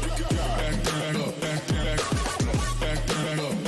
back up, back up, back up, back up, back up,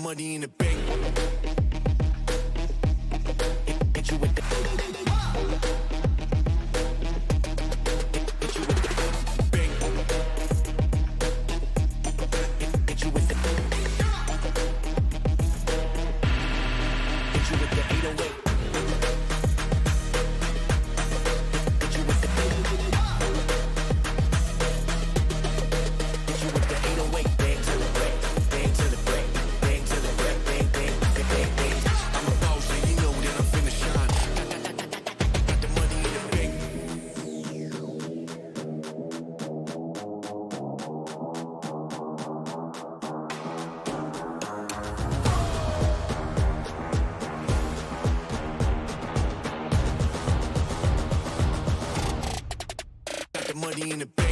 money in the bank. Hit you with the bank. Hit you with the 808. Money in the bank.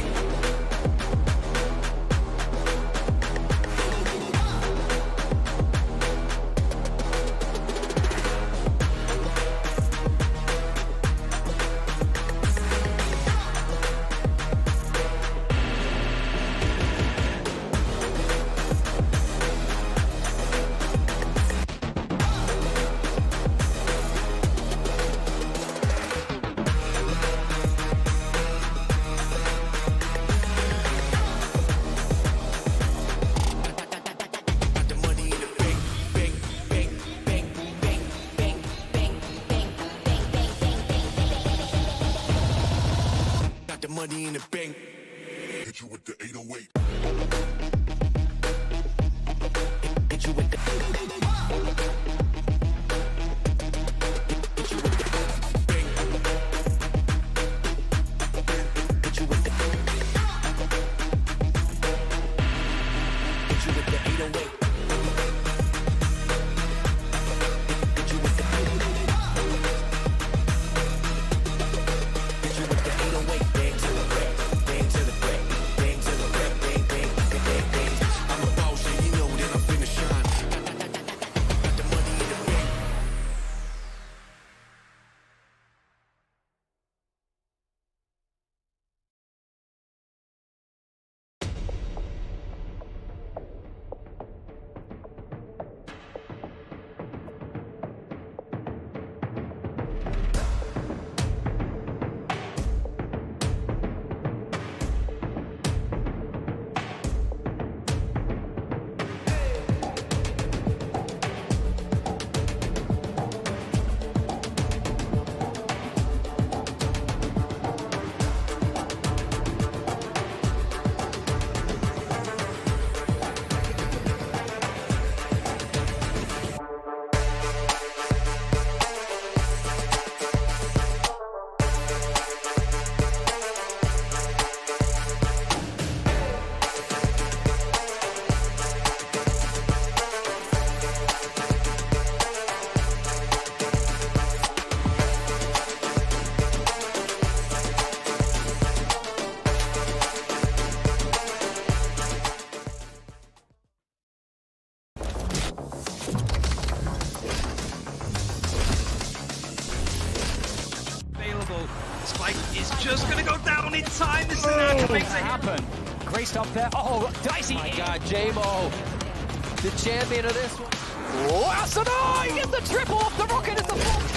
Money in the bank. Hit you with the 808. Hit you with the 808. Hit you with the bank. Hit you with the 808. Spike is just going to go down in time. This is an actual makes it happen. Great stop there. Oh, dicey. Oh my God, J-Mo, the champion of this one. Oh, Asadai gets the triple off the rocket at the front.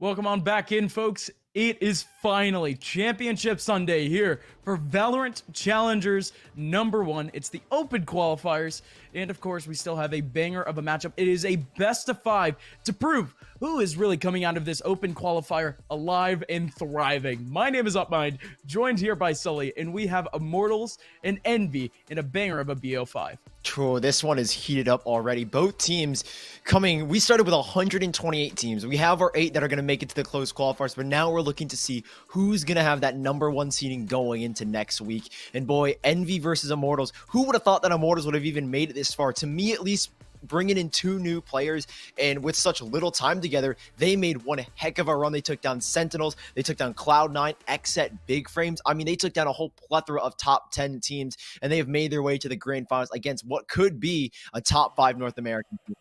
Welcome on back in, folks. It is finally Championship Sunday here for Valorant Challengers #1. It's the open qualifiers, and of course, we still have a banger of a matchup. It is a best of 5 to prove who is really coming out of this open qualifier alive and thriving. My name is Upmind, joined here by Sully, and we have Immortals and Envy in a banger of a BO5. True, this one is heated up already. Both teams coming, we started with 128 teams. We have our 8 that are going to make it to the close qualifiers, but now we're looking to see who's going to have that #1 seeding going into next week. And boy, Envy versus Immortals. Who would have thought that Immortals would have even made it this far? To me, at least, bringing in 2 new players, and with such little time together, they made one heck of a run. They took down Sentinels, they took down Cloud9, Xset, Big Frames. I mean, they took down a whole plethora of top 10 teams, and they have made their way to the grand finals against what could be a top 5 North American team.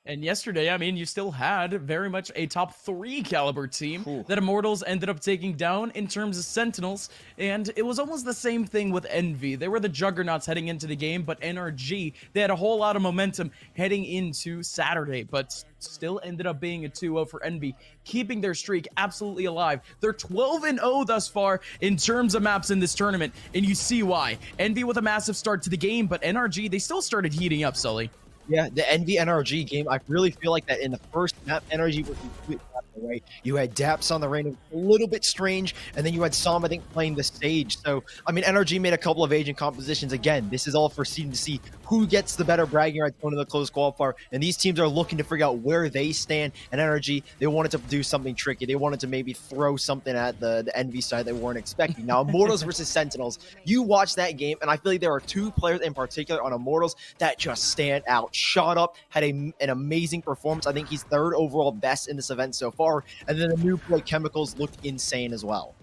And yesterday, I mean, you still had very much a top 3 caliber team that Immortals ended up taking down in terms of Sentinels. And it was almost the same thing with Envy. They were the juggernauts heading into the game, but NRG, they had a whole lot of momentum heading into Saturday, but still ended up being a 2-0 for Envy, keeping their streak absolutely alive. They're 12-0 thus far in terms of maps in this tournament, and you see why. Envy with a massive start to the game, but NRG, they still started heating up, Sully. Yeah, the Envy NRG game, I really feel like that in the first map, NRG was completely out of the way. You had Daps on the rain, a little bit strange, and then you had Sam, I think, playing the stage. So, I mean, NRG made a couple of agent compositions. Again, this is all for seeding to see who gets the better bragging rights going to the close qualifier. And these teams are looking to figure out where they stand. And NRG, they wanted to do something tricky. They wanted to maybe throw something at the Envy side they weren't expecting. Now, Immortals versus Sentinels, you watch that game, and I feel like there are 2 players in particular on Immortals that just stand out. Shot up, had an amazing performance. I think he's 3rd overall best in this event so far. And then the new play Chemicals looked insane as well.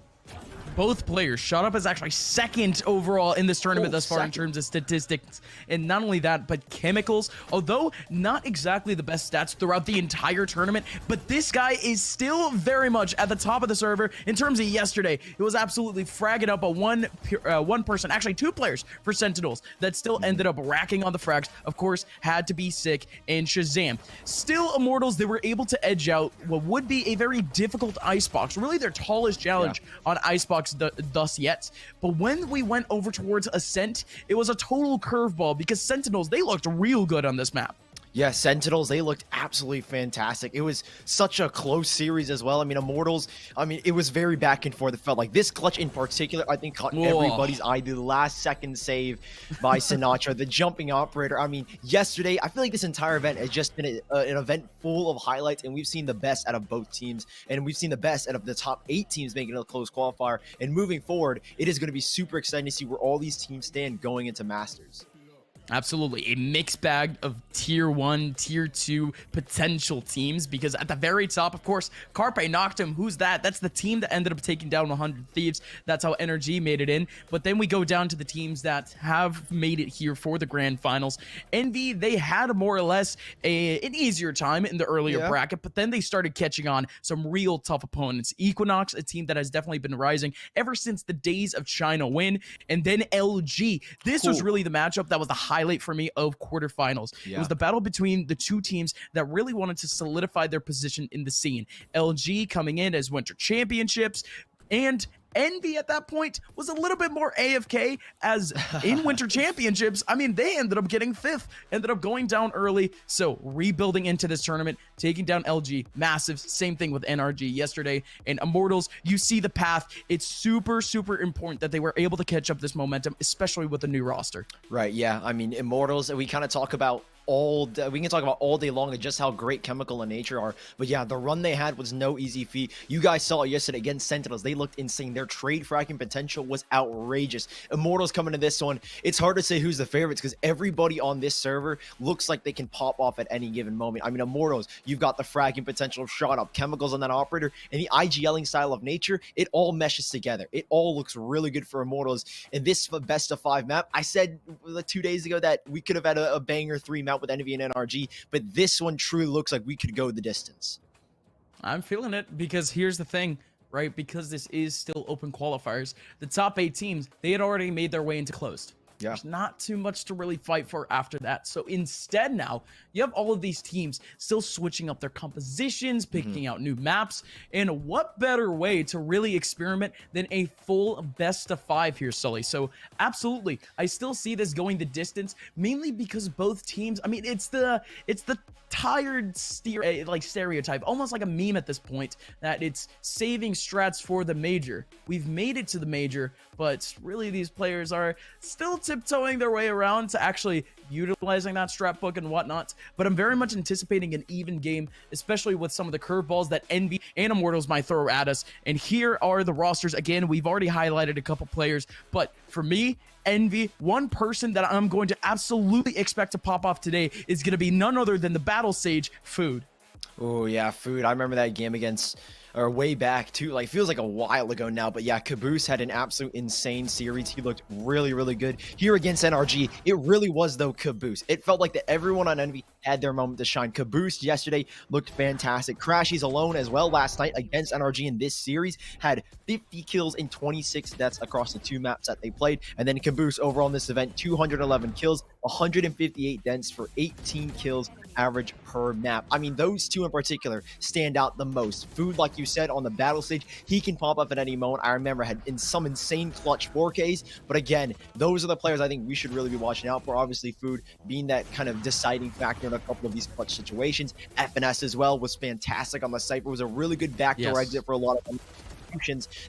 Both players. Shot Up is actually 2nd overall in this tournament thus far in terms of statistics. And not only that, but Chemicals, although not exactly the best stats throughout the entire tournament, but this guy is still very much at the top of the server in terms of yesterday. It was absolutely fragging up a one person, actually 2 players for Sentinels that still ended up racking on the frags. Of course, had to be Sick and Shazam. Still, Immortals, they were able to edge out what would be a very difficult Icebox, really their tallest challenge on Icebox thus yet. But when we went over towards Ascent, it was a total curveball because Sentinels, they looked real good on this map. Yeah, Sentinels, they looked absolutely fantastic. It was such a close series as well. I mean, Immortals, I mean, it was very back and forth. It felt like this clutch in particular, I think, caught everybody's eye. The last second save by Sinatra, the jumping operator. I mean, yesterday, I feel like this entire event has just been an event full of highlights, and we've seen the best out of both teams, and we've seen the best out of the top 8 teams making a close qualifier. And moving forward, it is going to be super exciting to see where all these teams stand going into Masters. Absolutely. A mixed bag of tier 1, tier 2 potential teams, because at the very top, of course, Carpe knocked him. Who's that? That's the team that ended up taking down 100 Thieves. That's how NRG made it in. But then we go down to the teams that have made it here for the grand finals. Envy, they had more or less an easier time in the earlier bracket, but then they started catching on some real tough opponents. Equinox, a team that has definitely been rising ever since the days of China Win, and then LG. This was really the matchup that was the highlight for me of quarterfinals. It was the battle between the 2 teams that really wanted to solidify their position in the scene. LG coming in as Winter Championships, and Envy at that point was a little bit more AFK, as in Winter Championships, I mean, they ended up getting 5th, ended up going down early. So rebuilding into this tournament, taking down LG, massive. Same thing with NRG yesterday. And Immortals, you see the path. It's super, super important that they were able to catch up this momentum, especially with the new roster. Right, yeah. I mean, Immortals, we kind of talk about we can talk about all day long and just how great Chemical and Nature are, but yeah, the run they had was no easy feat. You guys saw it yesterday against Sentinels. They looked insane. Their trade fracking potential was outrageous. Immortals coming to this one, it's hard to say who's the favorites because everybody on this server looks like they can pop off at any given moment. I mean, Immortals, you've got the fracking potential of Shot Up, Chemicals on that operator, and the IGLing style of Nature. It all meshes together. It all looks really good for Immortals. In this best of 5 map, I said 2 days ago that we could have had a banger 3 map with Envy and NRG, but this one truly looks like we could go the distance. I'm feeling it, because here's the thing, right? Because this is still open qualifiers, the top 8 teams, they had already made their way into closed. There's not too much to really fight for after that. So instead now, you have all of these teams still switching up their compositions, picking out new maps, and what better way to really experiment than a full best of 5 here, Sully? So absolutely, I still see this going the distance, mainly because both teams, I mean, it's the tired stereotype, almost like a meme at this point, that it's saving strats for the major. We've made it to the major, but really these players are still tiptoeing their way around to actually utilizing that strat book and whatnot. But I'm very much anticipating an even game, especially with some of the curveballs that Envy and Immortals might throw at us. And here are the rosters. Again, we've already highlighted a couple players, but for me, Envy, one person that I'm going to absolutely expect to pop off today is going to be none other than the Battle Sage, Food. Oh yeah, Food. I remember that game against or way back too, like feels like a while ago now, but yeah, Caboose had an absolute insane series. He looked really good here against NRG. It really was though Caboose. It felt like that everyone on Envy had their moment to shine. Caboose yesterday looked fantastic. Crashies alone as well last night against NRG in this series had 50 kills and 26 deaths across the 2 maps that they played. And then Caboose overall in this event, 211 kills, 158 deaths for 18 kills average per map. I mean, those 2 in particular stand out the most. Food, like you said, on the battle stage, he can pop up at any moment. I remember had in some insane clutch 4Ks, but again, those are the players I think we should really be watching out for. Obviously, Food being that kind of deciding factor in a couple of these clutch situations. FNS as well was fantastic on the Cypher. It was a really good backdoor exit for a lot of them.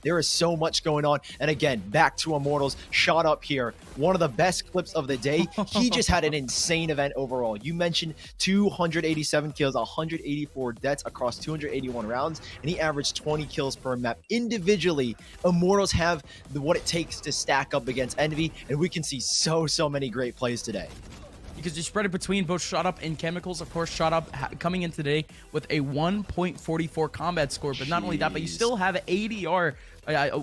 There is so much going on. And again, back to Immortals, shot up here. One of the best clips of the day. He just had an insane event overall. You mentioned 287 kills, 184 deaths across 281 rounds, and he averaged 20 kills per map. Individually, Immortals have what it takes to stack up against Envy, and we can see so many great plays today. Because you spread it between both Shot Up and Chemicals. Of course, Shot Up coming in today with a 1.44 combat score. But not only that, but you still have ADR,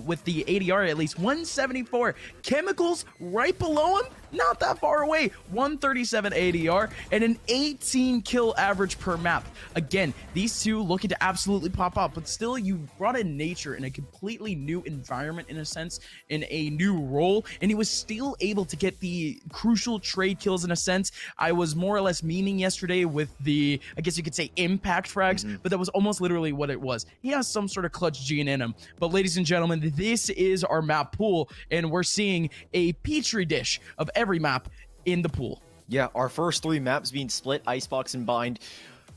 with the ADR at least 174. Chemicals right below him, not that far away, 137 ADR and an 18 kill average per map. Again, these two looking to absolutely pop up, but still you brought in Nature in a completely new environment, in a sense, in a new role, and he was still able to get the crucial trade kills in a sense. I was more or less memeing yesterday with the, I guess you could say, impact frags, but that was almost literally what it was. He has some sort of clutch gene in him. But ladies and gentlemen, this is our map pool, and we're seeing a petri dish of every map in the pool. Yeah, our first 3 maps being split, Icebox and Bind.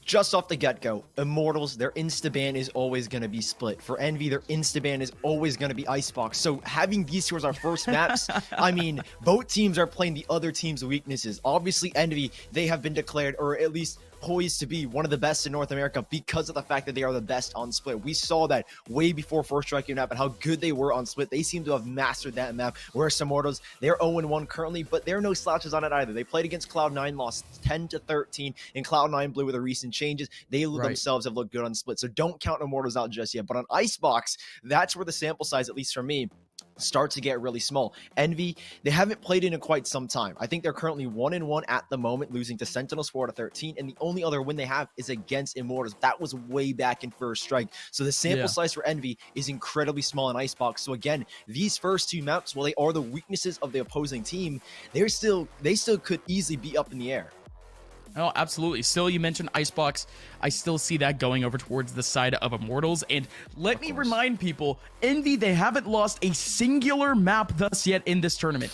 Just off the get-go, Immortals, their insta-ban is always going to be split. For Envy, their insta-ban is always going to be Icebox. So having these two as our first maps, I mean, both teams are playing the other team's weaknesses. Obviously, Envy, they have been declared, or at least poised to be one of the best in North America because of the fact that they are the best on Split. We saw that way before First Strike map and how good they were on Split. They seem to have mastered that map, whereas Immortals, they're 0-1 currently, but there are no slouches on it either. They played against Cloud9, lost 10-13, and Cloud9 blew with the recent changes. They themselves have looked good on Split, so don't count Immortals out just yet. But on Icebox, that's where the sample size, at least for me, start to get really small. Envy, they haven't played in quite some time. I think they're currently 1-1 at the moment, losing to Sentinels 4-13, and the only other win they have is against Immortals. That was way back in First Strike. So the sample size for Envy is incredibly small in Icebox. So again, these first 2 maps, while they are the weaknesses of the opposing team, they still could easily be up in the air. Oh, absolutely. Still, you mentioned Icebox. I still see that going over towards the side of Immortals. And let me remind people, Envy, they haven't lost a singular map thus yet in this tournament.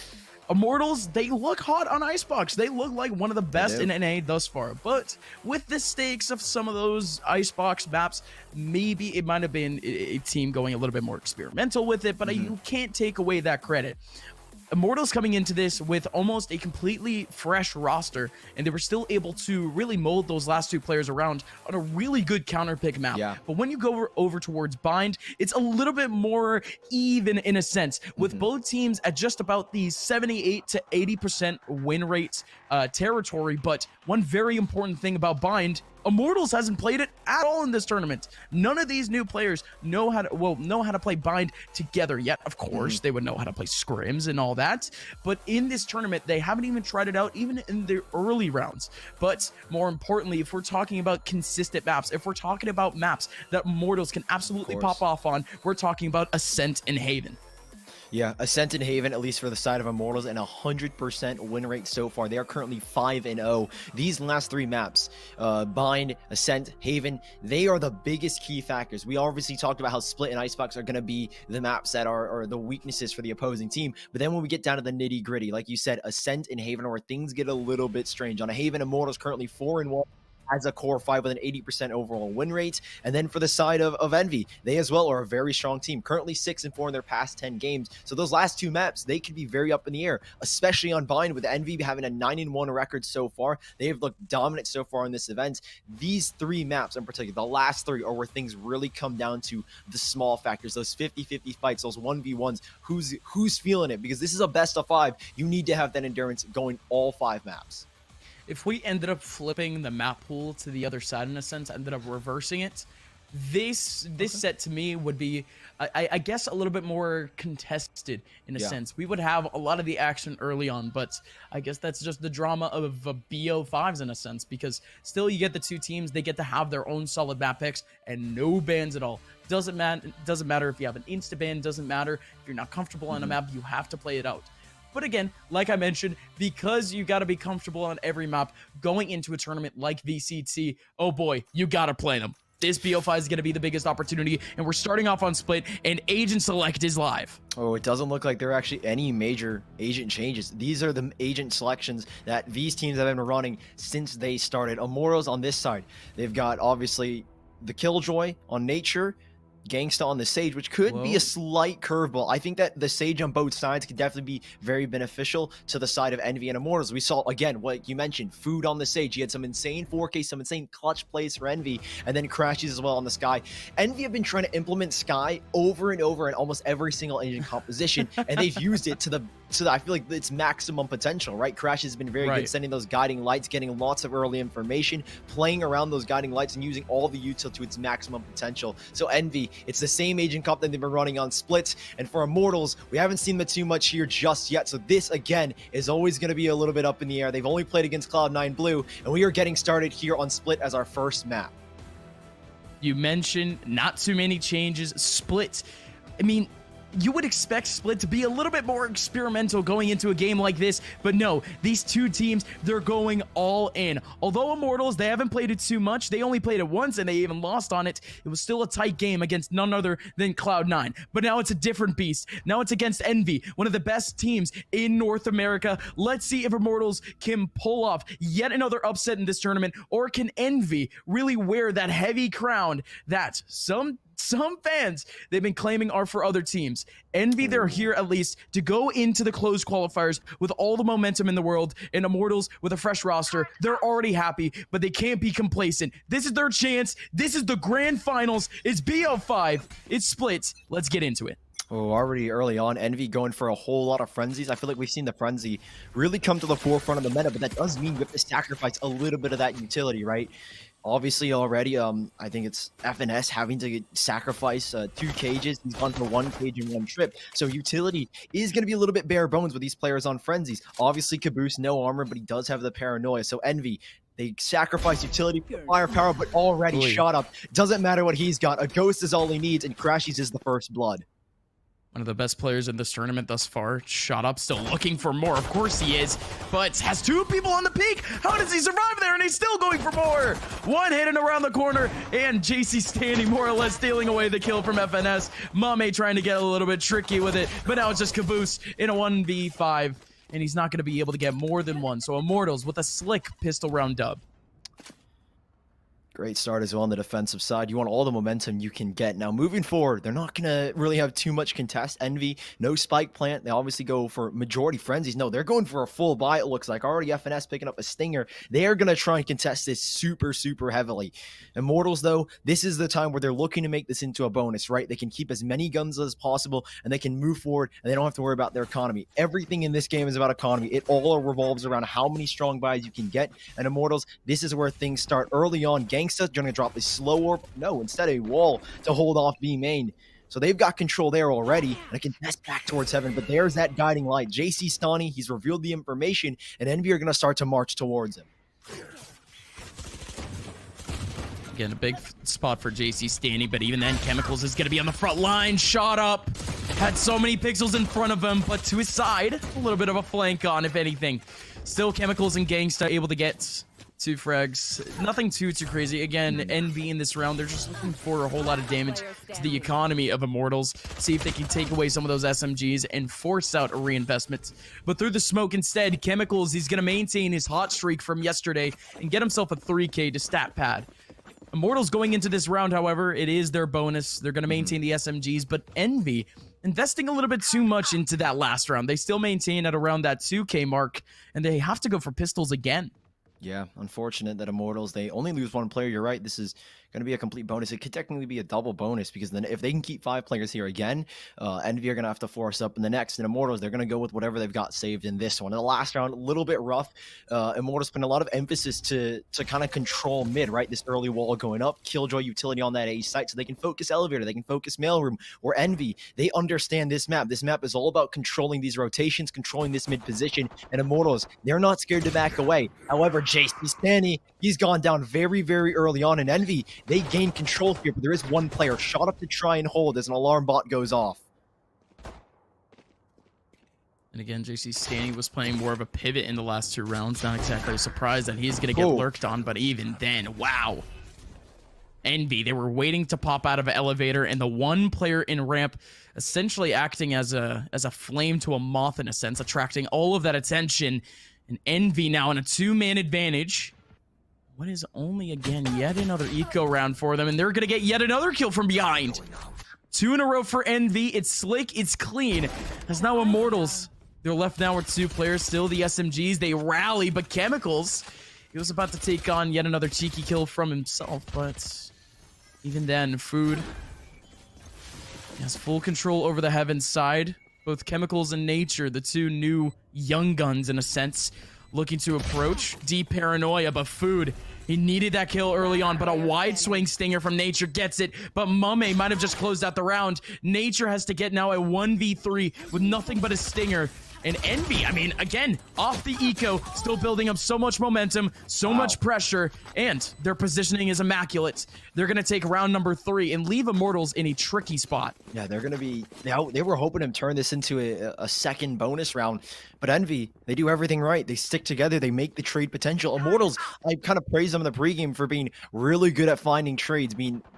Immortals, they look hot on Icebox. They look like one of the best in NA thus far. But with the stakes of some of those Icebox maps, maybe it might have been a team going a little bit more experimental with it, but you can't take away that credit. Immortals coming into this with almost a completely fresh roster, and they were still able to really mold those last 2 players around on a really good counter pick map. But when you go over towards Bind, it's a little bit more even in a sense, with both teams at just about the 78 to 80% win rate territory. But one very important thing about Bind, Immortals hasn't played it at all in this tournament. None of these new players know how to play Bind together yet. Of course, they would know how to play scrims and all that, but in this tournament, they haven't even tried it out, even in the early rounds. But more importantly, if we're talking about consistent maps, if we're talking about maps that Immortals can absolutely pop off on, we're talking about Ascent and Haven. Yeah, Ascent and Haven, at least for the side of Immortals, and 100% win rate so far. They are currently 5-0. These last 3 maps, Bind, Ascent, Haven, they are the biggest key factors. We obviously talked about how Split and Icebox are going to be the maps that are the weaknesses for the opposing team. But then when we get down to the nitty gritty, like you said, Ascent and Haven are where things get a little bit strange. On a Haven, Immortals currently 4-1. As a core 5 with an 80% overall win rate. And then for the side of Envy, they as well are a very strong team, currently 6-4 in their past 10 games. So those last 2 maps, they could be very up in the air, especially on Bind, with Envy having a 9-1 record so far. They have looked dominant so far in this event. These 3 maps in particular, the last 3, are where things really come down to the small factors, those 50-50 fights, those 1v1s, who's feeling it, because this is a best of 5. You need to have that endurance going all 5 maps. If we ended up flipping the map pool to the other side in a sense, ended up reversing it, This set to me would be, I guess, a little bit more contested in a sense. We would have a lot of the action early on, but I guess that's just the drama of BO5s in a sense, because still you get the two teams, they get to have their own solid map picks and no bans at all. Doesn't matter if you have an insta ban, doesn't matter if you're not comfortable on a map, you have to play it out. But again, like I mentioned, because you got to be comfortable on every map going into a tournament like VCT, oh boy, you got to play them. This BO5 is going to be the biggest opportunity, and we're starting off on Split, and Agent Select is live. Oh, it doesn't look like there are actually any major agent changes. These are the agent selections that these teams have been running since they started. Immortals on this side, they've got obviously the Killjoy on Nature, Gangsta on the Sage, which could be a slight curveball. I think that the Sage on both sides could definitely be very beneficial to the side of Envy and Immortals. We saw, again, what you mentioned, Food on the Sage. He had some insane 4K, some insane clutch plays for Envy, and then crashes as well on the Sky. Envy have been trying to implement Sky over and over in almost every single engine composition, and they've used it to the I feel like it's maximum potential, right? Crash has been very good sending those guiding lights, getting lots of early information, playing around those guiding lights, and using all the util to its maximum potential. So Envy, it's the same agent comp that they've been running on Split, and for Immortals, we haven't seen them too much here just yet. So this, again, is always going to be a little bit up in the air. They've only played against Cloud9 Blue, and we are getting started here on Split as our first map. You mentioned not too many changes. Split, I mean, you would expect Split to be a little bit more experimental going into a game like this, but no, these two teams, they're going all in. Although Immortals, they haven't played it too much, they only played it once and they even lost on it. It was still a tight game against none other than Cloud9, but now it's a different beast. Now it's against Envy, one of the best teams in North America. Let's see if Immortals can pull off yet another upset in this tournament, or can Envy really wear that heavy crown that some fans they've been claiming are for other teams. Envy, they're here at least to go into the closed qualifiers with all the momentum in the world, and Immortals with a fresh roster, they're already happy, but they can't be complacent. This is their chance. This is the grand finals. It's BO5. It's Split. Let's get into it. Oh, already early on, Envy going for a whole lot of frenzies. I feel like we've seen the frenzy really come to the forefront of the meta, but that does mean we have to sacrifice a little bit of that utility, right? Obviously, already, I think it's FNS having to sacrifice 2 cages. He's gone for 1 cage in 1 trip. So utility is going to be a little bit bare bones with these players on frenzies. Obviously, Caboose, no armor, but he does have the paranoia. So Envy, they sacrifice utility for firepower, but already shot up. Doesn't matter what he's got. A ghost is all he needs, and Crashies is the first blood. One of the best players in this tournament thus far. Shot up, still looking for more. Of course he is, but has 2 people on the peak. How does he survive there? And he's still going for more. 1 hidden around the corner, and JC standing more or less stealing away the kill from FNS. Mame trying to get a little bit tricky with it, but now it's just Caboose in a 1v5, and he's not going to be able to get more than 1. So Immortals with a slick pistol round dub. Great start as well on the defensive side. You want all the momentum you can get. Now, moving forward, they're not going to really have too much contest. Envy, no spike plant. They obviously go for majority frenzies. No, they're going for a full buy, it looks like. Already FNS picking up a stinger. They are going to try and contest this super, super heavily. Immortals, though, this is the time where they're looking to make this into a bonus, right? They can keep as many guns as possible, and they can move forward, and they don't have to worry about their economy. Everything in this game is about economy. It all revolves around how many strong buys you can get. And Immortals, this is where things start early on. Gangsta's going to drop a slow orb. No, instead a wall to hold off B main. So they've got control there already, and I can test back towards heaven, but there's that guiding light. JC Stani, he's revealed the information, and Envy are going to start to march towards him. Again, a big spot for JC Stani, but even then, Chemicals is going to be on the front line. Shot up. Had so many pixels in front of him, but to his side, a little bit of a flank on, if anything. Still, Chemicals and Gangsta able to get 2 frags. Nothing too crazy. Again, Envy in this round, they're just looking for a whole lot of damage to the economy of Immortals. See if they can take away some of those SMGs and force out a reinvestment. But through the smoke instead, Chemicals, he's going to maintain his hot streak from yesterday and get himself a 3K to stat pad. Immortals going into this round, however, it is their bonus. They're going to maintain the SMGs, but Envy investing a little bit too much into that last round. They still maintain at around that 2K mark, and they have to go for pistols again. Yeah, unfortunate that Immortals, they only lose 1 player. You're right. This is going to be a complete bonus. It could technically be a double bonus because then if they can keep 5 players here again, Envy are going to have to force up in the next. And Immortals, they're going to go with whatever they've got saved in this one. In the last round, a little bit rough. Immortals putting a lot of emphasis to kind of control mid, right? This early wall going up, Killjoy utility on that A site so they can focus elevator, they can focus mailroom, or Envy. They understand this map. This map is all about controlling these rotations, controlling this mid position, and Immortals, they're not scared to back away. However, JC Stanny, he's gone down very, very early on in Envy. They gain control here, but there is one player shot up to try and hold as an alarm bot goes off. And again, JC Stanny was playing more of a pivot in the last 2 rounds. Not exactly surprised that he's going to get lurked on, but even then, wow. Envy, they were waiting to pop out of an elevator, and the one player in ramp essentially acting as a flame to a moth in a sense, attracting all of that attention. And Envy now in a 2-man advantage. What is only, again, yet another eco round for them, and they're going to get yet another kill from behind. 2 in a row for Envy. It's slick, it's clean. As now Immortals, they're left now with 2 players, still the SMGs. They rally, but Chemicals, he was about to take on yet another cheeky kill from himself, but even then, Food has full control over the Heaven side. Both Chemicals and Nature, the 2 new young guns in a sense, looking to approach. Deep paranoia, but Food, he needed that kill early on, but a wide swing stinger from Nature gets it, but Mame might have just closed out the round. Nature has to get now a 1v3 with nothing but a stinger. And Envy, I mean, again, off the eco, still building up so much momentum, so much pressure, and their positioning is immaculate. They're going to take round number 3 and leave Immortals in a tricky spot. Yeah, they're going to be... They were hoping to turn this into a second bonus round, but Envy, they do everything right. They stick together. They make the trade potential. Immortals, I kind of praised them in the pregame for being really good at finding trades,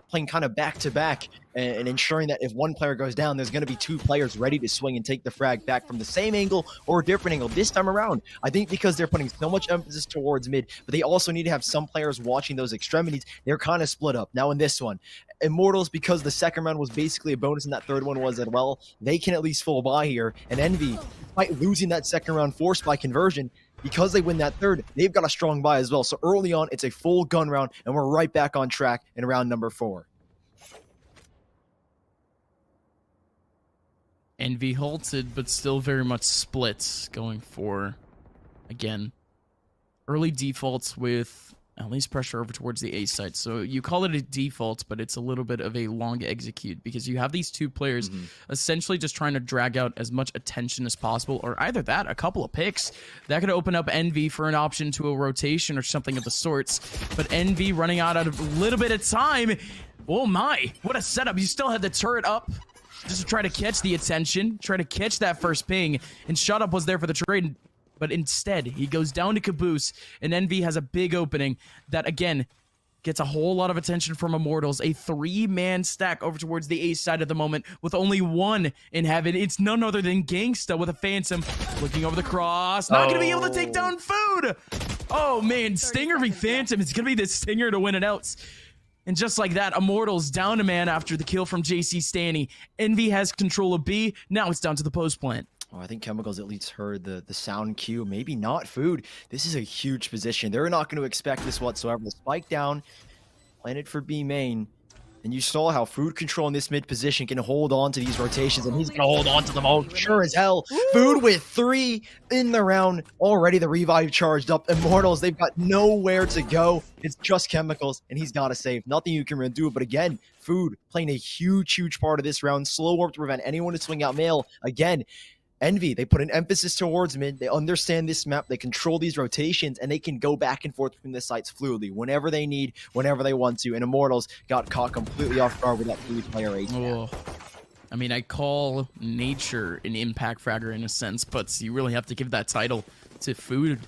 playing kind of back-to-back and ensuring that if one player goes down, there's going to be 2 players ready to swing and take the frag back from the same angle or a different angle. This time around, I think because they're putting so much emphasis towards mid, but they also need to have some players watching those extremities, they're kind of split up. Now in this one, Immortals, because the second round was basically a bonus and that third one was as well, they can at least full buy here. And Envy, despite losing that second round force by conversion, because they win that third, they've got a strong buy as well. So early on, it's a full gun round, and we're right back on track in round number 4. Envy halted, but still very much split, going for, again, early defaults with at least pressure over towards the A side. So you call it a default, but it's a little bit of a long execute because you have these 2 players essentially just trying to drag out as much attention as possible, or either that, a couple of picks. That could open up Envy for an option to a rotation or something of the sorts. But Envy running out of a little bit of time. Oh my, what a setup. You still had the turret up just to try to catch the attention, try to catch that first ping, and Shut Up was there for the trade, but instead, he goes down to Caboose, and Envy has a big opening that, again, gets a whole lot of attention from Immortals. A 3-man stack over towards the A side at the moment, with only 1 in Heaven. It's none other than Gangsta with a Phantom, looking over the cross, not gonna be able to take down Food! Oh man, Stinger v Phantom, it's gonna be the Stinger to win it out. And just like that, Immortals down a man after the kill from JC Stanny. Envy has control of B. Now it's down to the post plant. Oh, I think Chemicals at least heard the sound cue. Maybe not Food. This is a huge position. They're not going to expect this whatsoever. The spike down, planted for B main. And you saw how Food control in this mid position can hold on to these rotations, and he's going to hold on to them all. Sure as hell. Food with 3 in the round. Already the revive charged up. Immortals, they've got nowhere to go. It's just Chemicals, and he's got to save. Nothing you can really do. But again, Food playing a huge part of this round. Slow warp to prevent anyone to swing out mail. Again, Envy, they put an emphasis towards mid. They understand this map. They control these rotations, and they can go back and forth between the sites fluidly whenever they need, whenever they want to. And Immortals got caught completely off guard with that 3-player ace. Oh. I mean, I call Nature an impact fragger in a sense, but you really have to give that title to Food.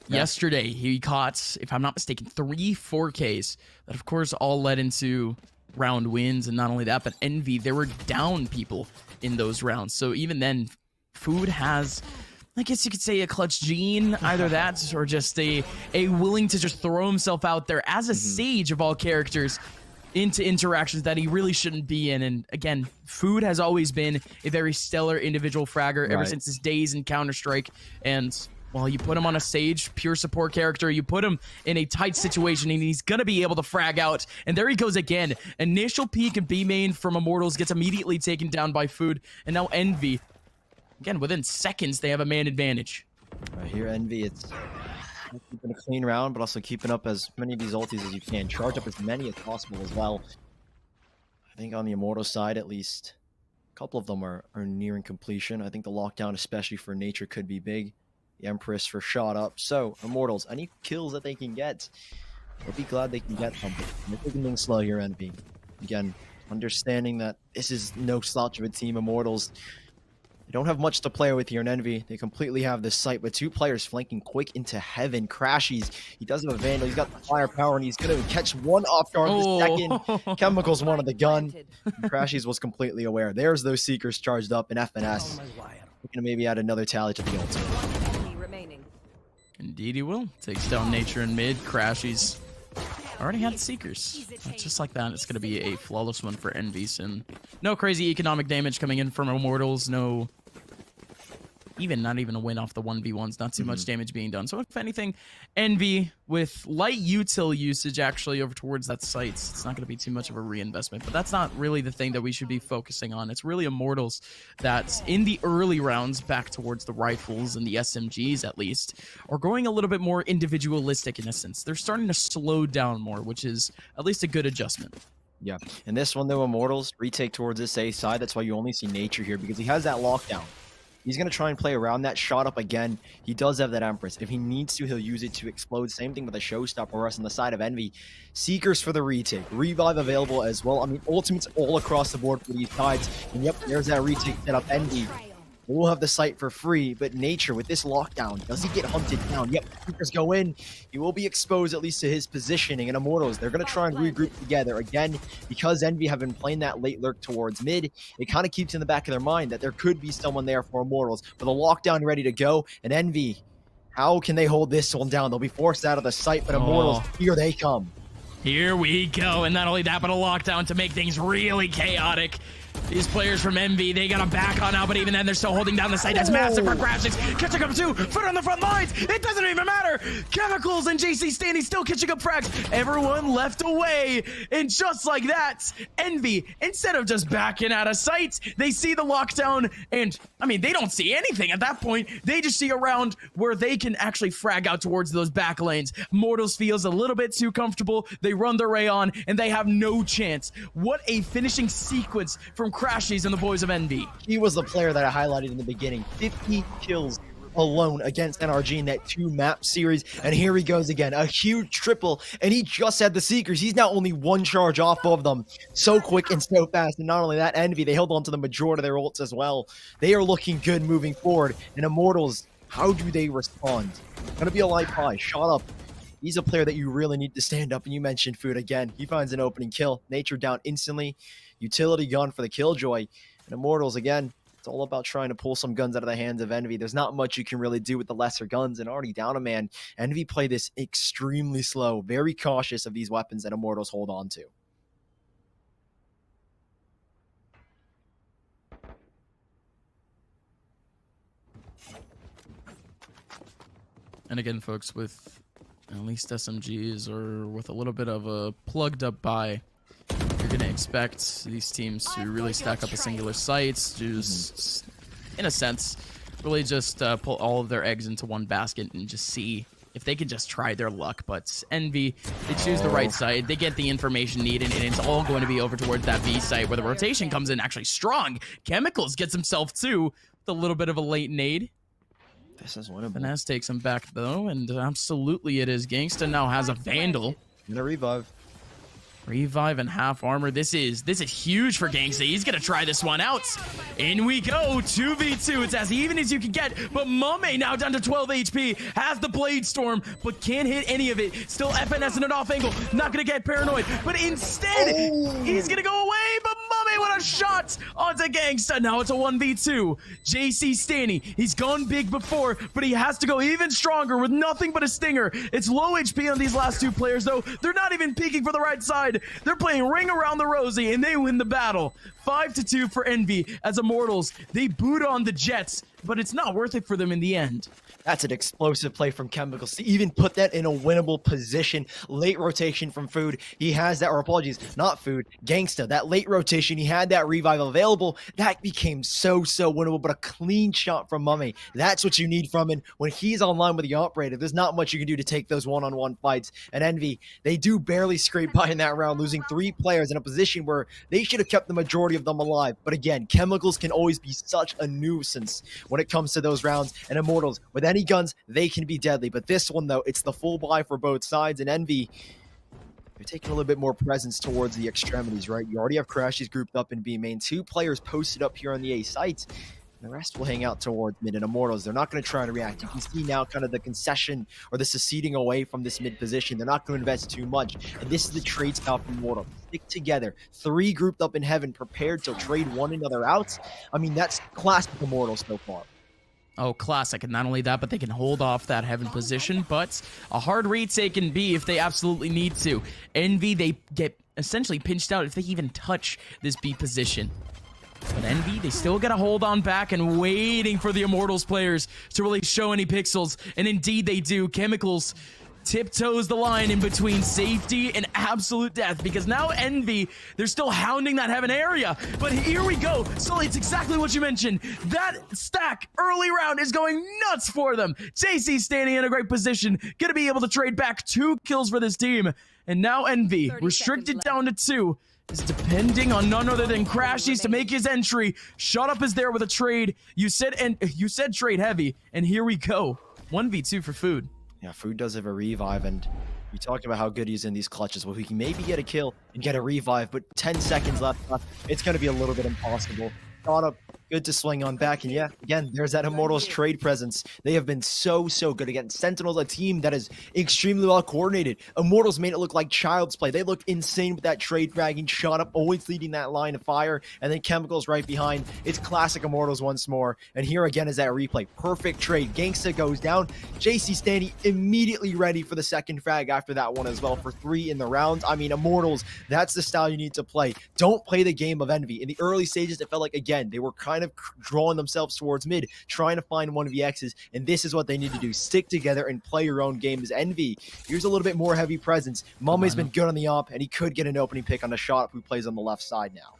Yeah. Yesterday, he caught, if I'm not mistaken, 3 4Ks that, of course, all led into round wins. And not only that, but Envy, they were down people in those rounds. So even then, Food has, I guess you could say, a clutch gene, either that or just a willing to just throw himself out there as a sage of all characters into interactions that he really shouldn't be in. And again, Food has always been a very stellar individual fragger ever since his days in Counter-Strike. And Well, you put him on a Sage, pure support character. You put him in a tight situation, and he's going to be able to frag out. And there he goes again. Initial peek and B main from Immortals gets immediately taken down by Food. And now Envy, again, within seconds, they have a man advantage. Right here, Envy, it's keeping a clean round, but also keeping up as many of these ultis as you can. Charge up as many as possible as well. I think on the Immortal side, at least, a couple of them are nearing completion. I think the lockdown, especially for Nature, could be big. The Empress for shot up. So, Immortals, any kills that they can get, they'll be glad they can get them. They're taking things slow here, Envy. Again, understanding that this is no slouch of a team. Immortals, they don't have much to play with here in Envy. They completely have this site with 2 players flanking quick into heaven. Crashies, he does have a Vandal. He's got the firepower, and he's going to catch one off guard the second. Chemicals wanted the gun. Crashies was completely aware. There's those Seekers charged up in FNS. Looking to maybe add another tally to the ultimate. Indeed he will. Takes down Nature in mid. Crashies already had Seekers. Just like that, it's going to be a flawless one for Envys. And no crazy economic damage coming in from Immortals. No... not even a win off the 1v1s. Not too much damage being done. So if anything, Envy with light util usage actually over towards that site. It's not going to be too much of a reinvestment. But that's not really the thing that we should be focusing on. It's really Immortals that's in the early rounds back towards the rifles and the SMGs at least are going a little bit more individualistic in a sense. They're starting to slow down more, which is at least a good adjustment. Yeah. And this one, though, Immortals retake towards this A side. That's why you only see Nature here, because he has that lockdown. He's going to try and play around that shot up again. He does have that Empress. If he needs to, he'll use it to explode. Same thing with a Showstopper us on the side of Envy. Seekers for the retake. Revive available as well. I mean, ultimates all across the board for these sides. And yep, there's that retake set up. Envy will have the site for free, but Nature with this lockdown, does he get hunted down? Yep, Seekers go in. He will be exposed at least to his positioning. And Immortals, they're going to try and regroup together. Again, because Envy have been playing that late lurk towards mid, it kind of keeps in the back of their mind that there could be someone there for Immortals. With a lockdown ready to go, and Envy, how can they hold this one down? They'll be forced out of the site, but Immortals, here they come. Here we go, and not only that, but a lockdown to make things really chaotic. These players from Envy, they got a back on now, but even then, they're still holding down the site. That's massive for Crashes. Catching up 2, foot on the front lines. It doesn't even matter. Chemicals and JC Stanley still catching up frags. Everyone left away. And just like that, Envy, instead of just backing out of sight, they see the lockdown. And, I mean, they don't see anything at that point. They just see a round where they can actually frag out towards those back lanes. Mortals feels a little bit too comfortable. They run their ray on, and they have no chance. What a finishing sequence from Crashies and the boys of Envy. He was the player that I highlighted in the beginning. 50 kills alone against NRG in that 2-map series. And here he goes again. A huge triple. And he just had the Seekers. He's now only 1 charge off of them. So quick and so fast. And not only that, Envy, they held on to the majority of their ults as well. They are looking good moving forward. And Immortals, how do they respond? Gonna be a light buy. Shot up. He's a player that you really need to stand up. And you mentioned Food again. He finds an opening kill. Nature down instantly. Utility gun for the Killjoy. And Immortals, again, it's all about trying to pull some guns out of the hands of Envy. There's not much you can really do with the lesser guns, and already down a man. Envy play this extremely slow, very cautious of these weapons that Immortals hold on to. And again, folks, with at least SMGs or with a little bit of a plugged up buy, you're going to expect these teams to really stack up a singular sites, just, in a sense, really just pull all of their eggs into one basket and just see if they can just try their luck. But Envy, they choose the right side, they get the information needed, and it's all going to be over towards that B site where the rotation comes in actually strong. Chemicals gets himself too with a little bit of a late nade. This is winnable. Finesse takes him back though, and absolutely it is. Gangsta now has a Vandal. And a revive. Revive and half armor. This is huge for Gangsta. He's gonna try this one out. In we go, 2v2. It's as even as you can get, but Mame now down to 12 HP, has the Blade Storm, but can't hit any of it. Still FNS in an off angle, not gonna get paranoid, but instead, he's gonna go away, but Mame with a shot onto Gangsta. Now it's a 1v2. JC Stanny, he's gone big before, but he has to go even stronger with nothing but a stinger. It's low HP on these last 2 players though. They're not even peeking for the right side. They're playing ring around the rosy, and they win the battle. 5-2 for Envy as Immortals. They boot on the Jets, but it's not worth it for them in the end. That's an explosive play from Chemicals to even put that in a winnable position. Late rotation from Food. He has that, or apologies, not Food, Gangsta. That late rotation, he had that revive available. That became so winnable, but a clean shot from Mummy. That's what you need from him when he's online with the operator. There's not much you can do to take those one-on-one fights. And Envy, they do barely scrape by in that round, losing 3 players in a position where they should have kept the majority of them alive. But again, Chemicals can always be such a nuisance when it comes to those rounds. And Immortals, with any guns, they can be deadly. But this one, though, it's the full buy for both sides. And Envy, they're taking a little bit more presence towards the extremities, right? You already have Crashies grouped up in B main. 2 players posted up here on the A site. The rest will hang out towards mid, and Immortals, they're not going to try and react. You can see now kind of the concession or the seceding away from this mid position. They're not going to invest too much. And this is the trade style from Immortals. Stick together. 3 grouped up in heaven, prepared to trade one another out. I mean, that's classic Immortals so far. Oh, classic. And not only that, but they can hold off that heaven position, but a hard retake can be if they absolutely need to. Envy, they get essentially pinched out if they even touch this B position. But Envy, they still got to hold on back and waiting for the Immortals players to really show any pixels. And indeed they do. Chemicals tiptoes the line in between safety and absolute death, because now Envy, they're still hounding that heaven area. But here we go. Sully, it's exactly what you mentioned. That stack early round is going nuts for them. JC standing in a great position, gonna be able to trade back 2 kills for this team. And now Envy, restricted down to 2, is depending on none other than Crashies to make his entry. Shut Up is there with a trade. You said trade heavy, and here we go. 1v2 for Food. Yeah, Food does have a revive, and you talked about how good he's in these clutches. Well, he can maybe get a kill and get a revive, but 10 seconds left. It's going to be a little bit impossible. Shot Up, good to swing on back, and yeah, again, there's that Immortals trade presence. They have been so good against Sentinels, a team that is extremely well coordinated. Immortals made it look like child's play. They looked insane with that trade fragging. Shot Up always leading that line of fire, and then Chemicals right behind. It's classic Immortals once more, and here again is that replay. Perfect trade. Gangsta goes down. JC Standy immediately ready for the second frag after that one as well for 3 in the round. I mean, Immortals, that's the style you need to play. Don't play the game of Envy. In the early stages, it felt like, again, they were kind of drawing themselves towards mid, trying to find one of the X's, and this is what they need to do. Stick together and play your own game as Envy. Here's a little bit more heavy presence. Mummy's been good on the op, and he could get an opening pick on the Shot Up who plays on the left side now.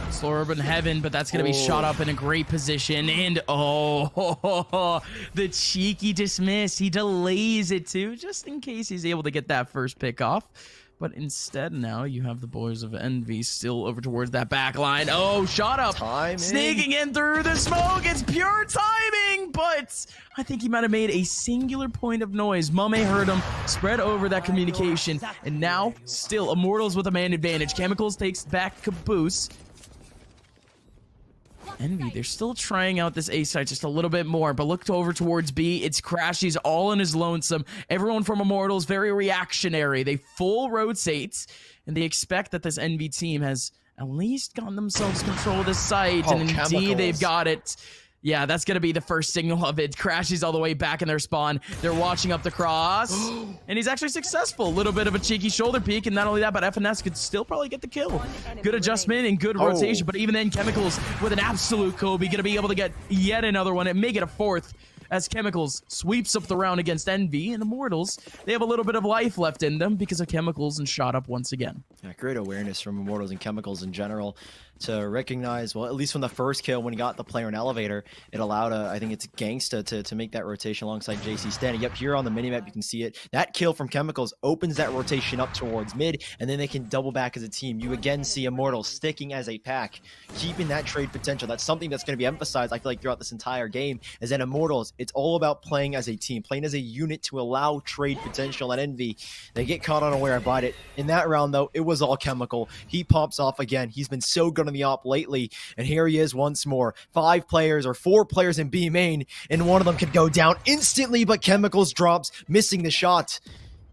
Slow Urban Heaven, but that's going to be Shot Up in a great position. And the cheeky dismiss. He delays it too, just in case he's able to get that first pick off. But instead now you have the boys of Envy still over towards that back line. Oh, Shot Up sneaking in through the smoke. It's pure timing, but I think he might have made a singular point of noise. Mummy heard him, spread over that communication, and now still Immortals with a man advantage. Chemicals takes back Caboose. Envy, they're still trying out this A site just a little bit more, but look over towards B. It's Crashies all in his lonesome. Everyone from Immortals very reactionary. They full rotate, and they expect that this Envy team has at least gotten themselves control of this site, and indeed they've got it. Yeah, that's going to be the first signal of it. Crashies all the way back in their spawn. They're watching up the cross, and he's actually successful. A little bit of a cheeky shoulder peek, and not only that, but FNS could still probably get the kill. Good adjustment and good rotation, but even then, Chemicals with an absolute Kobe going to be able to get yet another one and make it a 4th. As Chemicals sweeps up the round against Envy, and Immortals, they have a little bit of life left in them because of Chemicals and Shot Up once again. Yeah, great awareness from Immortals and Chemicals in general to recognize, well, at least from the first kill when he got the player in elevator, it allowed, I think it's Gangsta to make that rotation alongside JC Standing. Yep, here on the minimap, you can see it. That kill from Chemicals opens that rotation up towards mid, and then they can double back as a team. You again see Immortals sticking as a pack, keeping that trade potential. That's something that's going to be emphasized, I feel like, throughout this entire game, is that Immortals, it's all about playing as a team, playing as a unit to allow trade potential. And Envy, they get caught unaware about it. In that round, though, it was all Chemical. He pops off again. He's been so good on the op lately, and here he is once more. 5 players or 4 players in B main, and one of them could go down instantly, but Chemicals drops, missing the shot.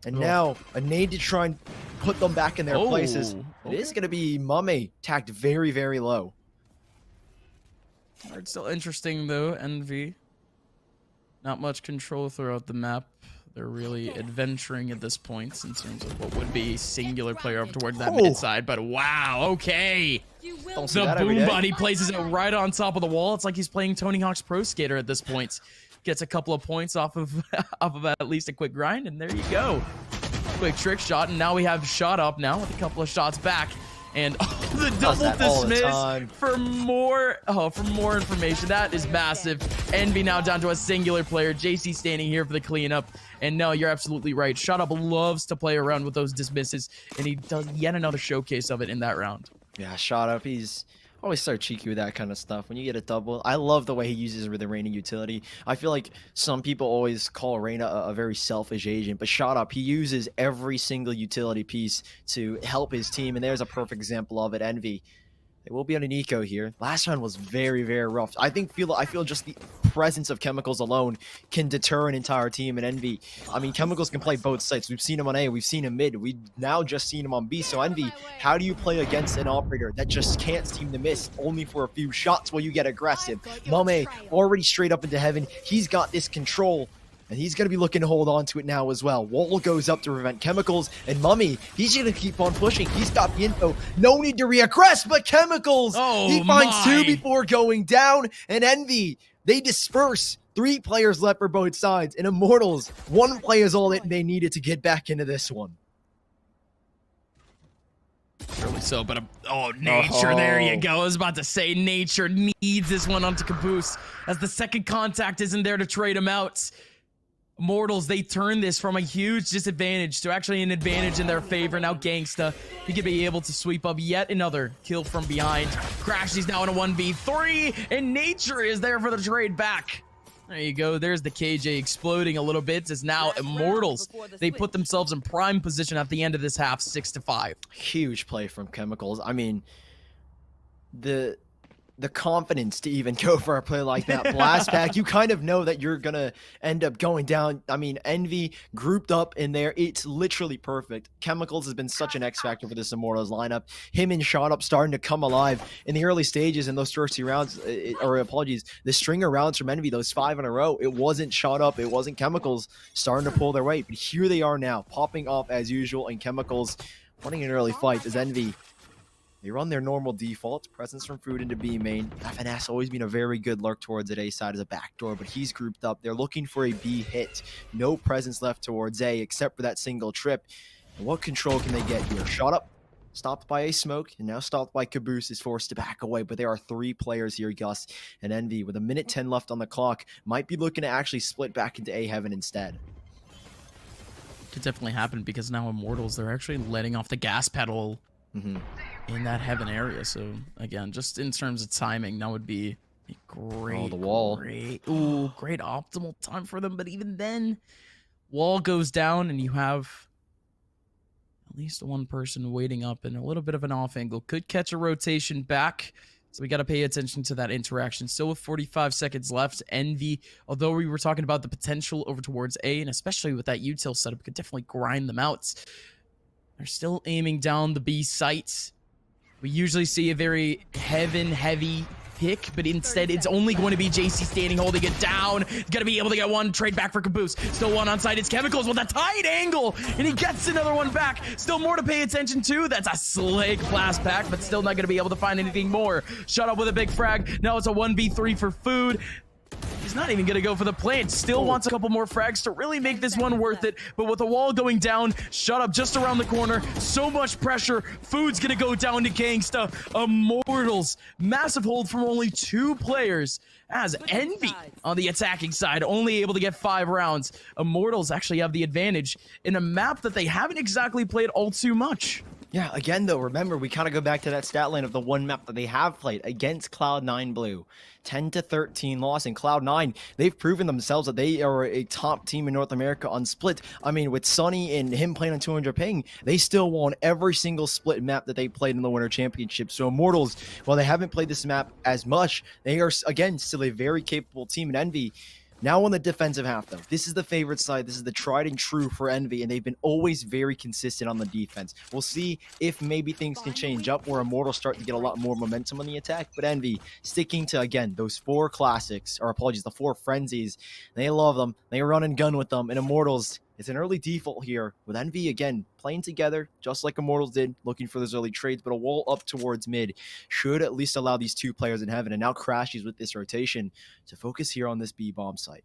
And now a nade to try and put them back in their places. It is going to be Mummy, tacked very, very low. It's still interesting, though, Envy. Not much control throughout the map. They're really adventuring at this point in terms of what would be a singular player over towards that mid side. But wow, okay. Don't see The that every boom day. body places it right on top of the wall. It's like he's playing Tony Hawk's Pro Skater at this point. Gets a couple of points off of at least a quick grind, and there you go. Quick trick shot, and now we have shot up now with a couple of shots back. And the double that all the dismiss time. for more information. That is massive. Envy now down to a singular player. JC standing here for the cleanup. And no, you're absolutely right. Shot Up loves to play around with those dismisses, and he does yet another showcase of it in that round. Yeah, Shot Up. He's always so cheeky with that kind of stuff. When you get a double, I love the way he uses the Reyna utility. I feel like some people always call Reyna a very selfish agent, but Shot Up, he uses every single utility piece to help his team, and there's a perfect example of it. Envy. They will be on an eco here. Last round was very, very rough. I feel just the presence of Chemicals alone can deter an entire team. And Envy, I mean, Chemicals can play both sides. We've seen him on A, we've seen him mid, we've now just seen him on B. So Envy, how do you play against an operator that just can't seem to miss only for a few shots while you get aggressive? Mame already straight up into heaven. He's got this control. And he's going to be looking to hold on to it now as well. Wall goes up to prevent Chemicals. And Mummy, he's going to keep on pushing. He's got the info. No need to reaggress, but Chemicals. He finds two before going down. And Envy, they disperse. 3 players left for both sides. And Immortals, 1 play is all that they needed to get back into this one. Surely so, but Nature, there you go. I was about to say Nature needs this one onto Caboose as the second contact isn't there to trade him out. Immortals, they turn this from a huge disadvantage to actually an advantage in their favor. Now Gangsta, he could be able to sweep up yet another kill from behind. Crash, he's now in a 1v3, and Nature is there for the trade back. There you go. There's the KJ exploding a little bit. As now Immortals, they put themselves in prime position at the end of this half, 6-5. Huge play from Chemicals. I mean, the confidence to even go for a play like that. Blast pack, you kind of know that you're going to end up going down. I mean, Envy grouped up in there. It's literally perfect. Chemicals has been such an X factor for this Immortals lineup. Him and Shot Up starting to come alive in the early stages in those first 2 rounds, the string of rounds from Envy, those 5 in a row, it wasn't Shot Up, it wasn't Chemicals starting to pull their weight. But here they are now, popping off as usual, and Chemicals winning an early fight as Envy, they run their normal default, presence from Food into B main. FNS always been a very good lurk towards at A side as a backdoor, but he's grouped up. They're looking for a B hit. No presence left towards A except for that single trip. And what control can they get here? Shot Up, stopped by a smoke, and now stopped by Caboose, is forced to back away. But there are 3 players here, Gus, and Envy, with a minute 10 left on the clock, might be looking to actually split back into A heaven instead. Could definitely happen because now Immortals, they're actually letting off the gas pedal in that heaven area. So again, just in terms of timing, that would be a great, the wall. great optimal time for them. But even then, wall goes down and you have at least 1 person waiting up and a little bit of an off angle. Could catch a rotation back. So we got to pay attention to that interaction. Still with 45 seconds left, Envy, although we were talking about the potential over towards A, and especially with that util setup, could definitely grind them out. They're still aiming down the B site. We usually see a very heavy pick, but instead it's only going to be JC standing, holding it down. He's going to be able to get 1 trade back for Caboose. Still 1 on site. It's Chemicals with a tight angle, and he gets another 1 back. Still more to pay attention to. That's a slick blast pack, but still not going to be able to find anything more. Shut up with a big frag. Now it's a 1v3 for Food. He's not even going to go for the plant. Still wants a couple more frags to really make this one worth it. But with the wall going down, Shut Up just around the corner. So much pressure. Food's going to go down to Gangsta. Immortals. Massive hold from only 2 players. As Envy on the attacking side, only able to get 5 rounds. Immortals actually have the advantage in a map that they haven't exactly played all too much. Yeah, again, though, remember, we kind of go back to that stat line of the 1 map that they have played against Cloud9 Blue. 10-13 loss in Cloud9. They've proven themselves that they are a top team in North America on split. I mean, with Sunny and him playing on 200 ping, they still won every single split map that they played in the Winter Championship. So Immortals, while they haven't played this map as much, they are, again, still a very capable team. And Envy, now on the defensive half, though, this is the favorite side. This is the tried and true for Envy, and they've been always very consistent on the defense. We'll see if maybe things can change up where Immortals start to get a lot more momentum on the attack, but Envy sticking to, again, those 4 classics, or apologies, the 4 frenzies. They love them. They run and gun with them, and Immortals, It's an early default here with Envy, again, playing together, just like Immortals did, looking for those early trades, but a wall up towards mid should at least allow these two players in heaven, and now Crashies with this rotation, to focus here on this B-bomb site.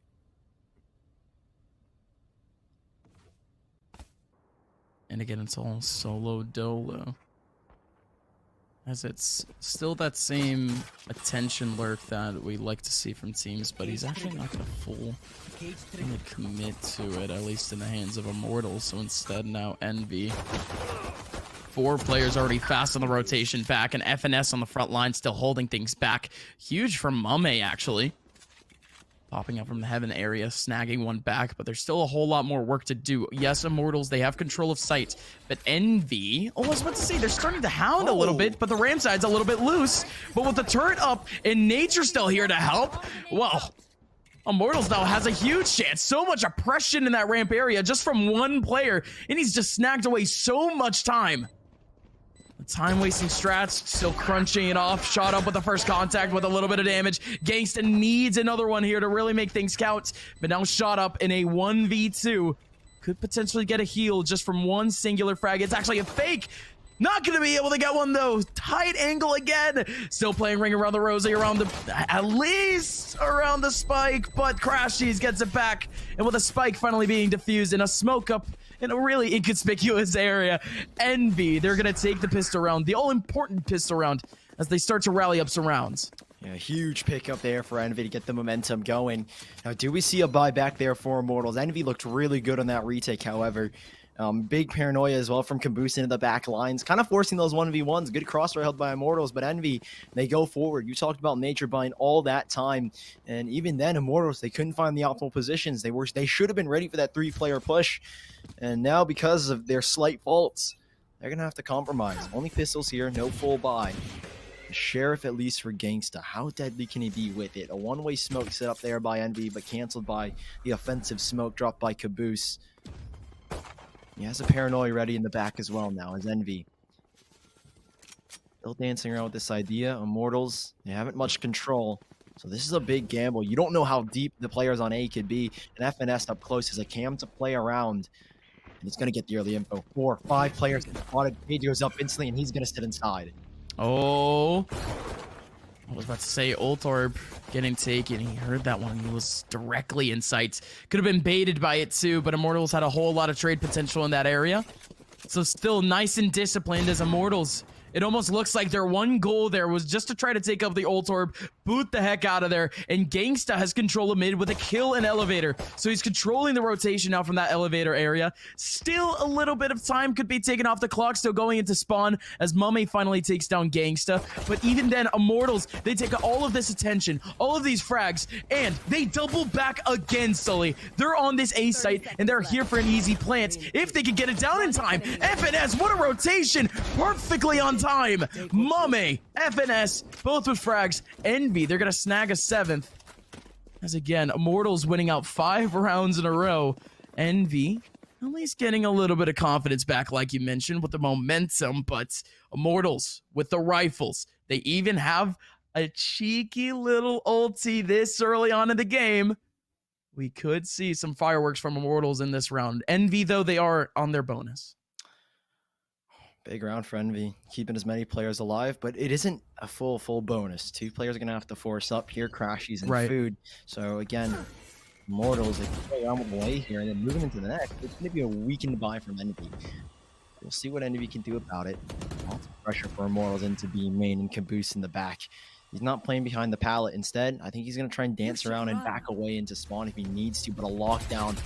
And again, it's all solo dolo. As it's still that same attention lurk that we like to see from teams, but he's actually not going to full commit to it, at least in the hands of Immortals. So instead now Envy. 4 players already fast on the rotation back, and FNS on the front line still holding things back. Huge from Mame, actually. Popping up from the heaven area, snagging one back, but there's still a whole lot more work to do. Yes, Immortals, they have control of sight, but Envy, I was about to say, they're starting to hound a little bit, but the ramp side's a little bit loose. But with the turret up and Nature still here to help, well, Immortals now has a huge chance. So much oppression in that ramp area just from one player, and he's just snagged away so much time. The time-wasting strats, still crunching it off. Shot up with the first contact with a little bit of damage. Gangsta needs another one here to really make things count. But now shot up in a 1v2. Could potentially get a heal just from one singular frag. It's actually a fake. Not going to be able to get one, though. Tight angle again. Still playing ring around the rosy, around the... at least around the spike. But Crashies gets it back. And with a spike finally being defused and a smoke up in a really inconspicuous area, Envy, they're going to take the pistol round, the all-important pistol round, as they start to rally up some rounds. Yeah, huge pickup there for Envy to get the momentum going. Now, do we see a buyback there for Immortals? Envy looked really good on that retake, however. Big paranoia as well from Caboose into the back lines, kind of forcing those 1v1s. Good crossfire held by Immortals, but Envy, they go forward. You talked about Nature buying all that time, and even then, Immortals, they couldn't find the optimal positions. They should have been ready for that 3-player push, and now because of their slight faults, they're gonna have to compromise. Only pistols here, no full buy. The Sheriff, at least for Gangsta, how deadly can he be with it? A one-way smoke set up there by Envy, but canceled by the offensive smoke dropped by Caboose. He has a paranoia ready in the back as well now as Envy. Still dancing around with this idea. Immortals, they haven't much control. So this is a big gamble. You don't know how deep the players on A could be. And FNS up close is a cam to play around. And it's going to get the early info. 4, 5 players spotted. Page goes up instantly, and he's going to sit inside. Oh. I was about to say, ult orb getting taken. He heard that one. He was directly in sight. Could have been baited by it too, but Immortals had a whole lot of trade potential in that area. So still nice and disciplined as Immortals. It almost looks like their one goal there was just to try to take up the ult orb, boot the heck out of there, and Gangsta has control of mid with a kill and elevator. So he's controlling the rotation now from that elevator area. Still a little bit of time could be taken off the clock, still going into spawn as Mame finally takes down Gangsta. But even then, Immortals, they take all of this attention, all of these frags, and they double back again, Sully. They're on this A site, and they're here for an easy plant. If they could get it down in time, FNS, what a rotation, perfectly on time. Mame, FNS, both with frags. Envy, they're gonna snag a 7th. As again, Immortals winning out 5 rounds in a row. Envy, at least getting a little bit of confidence back, like you mentioned, with the momentum. But Immortals with the rifles, they even have a cheeky little ulti this early on in the game. We could see some fireworks from Immortals in this round. Envy, though, they are on their bonus. Big round for Envy, keeping as many players alive, but it isn't a full bonus. 2 players are going to have to force up here, Crashies and Food. So again, Immortals, they play on the way here, and then moving into the next, it's going to be a weakened buy from Envy. We'll see what Envy can do about it. Lots of pressure for Immortals into B main and Caboose in the back. He's not playing behind the pallet. Instead, I think he's going to try and dance around and back away into spawn if he needs to, but a lockdown.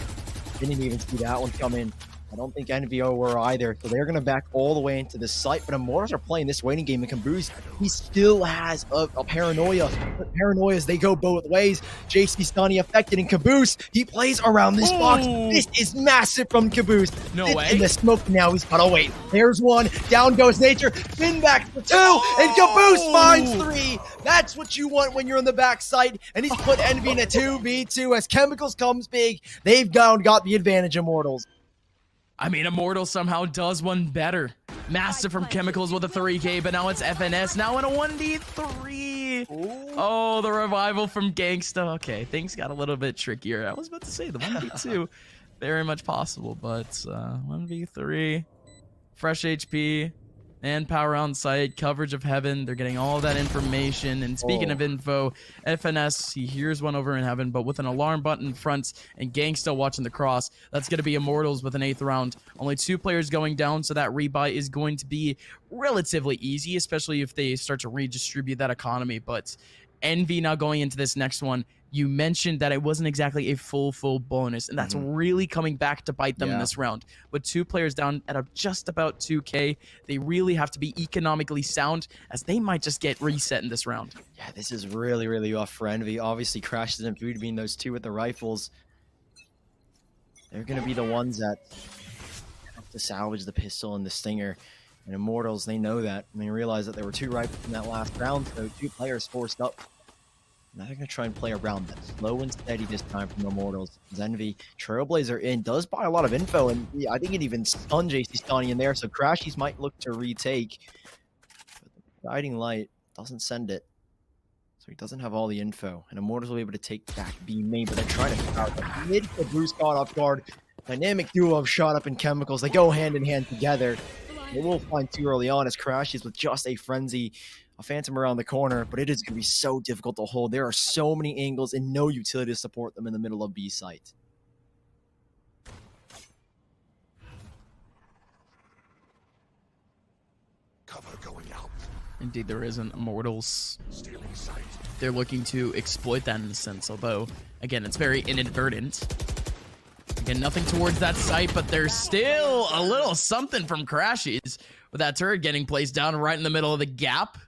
Didn't even see that one come in. I don't think NVO were either, so they're going to back all the way into the site, but Immortals are playing this waiting game, and Caboose, he still has a paranoia. But paranoias, they go both ways. JC Stunny affected, and Caboose, he plays around this box. This is massive from Caboose. No way. In the smoke now, he's got to wait. There's one, down goes Nature, spin back for 2, and Caboose finds 3. That's what you want when you're in the back site, and he's put Envy in a 2v2 as Chemicals comes big. They've got the advantage, Immortals. I mean, Immortal somehow does one better. Massive from Chemicals with a 3K, but now it's FNS, now in a 1v3. Oh, the revival from Gangsta. Okay, things got a little bit trickier. I was about to say, the 1v2. very much possible, but 1v3, fresh HP, and power on site, coverage of heaven. They're getting all that information. And speaking of info, FNS, he hears one over in heaven, but with an alarm button in front and Gang still watching the cross, that's going to be Immortals with an 8th round. Only 2 players going down, so that rebuy is going to be relatively easy, especially if they start to redistribute that economy. But Envy now going into this next one, you mentioned that it wasn't exactly a full bonus, and that's really coming back to bite them in this round. With 2 players down at just about 2k, they really have to be economically sound, as they might just get reset in this round. Yeah, this is really rough for Envy. Obviously, Crashes and Food being those 2 with the rifles, they're going to be the ones that have to salvage the pistol and the stinger. And Immortals, they know that, and they realize that there were 2 rifles in that last round, so 2 players forced up. Now they're going to try and play around that. Slow and steady this time from Immortals. Envy, Trailblazer in, does buy a lot of info, and I think it even stunned JC Stoney in there, so Crashies might look to retake. But the Guiding Light doesn't send it, so he doesn't have all the info. And Immortals will be able to take back B main, but they're trying to out the mid for Bruce caught off guard. Dynamic duo of Shot Up and Chemicals. They go hand in hand together. They will find too early on as Crashies with just a frenzy. A Phantom around the corner, but it is going to be so difficult to hold. There are so many angles and no utility to support them in the middle of B site. Cover going out. Indeed, there isn't. Immortals, they're looking to exploit that in a sense, although, again, it's very inadvertent. Again, nothing towards that site, but there's still a little something from Crashies with that turret getting placed down right in the middle of the gap.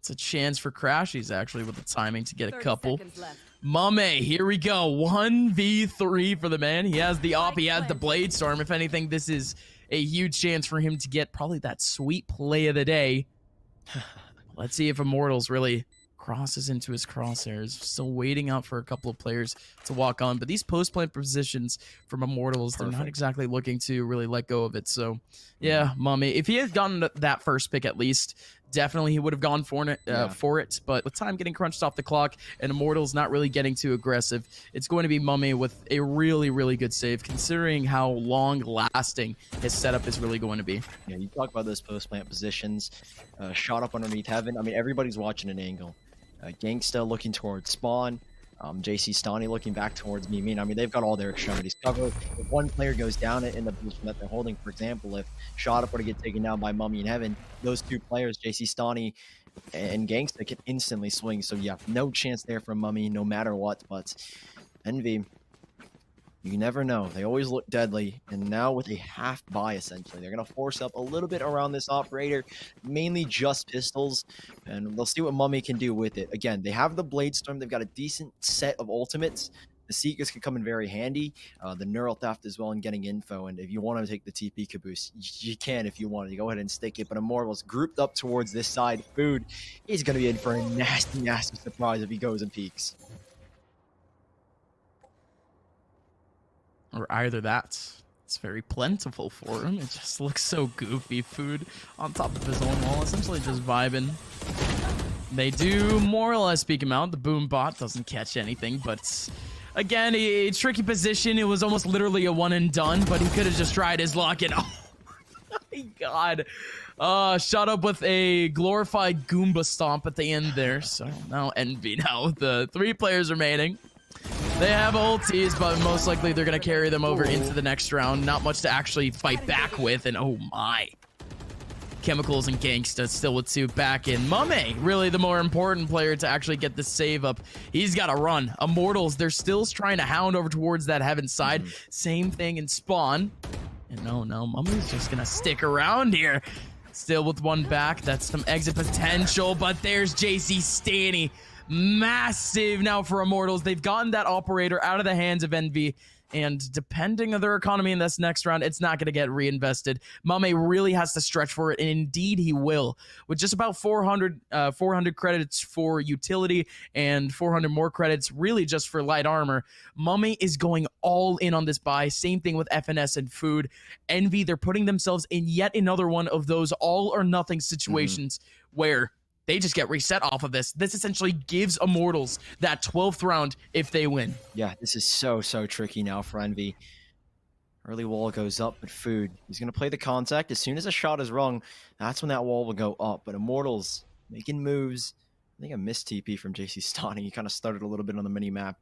It's a chance for Crashies, actually, with the timing to get a couple. Mame, here we go. 1v3 for the man. He has the op, he has the Blade Storm. If anything, this is a huge chance for him to get probably that sweet play of the day. Let's see if Immortals really crosses into his crosshairs. Still waiting out for a couple of players to walk on, but these post-plant positions from Immortals, they're not exactly looking to really let go of it. So, yeah, Mummy, if he had gotten that first pick at least, definitely he would have gone for it, but with time getting crunched off the clock and Immortals not really getting too aggressive, it's going to be Mummy with a really good save, considering how long-lasting his setup is really going to be. Yeah, you talk about those post-plant positions, Shot Up underneath heaven. I mean, everybody's watching an angle. Gangsta looking towards spawn, JC Stoney looking back towards me. I mean, they've got all their extremities covered. If one player goes down in the position that they're holding, for example, if Shot Up were to get taken down by Mummy in heaven, those 2 players, JC Stoney and Gangsta, can instantly swing. So yeah, no chance there from Mummy, no matter what. But Envy, you never know. They always look deadly, and now with a half buy, essentially, they're going to force up a little bit around this operator, mainly just pistols, and they'll see what Mummy can do with it. Again, they have the Blade Storm. They've got a decent set of ultimates. The Seekers can come in very handy. The Neural Theft as well, and getting info, and if you want to take the TP caboose, you can if you want to. Go ahead and stick it, but Immortals grouped up towards this side. Food, he's going to be in for a nasty surprise if he goes and peeks. Or either that, it's very plentiful for him. It just looks so goofy. Food on top of his own wall, essentially just vibing. They do more or less speak him out. The boom bot doesn't catch anything, but again, a tricky position. It was almost literally a one and done, but he could have just tried his luck, and oh my god. Shot up with a glorified Goomba stomp at the end there. So now Envy now with the 3 players remaining. They have ultis, but most likely they're going to carry them over into the next round. Not much to actually fight back with, and oh my. Chemicals and Gangsta still with 2 back in. Mame, really the more important player to actually get the save up. He's got to run. Immortals, they're still trying to hound over towards that heaven side. Same thing in spawn. And no, Mame's just going to stick around here. Still with 1 back. That's some exit potential, but there's JC Staney. Massive now for Immortals. They've gotten that operator out of the hands of Envy, and depending on their economy in this next round, it's not going to get reinvested. Mame really has to stretch for it, and indeed he will. With just about 400 credits for utility and 400 more credits really just for light armor, Mame is going all in on this buy. Same thing with FNS and Food. Envy, they're putting themselves in yet another one of those all or nothing situations where they just get reset off of this. This essentially gives Immortals that 12th round if they win. Yeah, this is so tricky now for Envy. Early wall goes up, but Food, he's going to play the contact. As soon as a shot is rung, that's when that wall will go up. But Immortals making moves. I think a missed TP from JC Stani. He kind of stuttered a little bit on the mini-map.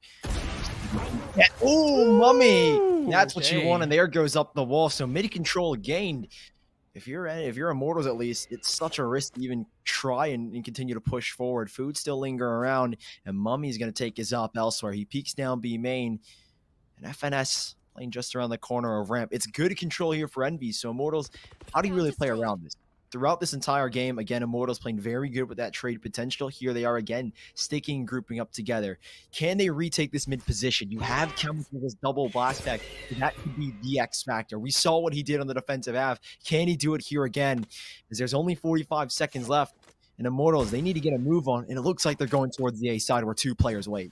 Yeah. Oh, Mummy! That's what you want, and there goes up the wall. So mid-control gained. If you're Immortals at least, it's such a risk to even try and continue to push forward. Food still lingering around, and Mummy's going to take his up elsewhere. He peeks down B main, and FNS playing just around the corner of ramp. It's good control here for Envy. So Immortals, how do you really play around this? Throughout this entire game, again, Immortals playing very good with that trade potential. Here they are again, sticking and grouping up together. Can they retake this mid position? You have Chemicals with his double blast back. That could be the X factor. We saw what he did on the defensive half. Can he do it here again? As there's only 45 seconds left, and Immortals, they need to get a move on, and it looks like they're going towards the A side where 2 players wait.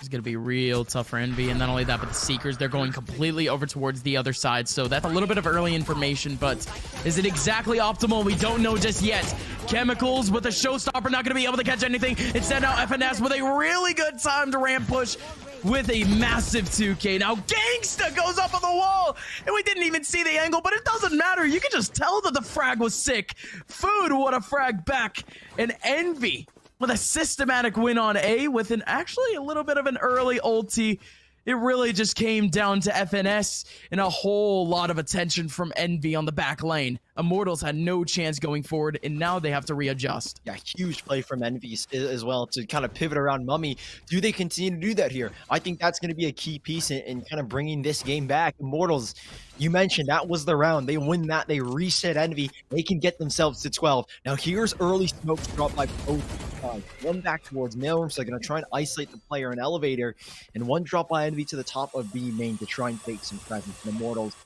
It's going to be real tough for Envy, and not only that, but the Seekers, they're going completely over towards the other side, so that's a little bit of early information, but is it exactly optimal? We don't know just yet. Chemicals with a showstopper, not going to be able to catch anything. Instead, now FNS with a really good time to ramp push with a massive 2K. Now Gangsta goes up on the wall, and we didn't even see the angle, but it doesn't matter. You can just tell that the frag was sick. Food would have fragged back, and Envy with a systematic win on A with actually a little bit of an early ulti. It really just came down to FNS and a whole lot of attention from Envy on the back lane. Immortals had no chance going forward, and now they have to readjust. Yeah, huge play from Envy as well to kind of pivot around Mummy. Do they continue to do that here? I think that's going to be a key piece in kind of bringing this game back. Immortals, you mentioned that was the round. They win that. They reset Envy. They can get themselves to 12. Now here's early smokes dropped by both sides. One back towards mailroom, so they're going to try and isolate the player in elevator. And one drop by Envy to the top of B main to try and take some presence. And Immortals,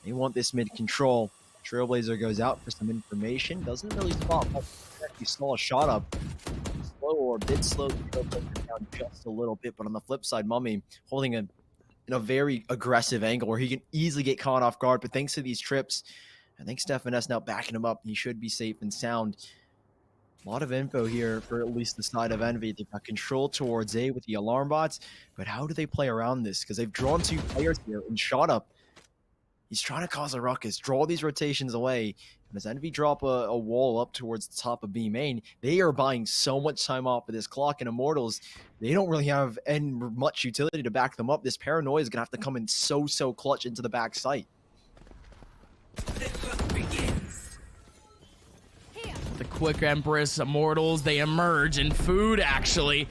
they want this mid control. Trailblazer goes out for some information. Doesn't really spot. He saw a shot up. Slow or a bit slow. Trailblazer down just a little bit. But on the flip side, Mummy holding in a very aggressive angle where he can easily get caught off guard. But thanks to these trips, I think FNS now backing him up. He should be safe and sound. A lot of info here for at least the side of Envy. They've got control towards A with the alarm bots. But how do they play around this? Because they've drawn 2 players here and shot up. He's trying to cause a ruckus, draw these rotations away. And as Envy drop a wall up towards the top of B main, they are buying so much time off of this clock. And Immortals, they don't really have much utility to back them up. This paranoia is going to have to come in so clutch into the back site. The quick Empress, Immortals, they emerge, and Food actually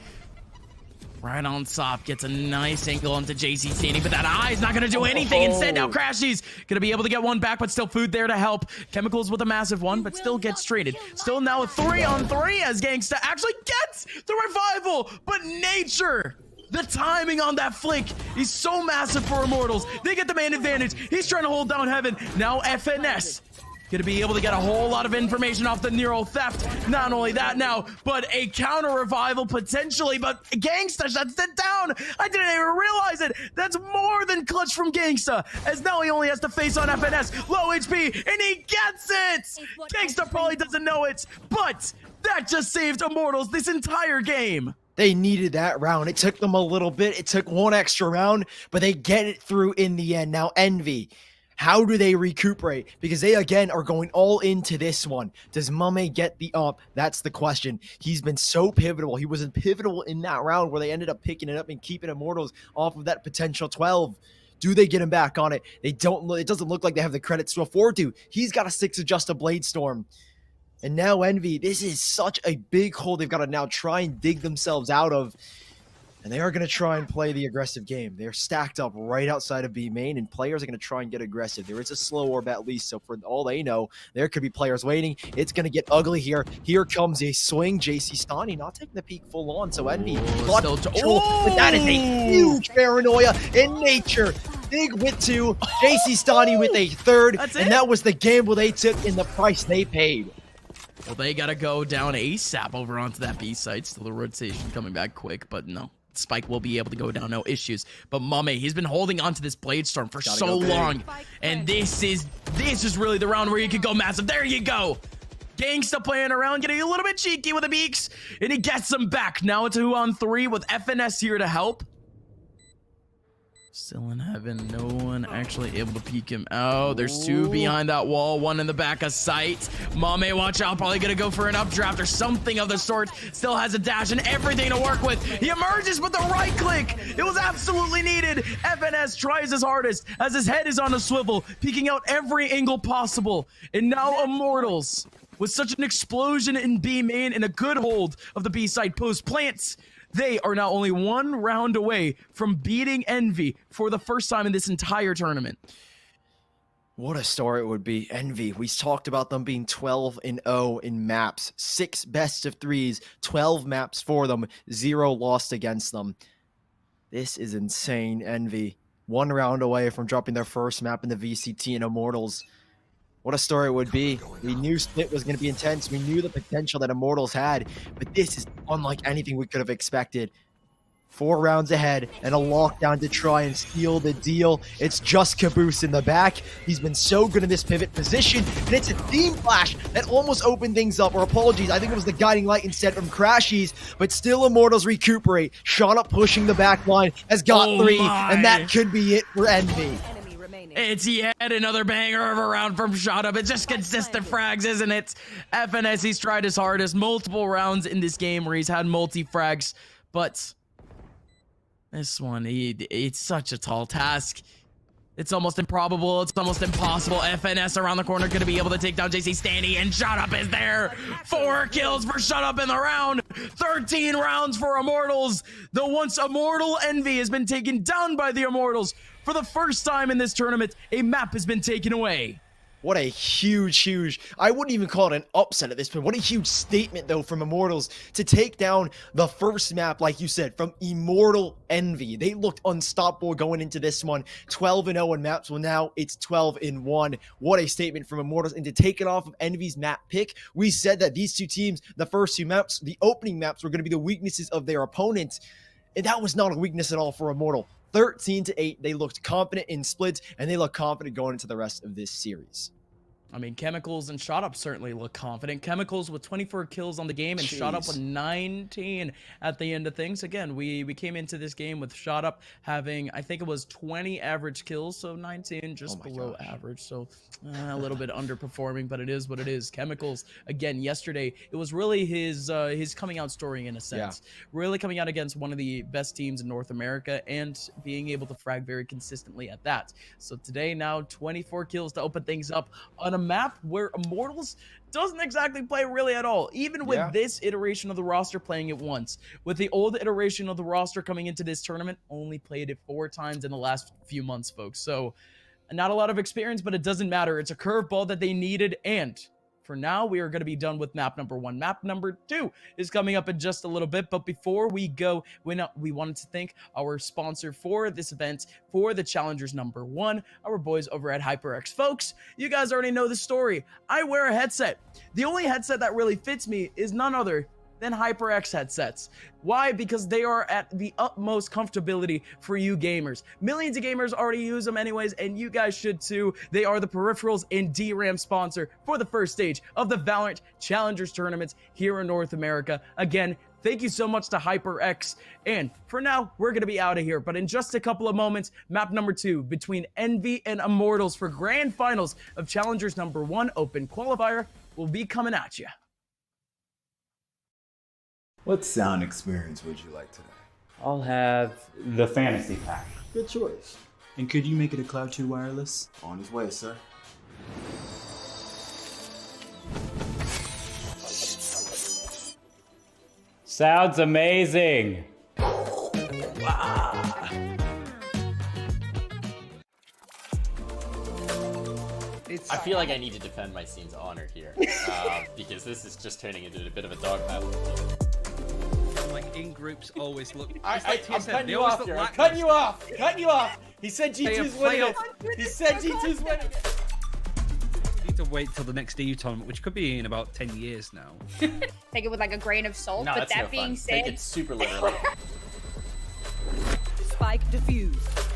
right on top gets a nice angle onto JC Stani, but that eye is not going to do anything. Instead, now Crashy's going to be able to get one back, but still Food there to help. Chemicals with a massive one, but still gets traded. Still now a 3-on-3 as Gangsta actually gets the revival, but Nature, the timing on that flick is so massive for Immortals. They get the man advantage. He's trying to hold down Heaven. Now FNS gonna be able to get a whole lot of information off the Nero theft. Not only that now, but a counter revival potentially, but Gangsta shuts it down. I didn't even realize it. That's more than clutch from Gangsta, as now he only has to face on FNS. Low HP, and he gets it! Gangsta probably doesn't know it, but that just saved Immortals this entire game. They needed that round. It took them a little bit. It took one extra round, but they get it through in the end. Now Envy, how do they recuperate? Because they, again, are going all into this one. Does Mame get the up? That's the question. He's been so pivotal. He was pivotal in that round where they ended up picking it up and keeping Immortals off of that potential 12. Do they get him back on it? They don't. It doesn't look like they have the credits to afford to. He's got a 6 adjust a Blade Storm. And now Envy, this is such a big hole they've got to now try and dig themselves out of. And they are going to try and play the aggressive game. They're stacked up right outside of B main, and players are going to try and get aggressive. There is a slow orb at least, so for all they know, there could be players waiting. It's going to get ugly here. Here comes a swing. JC Stani not taking the peak full on, so Envy got control, but that is a huge paranoia in Nature. Big with 2, JC Stani with a 3rd, and that was the gamble they took and the price they paid. Well, they got to go down ASAP over onto that B site. Still the rotation coming back quick, but no. Spike will be able to go down, no issues. But Mame, he's been holding onto this Blade Storm for so long. And this is really the round where you could go massive. There you go. Gangsta playing around, getting a little bit cheeky with the beaks, and he gets them back. Now it's a 2-on-3 with FNS here to help. Still in heaven. No one actually able to peek him out. There's two behind that wall. One in the back of sight. Mame, watch out. Probably going to go for an updraft or something of the sort. Still has a dash and everything to work with. He emerges with the right click. It was absolutely needed. FNS tries his hardest as his head is on a swivel, peeking out every angle possible. And now Immortals, with such an explosion in B main and a good hold of the B side post plants, they are now only one round away from beating Envy for the first time in this entire tournament. What a story it would be. Envy, we talked about them being 12-0 in maps. 6 best of 3s, 12 maps for them, 0 lost against them. This is insane, Envy. 1 round away from dropping their first map in the VCT and Immortals. What a story it would be. We knew Split was going to be intense. We knew the potential that Immortals had, but this is unlike anything we could have expected. 4 rounds ahead and a lockdown to try and steal the deal. It's just Caboose in the back. He's been so good in this pivot position, and it's a theme flash that almost opened things up. Or apologies, I think it was the guiding light instead from Crashies, but still Immortals recuperate. Shot up pushing the back line, has got 3, and that could be it for Envy. It's yet another banger of a round from Shot Up. It's just consistent frags, isn't it? FNS, he's tried his hardest. Multiple rounds in this game where he's had multi-frags, but this one, it's such a tall task. It's almost improbable. It's almost impossible. FNS around the corner going to be able to take down JC Standy, and Shut Up is there. 4 kills for Shut Up in the round. 13 rounds for Immortals. The once immortal Envy has been taken down by the Immortals. For the first time in this tournament, a map has been taken away. What a huge, I wouldn't even call it an upset at this point. What a huge statement, though, from Immortals to take down the first map, like you said, from Immortal Envy. They looked unstoppable going into this one. 12-0 in maps. Well, now it's 12-1. What a statement from Immortals. And to take it off of Envy's map pick, we said that these two teams, the first 2 maps, the opening maps, were going to be the weaknesses of their opponents. And that was not a weakness at all for Immortal. 13-8, they looked confident in splits, and they look confident going into the rest of this series. I mean, Chemicals and Shot Up certainly look confident. Chemicals with 24 kills on the game and Shot Up with 19 at the end of things. Again, we came into this game with Shot Up having, I think it was 20 average kills, so 19 just below average. So a little bit underperforming, but it is what it is. Chemicals, again, yesterday, it was really his coming out story in a sense. Yeah. Really coming out against one of the best teams in North America and being able to frag very consistently at that. So today, now 24 kills to open things up on a map where Immortals doesn't exactly play really at all, even with this iteration of the roster playing it once. With the old iteration of the roster coming into this tournament, only played it 4 times in the last few months, folks. So not a lot of experience, but it doesn't matter. It's a curveball that they needed, and for now, we are going to be done with map number 1. Map number 2 is coming up in just a little bit. But before we go, we wanted to thank our sponsor for this event, for the Challengers number 1, our boys over at HyperX. Folks, you guys already know the story. I wear a headset. The only headset that really fits me is none other than HyperX headsets. Why? Because they are at the utmost comfortability for you gamers. Millions of gamers already use them anyways, and you guys should too. They are the peripherals and DRAM sponsor for the first stage of the Valorant Challengers tournaments here in North America. Again, thank you so much to HyperX. And for now, we're going to be out of here. But in just a couple of moments, map number 2 between Envy and Immortals for grand finals of Challengers number 1 Open Qualifier will be coming at you. What sound experience would you like today? I'll have the fantasy pack. Good choice. And could you make it a Cloud 2 wireless? On his way, sir. Sounds amazing. I feel like I need to defend my scene's honor here, because this is just turning into a bit of a dog battle. Like in groups always look. I'm cutting you off here. I'm cutting you off. Cutting you off. He said G2's winning it. He said G2's winning it. We need to wait till the next EU tournament, which could be in about 10 years now. Take it with like a grain of salt. No, but that's that no being fun. said, Take it super literally. Spike defused.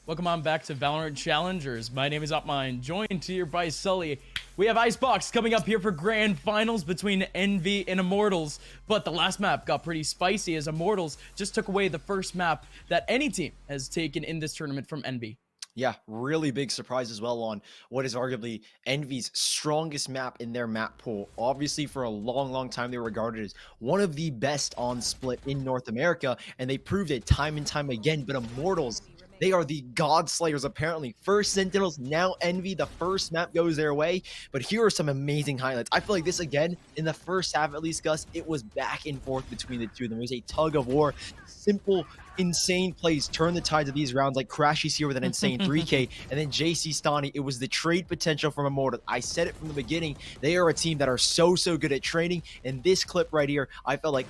Welcome on back to Valorant Challengers. My name is Upmine, joined here by Sully. We have Icebox coming up here for grand finals between Envy and Immortals, but the last map got pretty spicy as Immortals just took away the first map that any team has taken in this tournament from Envy. Yeah, really big surprise as well on what is arguably Envy's strongest map in their map pool. Obviously, for a long time, they were regarded as one of the best on split in North America, and they proved it time and time again. But Immortals, they are the God Slayers, apparently. First Sentinels, now Envy. The first map goes their way. But here are some amazing highlights. I feel like this, again, in the first half at least, Gus, it was back and forth between the two of them. It was a tug of war. Simple, insane plays turn the tides of these rounds, like Crashy's here with an insane 3K, and then JC Stani. It was the trade potential from Immortal. I said it from the beginning. They are a team that are so good at trading, and this clip right here, I felt like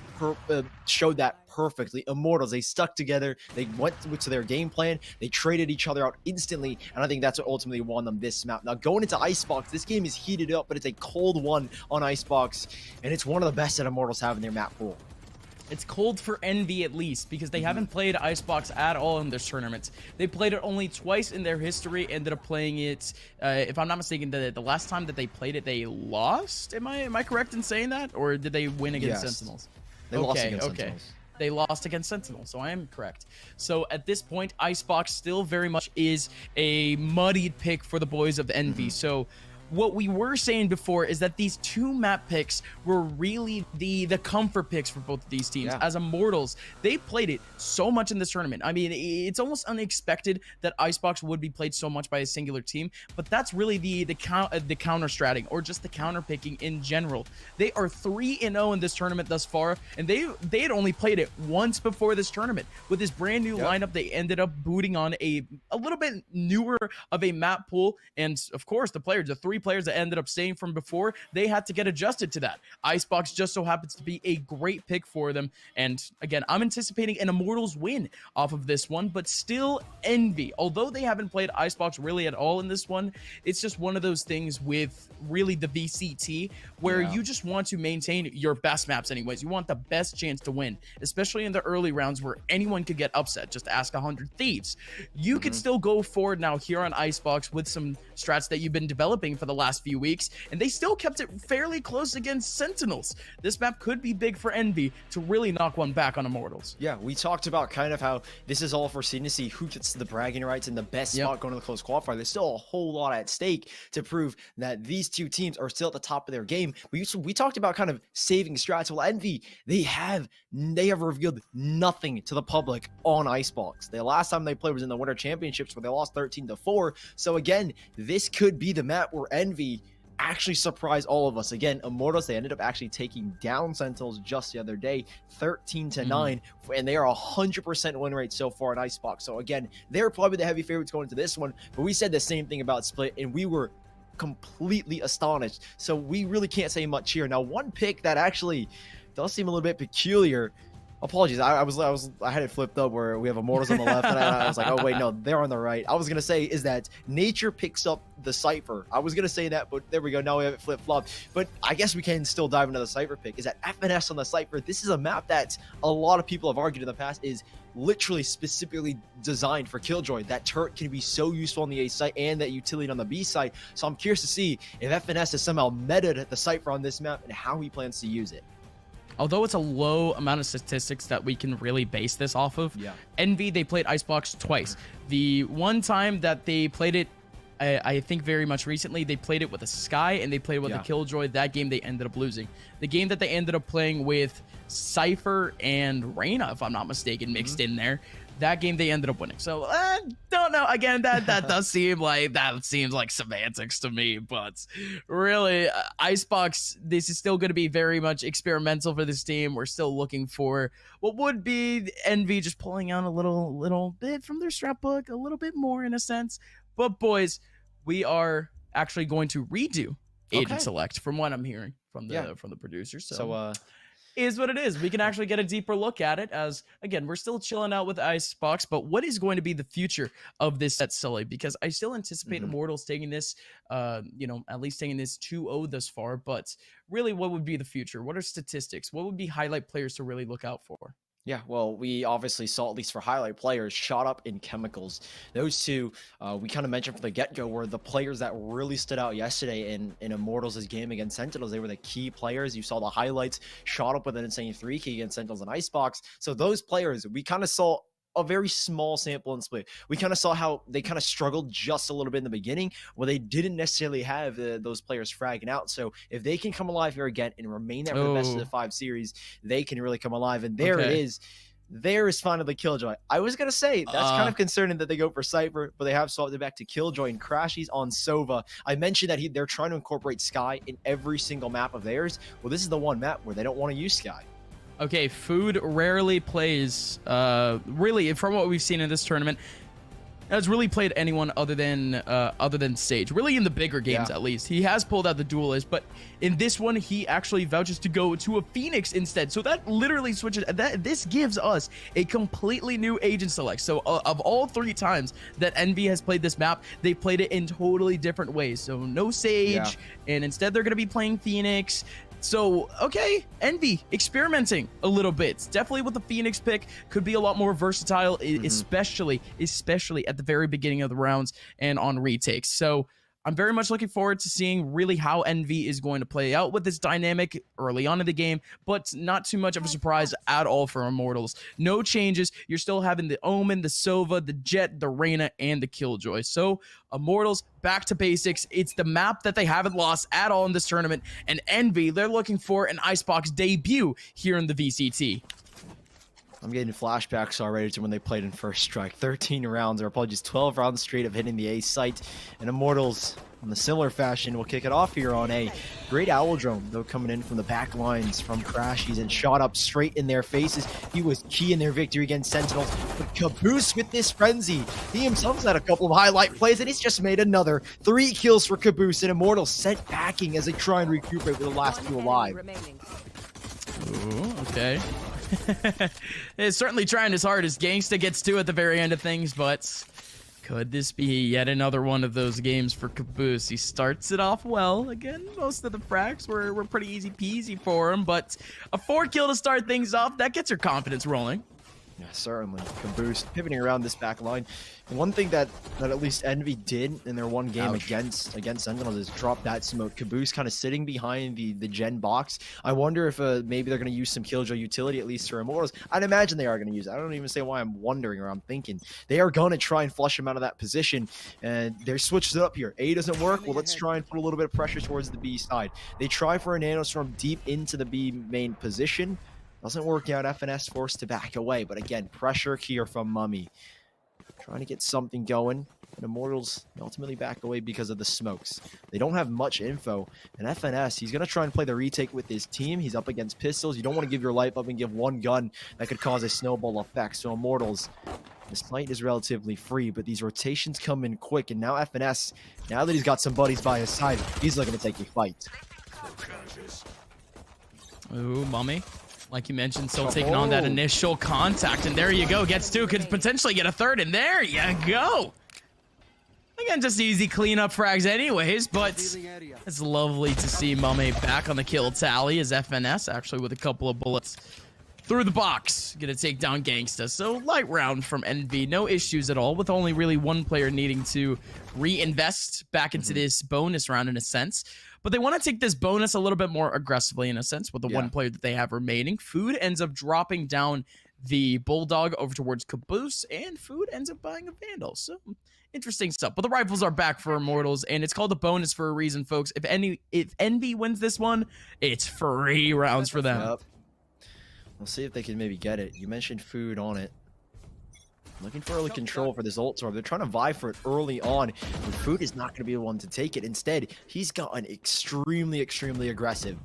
showed that perfectly. Immortals, they stuck together, they went to their game plan, they traded each other out instantly, and I think that's what ultimately won them this map. Now, going into Icebox, this game is heated up, but it's a cold one on Icebox, and it's one of the best that Immortals have in their map pool. It's cold for Envy at least, because they haven't played Icebox at all in this tournament. They played it only twice in their history, ended up playing it, if I'm not mistaken, the last time that they played it, they lost? Am I correct in saying that? Or did they win against Sentinels? They lost against Sentinels. They lost against Sentinels, so I am correct. So at this point, Icebox still very much is a muddied pick for the boys of Envy. So what we were saying before is that these two map picks were really the comfort picks for both of these teams. As Immortals, they played it so much in this tournament. I mean, it's almost unexpected that Icebox would be played so much by a singular team, but that's really the counter stratting, or just the counter picking in general. They are 3-0 in this tournament thus far, and they had only played it once before this tournament. With this brand new lineup, they ended up booting on a little bit newer of a map pool, and of course the three players that ended up staying from before, they had to get adjusted to that. Icebox just so happens to be a great pick for them, and again, I'm anticipating an Immortals win off of this one, but still Envy, although they haven't played Icebox really at all in this one, it's just one of those things with really the VCT where you just want to maintain your best maps anyways. You want the best chance to win, especially in the early rounds where anyone could get upset. Just ask 100 Thieves. You could still go forward now here on Icebox with some strats that you've been developing for the last few weeks, and they still kept it fairly close against Sentinels. This map could be big for Envy to really knock one back on Immortals. Yeah, we talked about kind of how this is all for seeing to see who gets the bragging rights and the best spot going to the close qualifier. There's still a whole lot at stake to prove that these two teams are still at the top of their game. We talked about kind of saving strats. Well, Envy, they have revealed nothing to the public on Icebox. The last time they played was in the Winter Championships where they lost 13-4. So again, this could be the map where Envy actually surprise all of us. Again, Immortals, they ended up actually taking down Sentinels just the other day, 13-9, and they are 100% win rate so far in Icebox. So again, they're probably the heavy favorites going into this one, but we said the same thing about Split, and we were completely astonished. So we really can't say much here. Now, one pick that actually does seem a little bit peculiar. Apologies, I had it flipped up where we have Immortals on the left, and I was like, oh wait, no, they're on the right. I was gonna say is that Nature picks up the Cypher. I was gonna say that, but there we go. Now we have it flip-flopped. But I guess we can still dive into the Cypher pick. Is that FNS on the Cypher? This is a map that a lot of people have argued in the past is literally specifically designed for Killjoy. That turret can be so useful on the A site and that utility on the B site. So I'm curious to see if FNS has somehow meted the Cypher on this map and how he plans to use it. Although it's a low amount of statistics that we can really base this off of, Envy, they played Icebox twice. The one time that they played it, I think very much recently, they played it with a Sky and they played it with a Killjoy. That game they ended up losing. The game that they ended up playing with Cypher and Reyna, if I'm not mistaken, mixed in there, that game they ended up winning. So don't know. Again, that seems like semantics to me, but really, Icebox, this is still going to be very much experimental for this team. We're still looking for what would be Envy just pulling out a little bit from their strat book, a little bit more in a sense. But boys, we are actually going to redo Agent Select from what I'm hearing from the producers. So is what it is. We can actually get a deeper look at it as, again, we're still chilling out with Icebox, but what is going to be the future of this set, Sully? Because I still anticipate Immortals taking this, at least taking this 2-0 thus far, but really what would be the future? What are statistics? What would be highlight players to really look out for? Yeah, well, we obviously saw, at least for highlight players, shot up in chemicals. Those two, we kind of mentioned from the get-go, were the players that really stood out yesterday in Immortals' game against Sentinels. They were the key players. You saw the highlights, shot up with an insane 3K against Sentinels and Icebox. So those players, we kind of saw a very small sample and split. We kind of saw how they kind of struggled just a little bit in the beginning, where they didn't necessarily have those players fragging out. So if they can come alive here again and remain there for the best of the 5 series, they can really come alive. And there it is. There is finally Killjoy. I was gonna say that's kind of concerning that they go for Cypher, but they have swapped it back to Killjoy and Crashies on Sova. I mentioned that they're trying to incorporate Sky in every single map of theirs. Well, this is the one map where they don't want to use Sky. Okay, Food rarely plays, really, from what we've seen in this tournament, has really played anyone other than Sage. Really in the bigger games, at least. He has pulled out the Duelist, but in this one, he actually vouches to go to a Phoenix instead. So that literally switches. This gives us a completely new agent select. So of all 3 times that Envy has played this map, they played it in totally different ways. So no Sage, and instead they're going to be playing Phoenix. So, okay, Envy experimenting a little bit. Definitely with the Phoenix pick, could be a lot more versatile, especially at the very beginning of the rounds and on retakes. So, I'm very much looking forward to seeing really how Envy is going to play out with this dynamic early on in the game, but not too much of a surprise at all for Immortals. No changes. You're still having the Omen, the Sova, the Jet, the Reyna, and the Killjoy. So Immortals, back to basics. It's the map that they haven't lost at all in this tournament, and Envy, they're looking for an Icebox debut here in the VCT. I'm getting flashbacks already to when they played in First Strike. 13 rounds, or apologies, 12 rounds straight of hitting the A site. And Immortals, in a similar fashion, will kick it off here on A. Great Owl Drone, though, coming in from the back lines from Crashies and shot up straight in their faces. He was key in their victory against Sentinels. But Caboose with this frenzy. He himself's had a couple of highlight plays, and he's just made another 3 kills for Caboose. And Immortals sent packing as they try and recuperate with the last 2 alive. Ooh, okay. It's certainly trying as hard as Gangsta gets to at the very end of things, but could this be yet another one of those games for Caboose? He starts it off well. Again, most of the frags were pretty easy peasy for him, but a 4 kill to start things off, that gets your confidence rolling. Yeah, certainly. Caboose pivoting around this back line. And one thing that at least Envy did in their one game against Sentinels is drop that smoke. Caboose kind of sitting behind the gen box. I wonder if maybe they're going to use some Killjoy utility, at least for Immortals. I'd imagine they are going to use it. I don't even say why I'm wondering or I'm thinking. They are going to try and flush him out of that position. And they switched it up here. A doesn't work. Well, let's try and put a little bit of pressure towards the B side. They try for a Nanostorm deep into the B main position. Doesn't work out. FNS forced to back away. But again, pressure here from Mummy. Trying to get something going. And Immortals ultimately back away because of the smokes. They don't have much info. And FNS, he's going to try and play the retake with his team. He's up against pistols. You don't want to give your life up and give one gun. That could cause a snowball effect. So Immortals, the site is relatively free. But these rotations come in quick. And now FNS, now that he's got some buddies by his side, he's looking to take a fight. Ooh, Mummy. Like you mentioned, still taking on that initial contact. And there you go. Gets 2. Could potentially get a 3rd. And there you go. Again, just easy cleanup frags anyways. But it's lovely to see Mummy back on the kill tally as FNS actually with a couple of bullets through the box. Gonna take down Gangsta. So light round from Envy. No issues at all, with only really one player needing to reinvest back into this bonus round in a sense. But they want to take this bonus a little bit more aggressively in a sense with the one player that they have remaining. Food ends up dropping down the Bulldog over towards Caboose, and Food ends up buying a Vandal. So interesting stuff. But the rifles are back for Immortals, and it's called a bonus for a reason, folks. If Envy wins this one, it's free rounds for them. Yep. We'll see if they can maybe get it. You mentioned Food on it. Looking for early control for this ult sword. They're trying to vie for it early on, but Food is not going to be the one to take it. Instead, he's gotten extremely aggressive.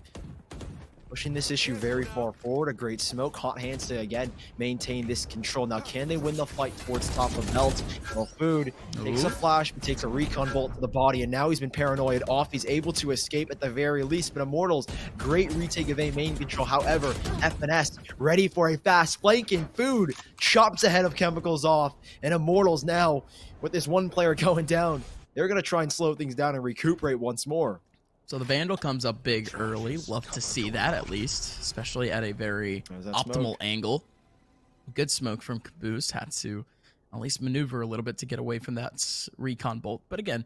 Pushing this issue very far forward. A great smoke. Hot hands to, again, maintain this control. Now, can they win the fight towards top of belt? Well, Food takes a flash, but takes a recon bolt to the body, and now he's been paranoid off. He's able to escape at the very least, but Immortals, great retake of A main control. However, FNS ready for a fast flank, and Food chops ahead of Chemicals off, and Immortals now, with this one player going down, they're going to try and slow things down and recuperate once more. So the Vandal comes up big early. Love to see that, at least, especially at a very optimal angle. Good smoke from Caboose. Had to at least maneuver a little bit to get away from that recon bolt. But again,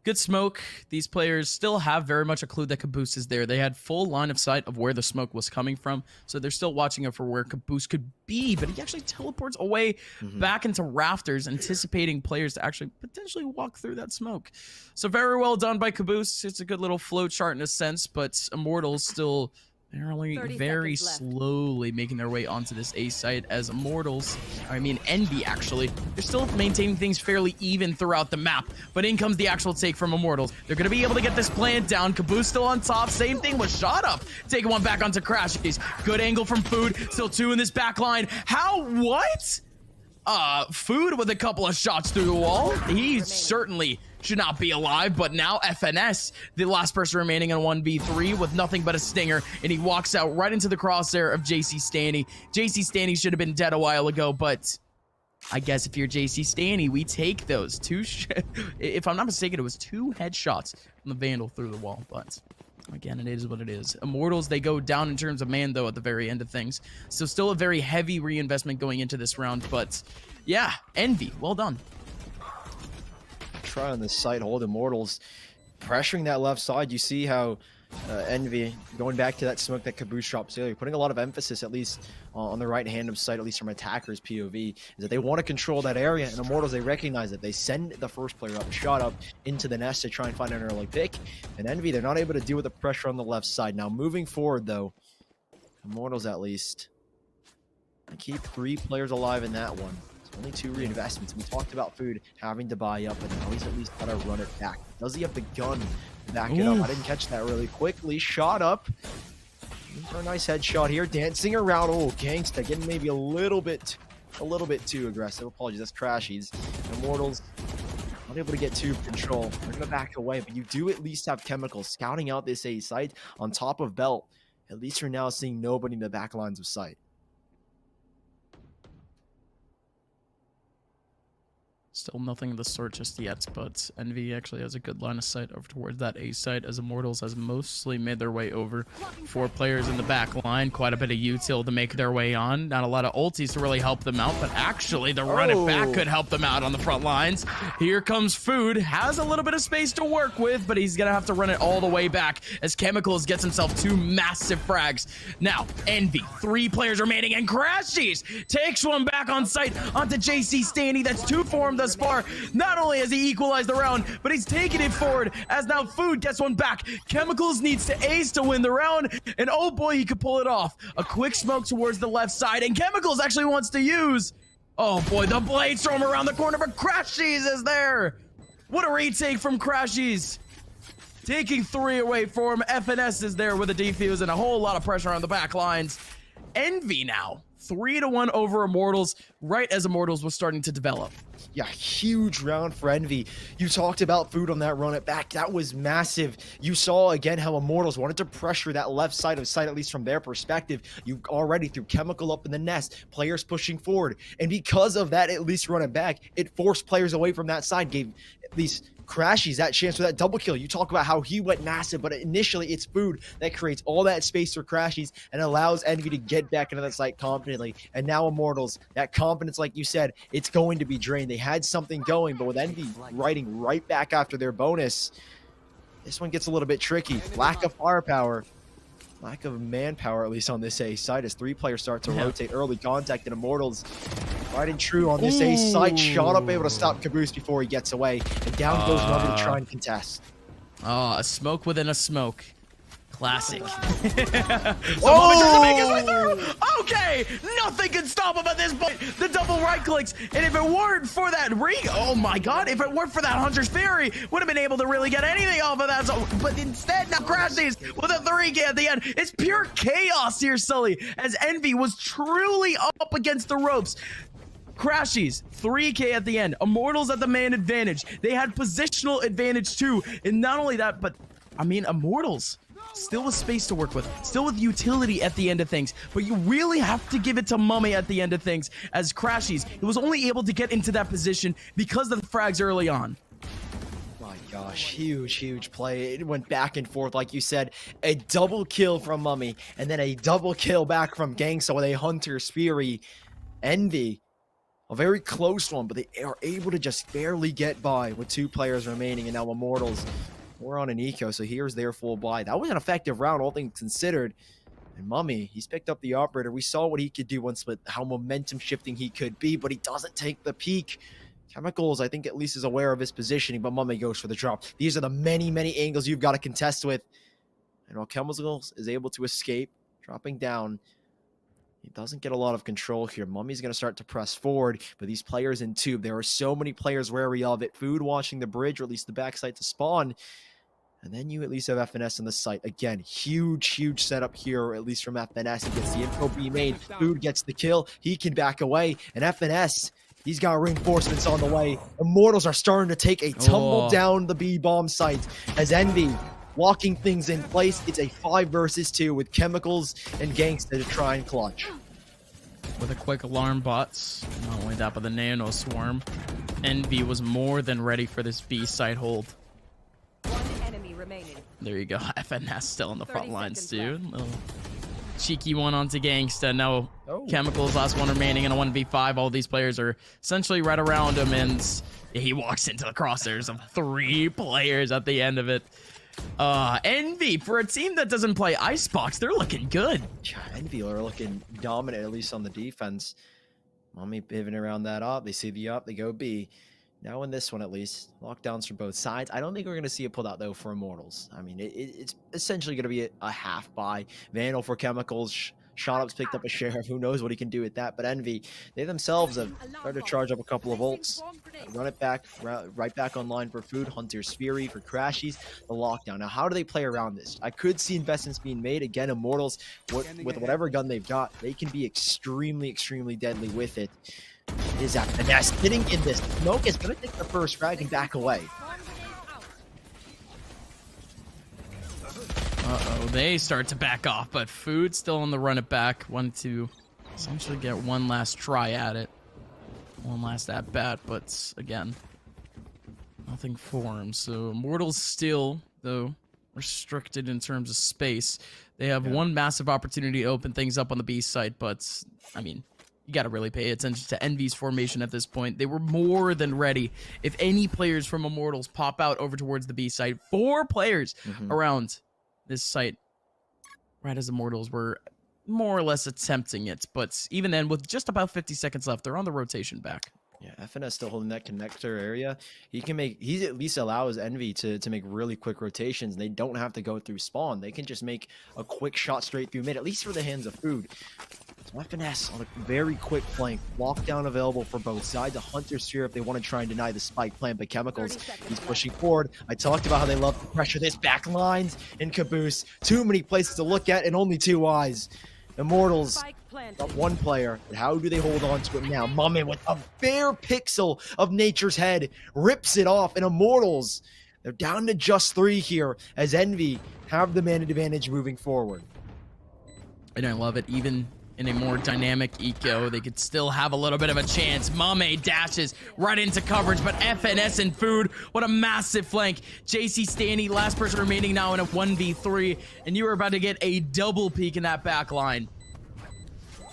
good smoke. These players still have very much a clue that Caboose is there. They had full line of sight of where the smoke was coming from, so they're still watching it for where Caboose could be, but he actually teleports away back into rafters, anticipating players to actually potentially walk through that smoke. So very well done by Caboose. It's a good little flow chart in a sense, but Immortals still very slowly making their way onto this A site, as Envy actually, they're still maintaining things fairly even throughout the map, but in comes the actual take from Immortals. They're going to be able to get this plant down. Caboose still on top, same thing with Shot Up, taking one back onto Crashies. Good angle from Food, still two in this back line. What? Food with a couple of shots through the wall. He certainly should not be alive, but now FNS, the last person remaining in 1v3 with nothing but a stinger, and he walks out right into the crosshair of JC Stanny. JC Stanny should have been dead a while ago, but I guess if you're JC Stanny, we take those if I'm not mistaken, it was 2 headshots from the Vandal through the wall, but again, it is what it is. Immortals, they go down in terms of man, though, at the very end of things. So still a very heavy reinvestment going into this round, but yeah, Envy, well done. Try on this site, hold Immortals pressuring that left side. You see how Envy, going back to that smoke that Caboose drops earlier, putting a lot of emphasis, at least on the right hand of sight, at least from attackers POV, is that they want to control that area, and Immortals, they recognize that. They send the first player up, Shot Up into the nest to try and find an early pick, and Envy, they're not able to deal with the pressure on the left side. Now moving forward though, Immortals at least, they keep 3 players alive in that one. Only 2 reinvestments. We talked about Food having to buy up, and now he's at least got to run it back. Does he have the gun to back it up? I didn't catch that really quickly. Shot Up for a nice headshot here. Dancing around. Oh, Gangsta getting maybe a little bit too aggressive. Apologies, that's Crashies. Immortals not able to get too control. They're going to back away, but you do at least have Chemicals scouting out this A site on top of Belt. At least you're now seeing nobody in the back lines of sight. Still nothing of the sort just yet, but Envy actually has a good line of sight over towards that A site, as Immortals has mostly made their way over. 4 players in the back line, quite a bit of util to make their way on. Not a lot of ultis to really help them out, but actually the run it back could help them out on the front lines. Here comes Food, has a little bit of space to work with, but he's gonna have to run it all the way back as Chemicals gets himself 2 massive frags. Now, Envy, 3 players remaining, and Crashies takes one back on site onto JC Stanny. That's 2 for him thus far. Not only has he equalized the round, but he's taking it forward as now Food gets one back. Chemicals needs to ace to win the round, and oh boy, he could pull it off. A quick smoke towards the left side, and Chemicals actually wants to use, oh boy, the blade storm around the corner, but Crashies is there. What a retake from Crashies. Taking 3 away for him. FNS is there with a defuse and a whole lot of pressure on the back lines. Envy now 3-1 over Immortals, right as Immortals was starting to develop. Yeah, huge round for Envy. You talked about Food on that run it back. That was massive. You saw again how Immortals wanted to pressure that left side of sight, at least from their perspective. You already threw Chemical up in the nest, players pushing forward. And because of that, at least run it back, it forced players away from that side, gave at least Crashies that chance for that double kill. You talk about how he went massive, but initially it's Food that creates all that space for Crashies and allows Envy to get back into that site confidently. And now Immortals, that confidence, like you said, it's going to be drained. They had something going, but with Envy riding right back after their bonus, this one gets a little bit tricky. Lack of firepower, lack of manpower, at least on this A site, as 3 players start to rotate. Early contact, and Immortals riding true on this A site. Shot Up able to stop Caboose before he gets away, and down goes Number to try and contest. A smoke within a smoke. Classic. Okay, nothing can stop him at this point. The double right clicks, and if it weren't for that oh my god, if it weren't for that Hunter's Fury, would have been able to really get anything off of that. So, but instead, now Crashies with a 3K at the end. It's pure chaos here, Sully, as Envy was truly up against the ropes. Crashies, 3K at the end. Immortals at the man advantage. They had positional advantage too, and not only that, but I mean, Immortals still with space to work with, still with utility at the end of things, but you really have to give it to Mummy at the end of things, as Crashies, he was only able to get into that position because of the frags early on. My gosh, huge play. It went back and forth, like you said. A double kill from Mummy, and then a double kill back from Gangsta with a Hunter's Fury. Envy, a very close one, but they are able to just barely get by with 2 players remaining, and now Immortals, we're on an eco, so here's their full buy. That was an effective round, all things considered. And Mummy, he's picked up the operator. We saw what he could do once, but how momentum shifting he could be, but he doesn't take the peak. Chemicals, I think, at least is aware of his positioning, but Mummy goes for the drop. These are the many, many angles you've got to contest with. And while Chemicals is able to escape, dropping down, he doesn't get a lot of control here. Mummy's going to start to press forward, but these players in tube, there are so many players wary of it. Food watching the bridge, or at least the backside to spawn. And then you at least have FNS on the site. Again, huge setup here, or at least from FNS. He gets the info B made. Food gets the kill. He can back away. And FNS, he's got reinforcements on the way. Immortals are starting to take a tumble down the B bomb site as Envy locking things in place. It's a 5 versus 2 with Chemicals and Gangsta to try and clutch. With a quick alarm bots, not only that, but the nano swarm. Envy was more than ready for this B site hold. There you go. FNS still on the front lines, dude. Little cheeky one onto Gangsta. Now Chemicals, last one remaining in a 1v5. All these players are essentially right around him, and he walks into the crosshairs of 3 players at the end of it. Envy, for a team that doesn't play Icebox, they're looking good. Yeah, Envy are looking dominant, at least on the defense. Mummy pivoting around that up. They see the up, they go B. Now in this one, at least, lockdowns from both sides. I don't think we're going to see a pull-out, though, for Immortals. I mean, it's essentially going to be a half buy. Vandal for Chemicals. Shotup's picked up a sheriff. Who knows what he can do with that? But Envy, they themselves have started to charge up a couple of ults. Run it back, right back online for Food. Hunter's Fury for Crashies. The lockdown. Now, how do they play around this? I could see investments being made. Again, Immortals, with whatever gun they've got, they can be extremely deadly with it. It is at the nest. Hitting in this. Smoke is going to take the first frag and back away. Uh-oh, they start to back off, but Food still on the run it back. Want to essentially get one last try at it. One last at-bat, but again, nothing for him. So Immortals still, though, restricted in terms of space. They have one massive opportunity to open things up on the B site, but, I mean, you got to really pay attention to Envy's formation at this point. They were more than ready. If any players from Immortals pop out over towards the B site, 4 players around this site, right as Immortals were more or less attempting it. But even then, with just about 50 seconds left, they're on the rotation back. Yeah, FNS still holding that connector area. He at least allows Envy to make really quick rotations. They don't have to go through spawn. They can just make a quick shot straight through mid, at least for the hands of Food. So FNS on a very quick flank. Lockdown available for both sides. A Hunter's Sphere if they want to try and deny the spike plant, but Chemicals, he's pushing forward. I talked about how they love to pressure this back lines in Caboose. Too many places to look at and only 2 eyes. Immortals got 1 player, but how do they hold on to it now? Mummy with a bare pixel of Nature's Head rips it off, and Immortals, they're down to just 3 here as Envy have the man advantage moving forward. And I love it. Even in a more dynamic eco, they could still have a little bit of a chance. Mame dashes right into coverage, but FNS and Food, what a massive flank. JC Stanley, last person remaining now in a 1v3, and you are about to get a double peek in that back line.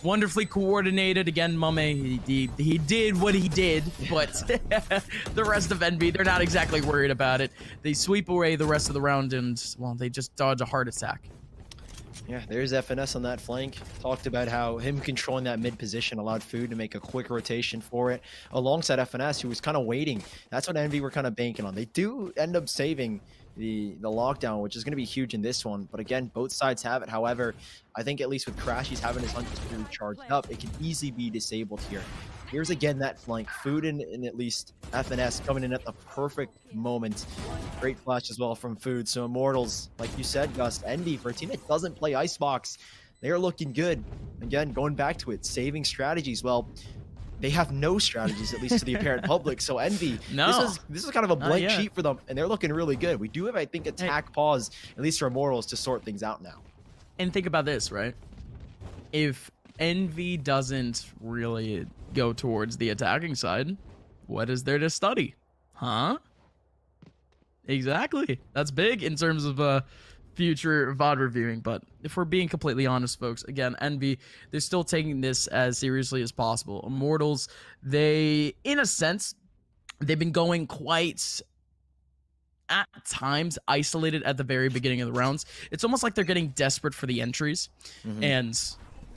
Wonderfully coordinated. Again, Mame, he did what he did, but the rest of Envy, they're not exactly worried about it. They sweep away the rest of the round, and, well, they just dodge a heart attack. Yeah, there's FNS on that flank. Talked about how him controlling that mid position allowed Food to make a quick rotation for it alongside FNS, who was kind of waiting. That's what Envy were kind of banking on. They do end up saving the lockdown, which is going to be huge in this one. But again, both sides have it. However, I think at least with Crashies having his Hunter's Fury charged up, it can easily be disabled here. Here's again that flank. Food and at least FNS coming in at the perfect moment. Great flash as well from Food. So Immortals, like you said, Gus, Envy, for a team that doesn't play Icebox, they are looking good. Again, going back to it, saving strategies. Well, they have no strategies, at least to the apparent public. So Envy, this is kind of a blank sheet for them, and they're looking really good. We do have, I think, attack pause, at least for Immortals, to sort things out now. And think about this, right? If Envy doesn't really go towards the attacking side, what is there to study? Huh? Exactly. That's big in terms of future VOD reviewing. But if we're being completely honest, folks, again, Envy, they're still taking this as seriously as possible. Immortals, they, in a sense, they've been going quite, at times, isolated at the very beginning of the rounds. It's almost like they're getting desperate for the entries. And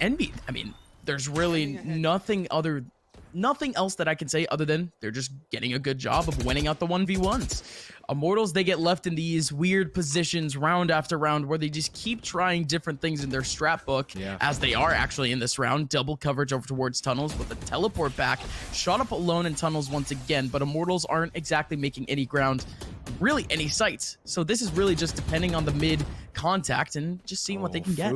Envy, I mean, there's really nothing else that I can say other than they're just getting a good job of winning out the 1v1s. Immortals, they get left in these weird positions round after round where they just keep trying different things in their strat book, as they are actually in this round. Double coverage over towards tunnels with a teleport back, shot up alone in tunnels once again, but Immortals aren't exactly making any ground, really any sights. So this is really just depending on the mid contact and just seeing what they can get.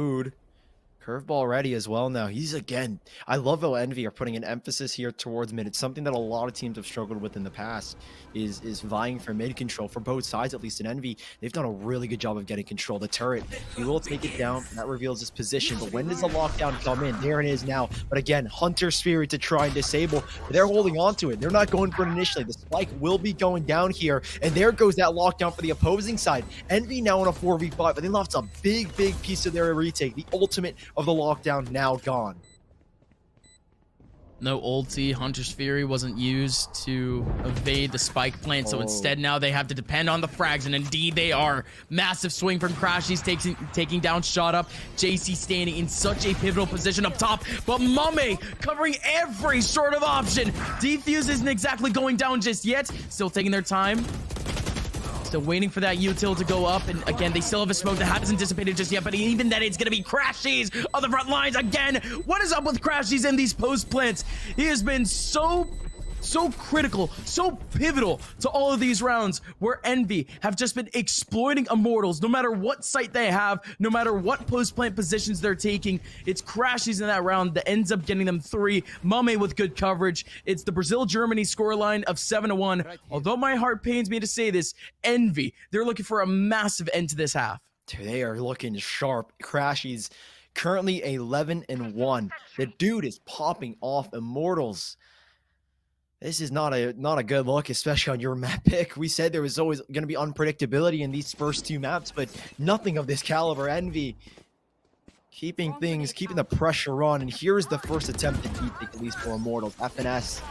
Curveball ready as well now. He's again, I love how Envy are putting an emphasis here towards mid. It's something that a lot of teams have struggled with in the past, is vying for mid control for both sides, at least in Envy. They've done a really good job of getting control. The turret, he will take it down. That reveals his position. But when does the lockdown come in? There it is now. But again, Hunter Spirit to try and disable. But they're holding on to it. They're not going for it initially. The spike will be going down here. And there goes that lockdown for the opposing side. Envy now in a 4v5, but they lost a big piece of their retake. The ultimate of the lockdown now gone. No ulti. Hunter's Fury wasn't used to evade the spike plant, so instead now they have to depend on the frags, and indeed they are. Massive swing from Crashies, taking down Shot Up. JC standing in such a pivotal position up top, but Mame covering every sort of option. Defuse isn't exactly going down just yet. Still taking their time. Still waiting for that util to go up, and again, they still have a smoke that hasn't dissipated just yet, but even then, it's going to be Crashies on the front lines again. What is up with Crashies in these post plants? He has been so critical, so pivotal to all of these rounds where Envy have just been exploiting Immortals. No matter what site they have, no matter what post-plant positions they're taking, it's Crashies in that round that ends up getting them 3. Mame with good coverage. It's the Brazil-Germany scoreline of 7-1. Although my heart pains me to say this, Envy, they're looking for a massive end to this half. They are looking sharp. Crashies currently 11-1. The dude is popping off. Immortals, this is not a good look, especially on your map pick. We said there was always going to be unpredictability in these first 2 maps, but nothing of this caliber. Envy keeping the pressure on, and here's the first attempt to keep it, at least for Immortals. FNS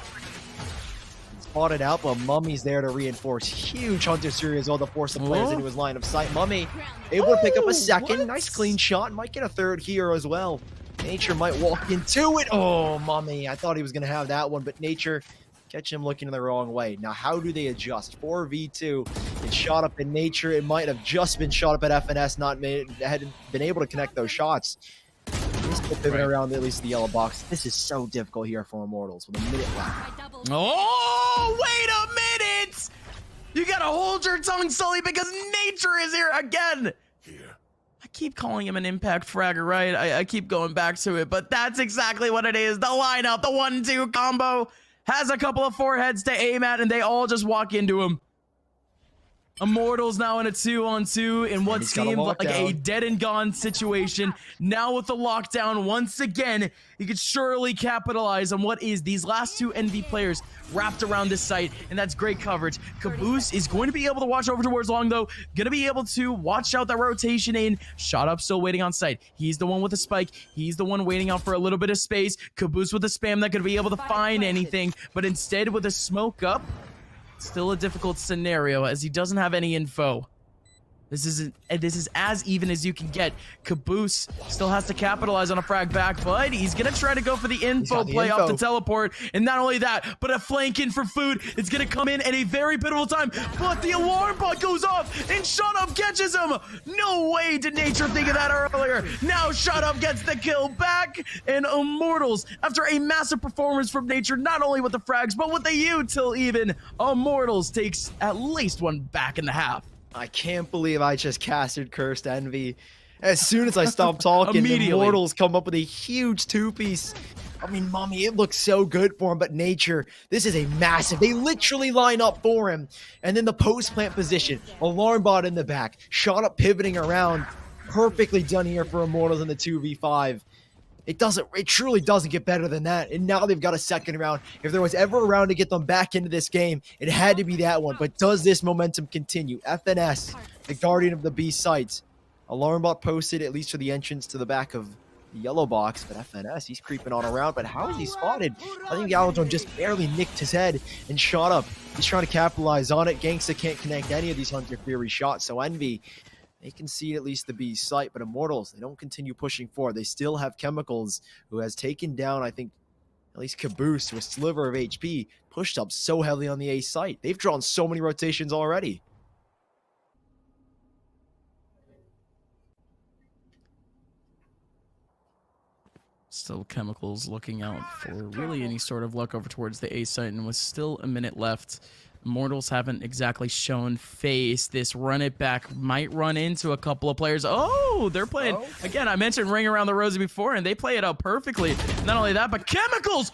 spotted out, but Mummy's there to reinforce. Huge Hunter Fury as well to force the players into his line of sight. Mummy able to pick up a second. Nice clean shot. Might get a third here as well. Nature might walk into it. Oh, Mummy. I thought he was going to have that one, but Nature catch him looking the wrong way. Now, how do they adjust? 4v2. It's Shot Up in Nature. It might have just been Shot Up at FNS, hadn't been able to connect those shots. He's still pivoting around at least the yellow box. This is so difficult here for Immortals with a minute left. Oh, wait a minute! You gotta hold your tongue, Sully, because Nature is here again! I keep calling him an impact fragger, right? I keep going back to it, but that's exactly what it is. The lineup, the 1-2 combo, has a couple of foreheads to aim at, and they all just walk into him. Immortals now in a 2-on-2 in what seemed like a dead and gone situation. Now with the lockdown, once again, he could surely capitalize on what is these last 2 Envy players wrapped around this site, and that's great coverage. Caboose is going to be able to watch over towards Long, though. Going to be able to watch out that rotation in. Shot Up still waiting on site. He's the one with the spike. He's the one waiting out for a little bit of space. Caboose with a spam not going to be able to find anything, but instead with a smoke up, still a difficult scenario as he doesn't have any info. This is as even as you can get. Caboose still has to capitalize on a frag back, but he's gonna try to go for the info play off the teleport. And not only that, but a flank in for food. It's gonna come in at a very pivotal time, but the alarm bot goes off and Shut Up catches him. No way did Nature think of that earlier. Now Shut Up gets the kill back, and Immortals, after a massive performance from Nature, not only with the frags, but with the util even, Immortals takes at least 1 back in the half. I can't believe I just casted Cursed Envy. As soon as I stopped talking, the Immortals come up with a huge 2-piece. I mean, Mummy, it looks so good for him, but Nature, this is a massive. They literally line up for him. And then the post-plant position, alarm bot in the back, Shot Up pivoting around. Perfectly done here for Immortals in the 2v5. It truly doesn't get better than that. And now they've got a second round. If there was ever a round to get them back into this game, it had to be that one. But does this momentum continue? FNS, the guardian of the B sites, Alarm bot posted, at least for the entrance to the back of the yellow box, but FNS, he's creeping on around. But how is he spotted? I think Galladron just barely nicked his head and shot up. He's trying to capitalize on it. Gangsta can't connect any of these Hunter Fury shots, so Envy, they concede at least the B site, but Immortals, they don't continue pushing forward. They still have Chemicals, who has taken down, I think, at least Caboose to a sliver of HP, pushed up so heavily on the A site. They've drawn so many rotations already. Still Chemicals looking out for really any sort of luck over towards the A site, and with still a minute left, Immortals haven't exactly shown face. This run it back might run into a couple of players. Oh, they're playing, again, I mentioned Ring Around the Rosie before, and they play it out perfectly. Not only that, but Chemicals!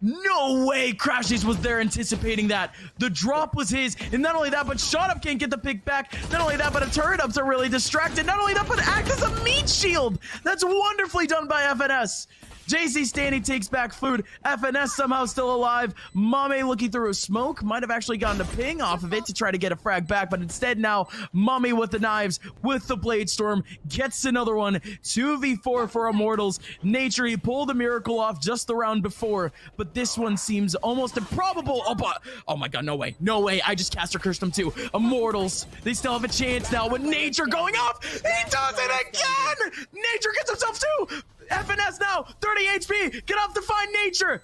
No way Crashies was there anticipating that. The drop was his, and not only that, but Shot Up can't get the pick back. Not only that, but a Turret Ups are really distracted. Not only that, but act as a meat shield. That's wonderfully done by FNS. JC Stanny takes back food. FNS somehow still alive. Mame looking through a smoke. Might have actually gotten a ping off of it to try to get a frag back, but instead now Mame with the knives, with the Blade Storm, gets another one. 2v4 for Immortals. Nature, he pulled a miracle off just the round before, but this one seems almost improbable. Oh my god, no way. No way. I just caster cursed them too. Immortals, they still have a chance now with Nature going off. He does it again! Nature gets himself too! FNS now, 30 HP, get off to find Nature.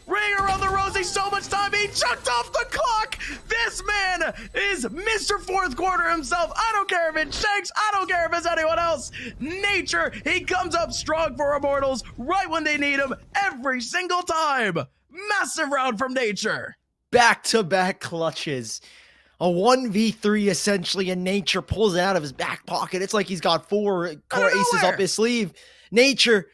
Ring Around the Rosie, so much time, he chucked off the clock. This man is Mr. Fourth Quarter himself. I don't care if it's Shanks, I don't care if it's anyone else. Nature, he comes up strong for Immortals right when they need him every single time. Massive round from Nature. Back-to-back clutches. A 1v3 essentially, and Nature pulls it out of his back pocket. It's like he's got 4 core aces up his sleeve. Nature,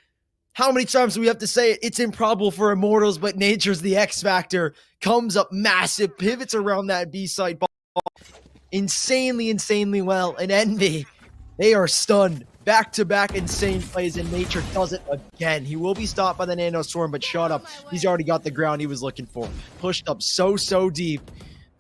how many times do we have to say it? It's improbable for Immortals, but Nature's the X factor. Comes up massive, pivots around that B-side ball insanely well. And Envy, they are stunned. Back-to-back insane plays, and Nature does it again. He will be stopped by the Nano Storm, but Shut Up, he's already got the ground he was looking for. Pushed up so deep.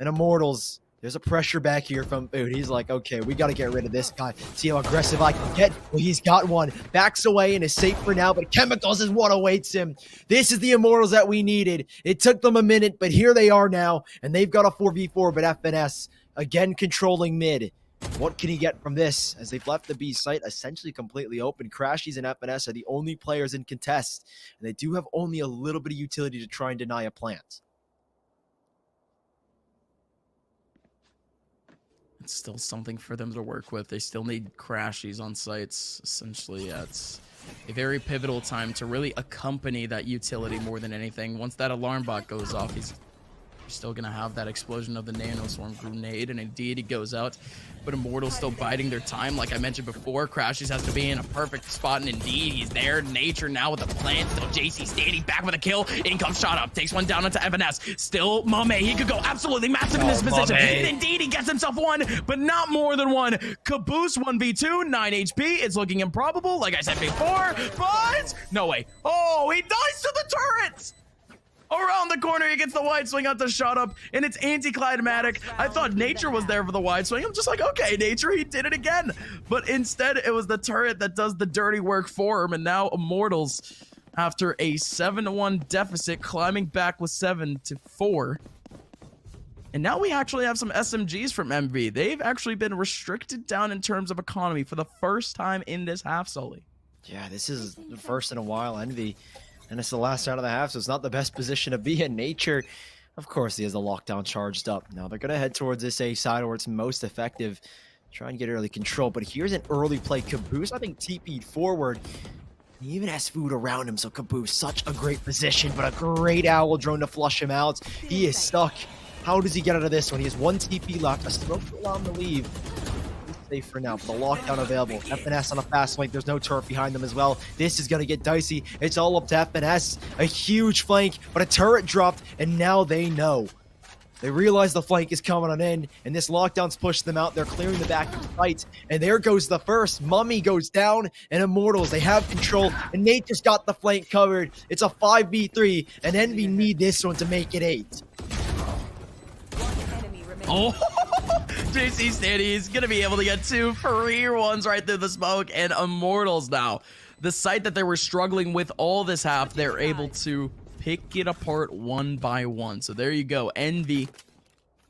And Immortals, there's a pressure back here from Boot. He's like, okay, we got to get rid of this guy. See how aggressive I can get. Well, he's got one. Backs away and is safe for now, but Chemicals is what awaits him. This is the Immortals that we needed. It took them a minute, but here they are now, and they've got a 4v4, but FNS, again, controlling mid. What can he get from this? As they've left the B site essentially completely open, Crashies and FNS are the only players in contest, and they do have only a little bit of utility to try and deny a plant. It's still something for them to work with. They still need Crashies on sites. Essentially, it's a very pivotal time to really accompany that utility more than anything. Once that alarm bot goes off, he's still going to have that explosion of the Nano Storm grenade, and indeed he goes out. But Immortals still biding their time. Like I mentioned before, Crashies has to be in a perfect spot, and indeed he's there. Nature now with the plant. Still JC standing back with a kill. In comes Shot Up. Takes one down into FNS. Still Mame. He could go absolutely massive in this position. And indeed he gets himself one, but not more than one. Caboose 1v2, 9 HP. It's looking improbable, like I said before, but no way. Oh, he dies to the turrets. Around the corner, he gets the wide swing out to Shot Up, and it's anticlimactic. I thought Nature was there for the wide swing. I'm just like, okay, Nature, he did it again. But instead, it was the turret that does the dirty work for him, and now Immortals, after a 7-1 deficit, climbing back with 7-4. And now we actually have some SMGs from MV. They've actually been restricted down in terms of economy for the first time in this half, Sully. Yeah, this is the first in a while, Envy. And it's the last round of the half, so it's not the best position to be in. Nature, of course, he has the lockdown charged up. Now they're going to head towards this A side where it's most effective. Try and get early control. But here's an early play. Caboose, I think, TP'd forward. He even has food around him, so Caboose, such a great position, but a great owl drone to flush him out. He is stuck. How does he get out of this one? He has 1 TP left. A smoke to allow him to leave. Safe for now, but the lockdown available. FNS on a fast flank. There's no turret behind them as well. This is going to get dicey. It's all up to FNS. A huge flank, but a turret dropped, and now they know. They realize the flank is coming on in, and this lockdown's pushed them out. They're clearing the back of the fight, and there goes the first. Mummy goes down, and Immortals, they have control, and Nature's got the flank covered. It's a 5v3, and Envy need this one to make it 8. Oh, JC Standy is going to be able to get 2 career ones right through the smoke, and Immortals now. The site that they were struggling with all this half, they're able to pick it apart one by one. So there you go. Envy,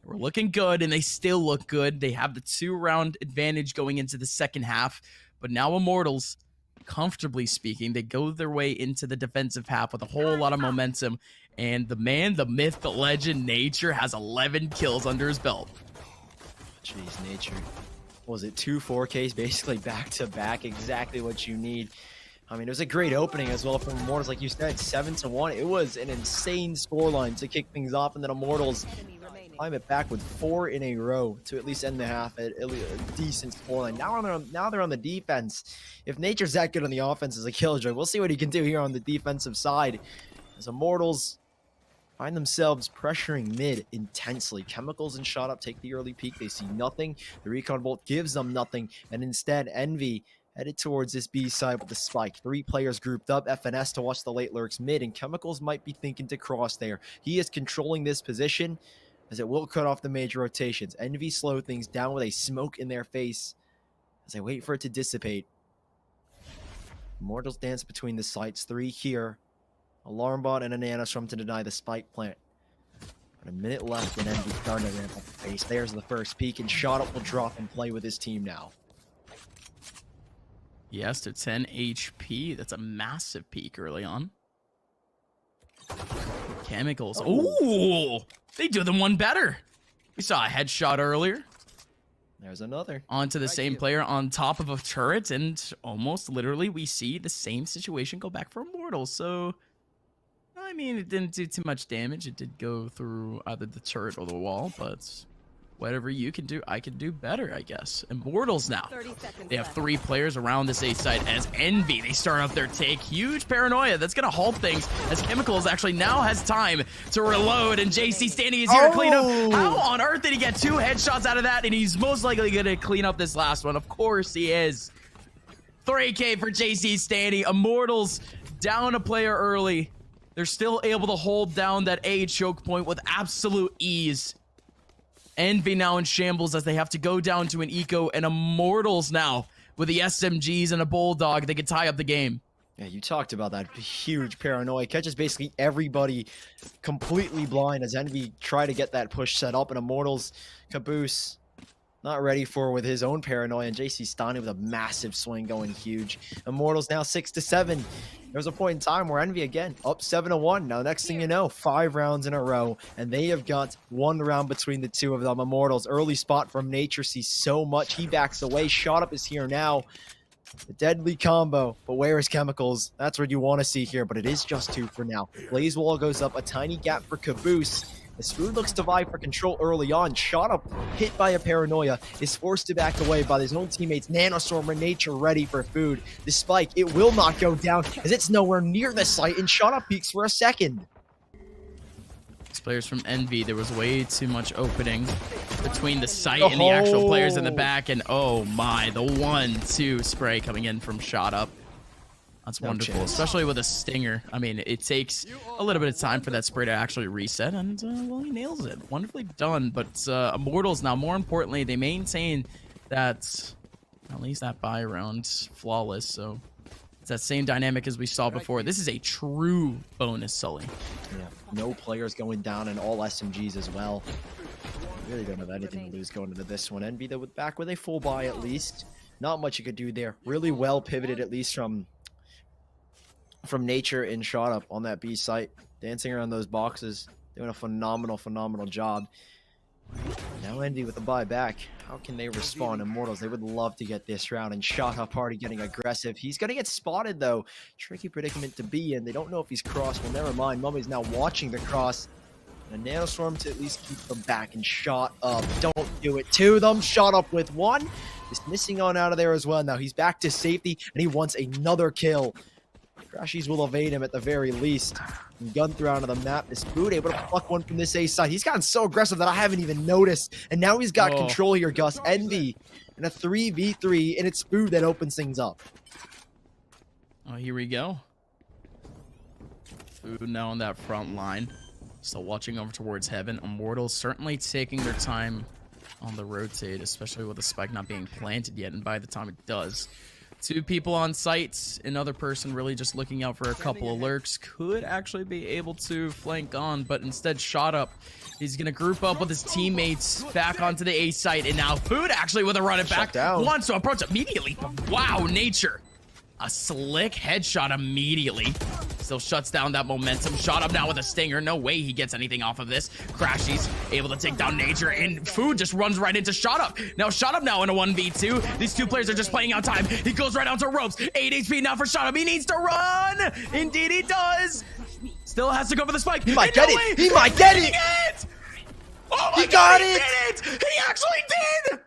we're looking good, and they still look good. They have the 2-round advantage going into the second half, but now Immortals, comfortably speaking, they go their way into the defensive half with a whole lot of momentum. And the man, the myth, the legend, Nature has 11 kills under his belt. Jeez, Nature. What was it 2 4Ks basically back to back? Exactly what you need. I mean, it was a great opening as well from Immortals, like you said, 7-1. It was an insane scoreline to kick things off, and then Immortals climb it back with 4 in a row to at least end the half at a decent scoreline. Now they're on the defense. If Nature's that good on the offense as a killjoy, we'll see what he can do here on the defensive side. As Immortals find themselves pressuring mid intensely. Chemicals and Shot Up take the early peek. They see nothing. The Recon Bolt gives them nothing. And instead, Envy headed towards this B side with the spike. 3 players grouped up. FNS to watch the late lurks mid. And Chemicals might be thinking to cross there. He is controlling this position as it will cut off the major rotations. Envy slow things down with a smoke in their face as they wait for it to dissipate. Immortals dance between the sites. 3 here. Alarm bot and a Nanoswarm to deny the spike plant. But a minute left and Envy starting to ramp up the pace. There's the first peek, and Shot Up will drop and play with his team now. Yes, to 10 HP. That's a massive peak early on. Chemicals. Ooh! They do them one better. We saw a headshot earlier. There's another. Onto the same player on top of a turret, and almost literally we see the same situation go back for Immortals. So, I mean, it didn't do too much damage. It did go through either the turret or the wall, but whatever you can do, I can do better, I guess. Immortals now. They have 3 players around this A side as Envy. They start off their take. Huge paranoia. That's going to halt things as Chemicals actually now has time to reload, and JC Standy is here to clean up. How on earth did he get 2 headshots out of that? And he's most likely going to clean up this last one. Of course he is. 3K for JC Standy. Immortals down a player early. They're still able to hold down that A choke point with absolute ease. Envy now in shambles as they have to go down to an eco, and Immortals now with the SMGs and a Bulldog. They can tie up the game. Yeah, you talked about that huge paranoia. Catches basically everybody completely blind as Envy try to get that push set up, and Immortals caboose not ready for with his own paranoia, and JC Standy with a massive swing going huge. Immortals now 6-7. There was a point in time where Envy again up 7-1. Now next thing you know, 5 rounds in a row, and they have got 1 round between the 2 of them. Immortals early spot from Nature sees so much. He backs away. Shot Up is here now. The deadly combo, but where is Chemicals? That's what you want to see here, but it is just 2 for now. Blaze Wall goes up, a tiny gap for Caboose. As Food looks to vie for control early on, Shot Up, hit by a paranoia, is forced to back away by his own teammates. Nanoswarm and Nature ready for Food. The spike, it will not go down as it's nowhere near the site, and Shot Up peeks for a second. These players from Envy, there was way too much opening between the site and the actual players in the back, and oh my, the 1-2 spray coming in from Shot Up. That's wonderful, especially with a stinger. I mean, it takes a little bit of time for that spray to actually reset, and, well, he nails it. Wonderfully done, but Immortals now, more importantly, they maintain that, at least that buy round, flawless, so it's that same dynamic as we saw before. This is a true bonus, Sully. Yeah, no players going down, and all SMGs as well. Really don't have anything to lose going into this one. Envy, though, back with a full buy at least. Not much you could do there. Really well pivoted, at least from Nature and Shot Up on that B site, dancing around those boxes, doing a phenomenal job. Now Envy with the buy back. How can they respond? Immortals, they would love to get this round, and Shot Up already getting aggressive. He's gonna get spotted though. Tricky predicament to be in. They don't know if he's crossed. Well, never mind. Mummy's now watching the cross. And a Nanoswarm to at least keep them back, and Shot Up. Don't do it to them. Shot Up with 1. Just missing on out of there as well. Now he's back to safety, and he wants another kill. Crashies will evade him at the very least. And gun through onto the map. This Food able to pluck one from this A side. He's gotten so aggressive that I haven't even noticed. And now he's got control here, Gus. Envy in a 3v3, and it's Food that opens things up. Oh, here we go. Food now on that front line. Still watching over towards Heaven. Immortals certainly taking their time on the rotate, especially with the spike not being planted yet. And by the time it does, 2 people on site, another person really just looking out for a couple of lurks, could actually be able to flank on, but instead shot up. He's gonna group up with his teammates back onto the A site, and now Food actually with a run it back. Wants to approach immediately, but wow, Nature. A slick headshot immediately. Still shuts down that momentum. Shot up now with a stinger. No way he gets anything off of this. Crashy's able to take down Nature, and Food just runs right into Shot Up. Now Shot Up now in a 1v2. These 2 players are just playing out time. He goes right onto ropes. 8 HP now for Shot Up. He needs to run. Indeed he does. Still has to go for the spike. He might get it. He might get it. Oh my he got God, it. He did it. He actually did.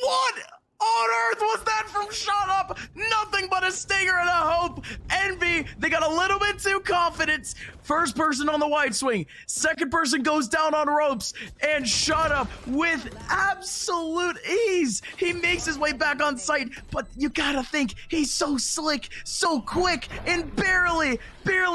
What on earth was that from Shot Up? Nothing but a stinger and a hope. Envy, they got a little bit too confident. First person on the wide swing. Second person goes down on ropes. And Shot Up with absolute ease. He makes his way back on site. But you gotta think, he's so slick, so quick, and barely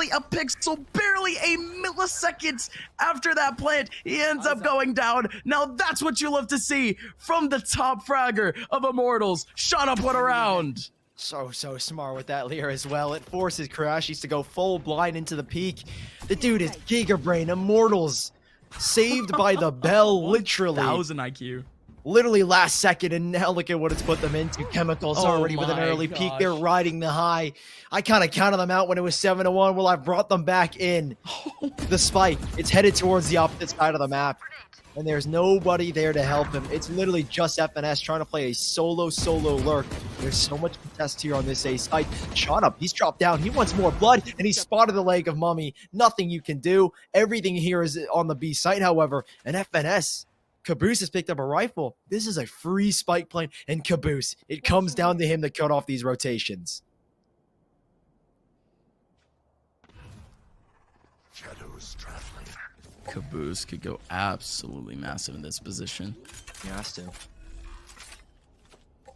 a pixel, barely a millisecond after that plant, he ends up going down. Now that's what you love to see from the top fragger of Immortals. Shot Up one around. So smart with that Lear as well. It forces Crashies to go full blind into the peak. The dude is Giga Brain. Immortals saved by the bell, literally. 1000 IQ. Literally last second, and now look at what it's put them into. Chemicals already with an early peak. They're riding the high. I kind of counted them out when it was 7-1. Well, I brought them back in. The spike, it's headed towards the opposite side of the map, and there's nobody there to help him. It's literally just FNS trying to play a solo lurk. There's so much contest here on this A site. Shot Up, he's dropped down. He wants more blood, and he spotted the leg of Mummy. Nothing you can do. Everything here is on the B site, however, and FNS. Caboose has picked up a rifle. This is a free spike plane, and Caboose, it comes down to him to cut off these rotations. Shadows traveling. Caboose could go absolutely massive in this position. He has to.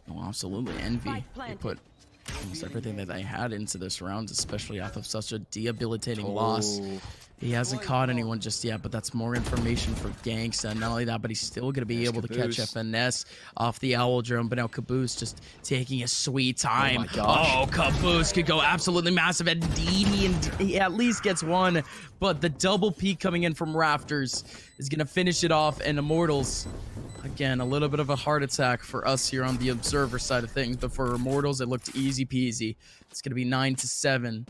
Oh, absolutely. Envy. They put almost everything that they had into this round, especially off of such a debilitating loss. He hasn't caught anyone just yet, but that's more information for Gangsta. Not only that, but he's still going to be able to catch FNS off the Owl Drone. But now Caboose just taking his sweet time. Oh my gosh. Oh, Caboose could go absolutely massive. And he at least gets one. But the double peak coming in from Rafters is going to finish it off. And Immortals, again, a little bit of a heart attack for us here on the Observer side of things. But for Immortals, it looked easy peasy. It's going to be 9-7.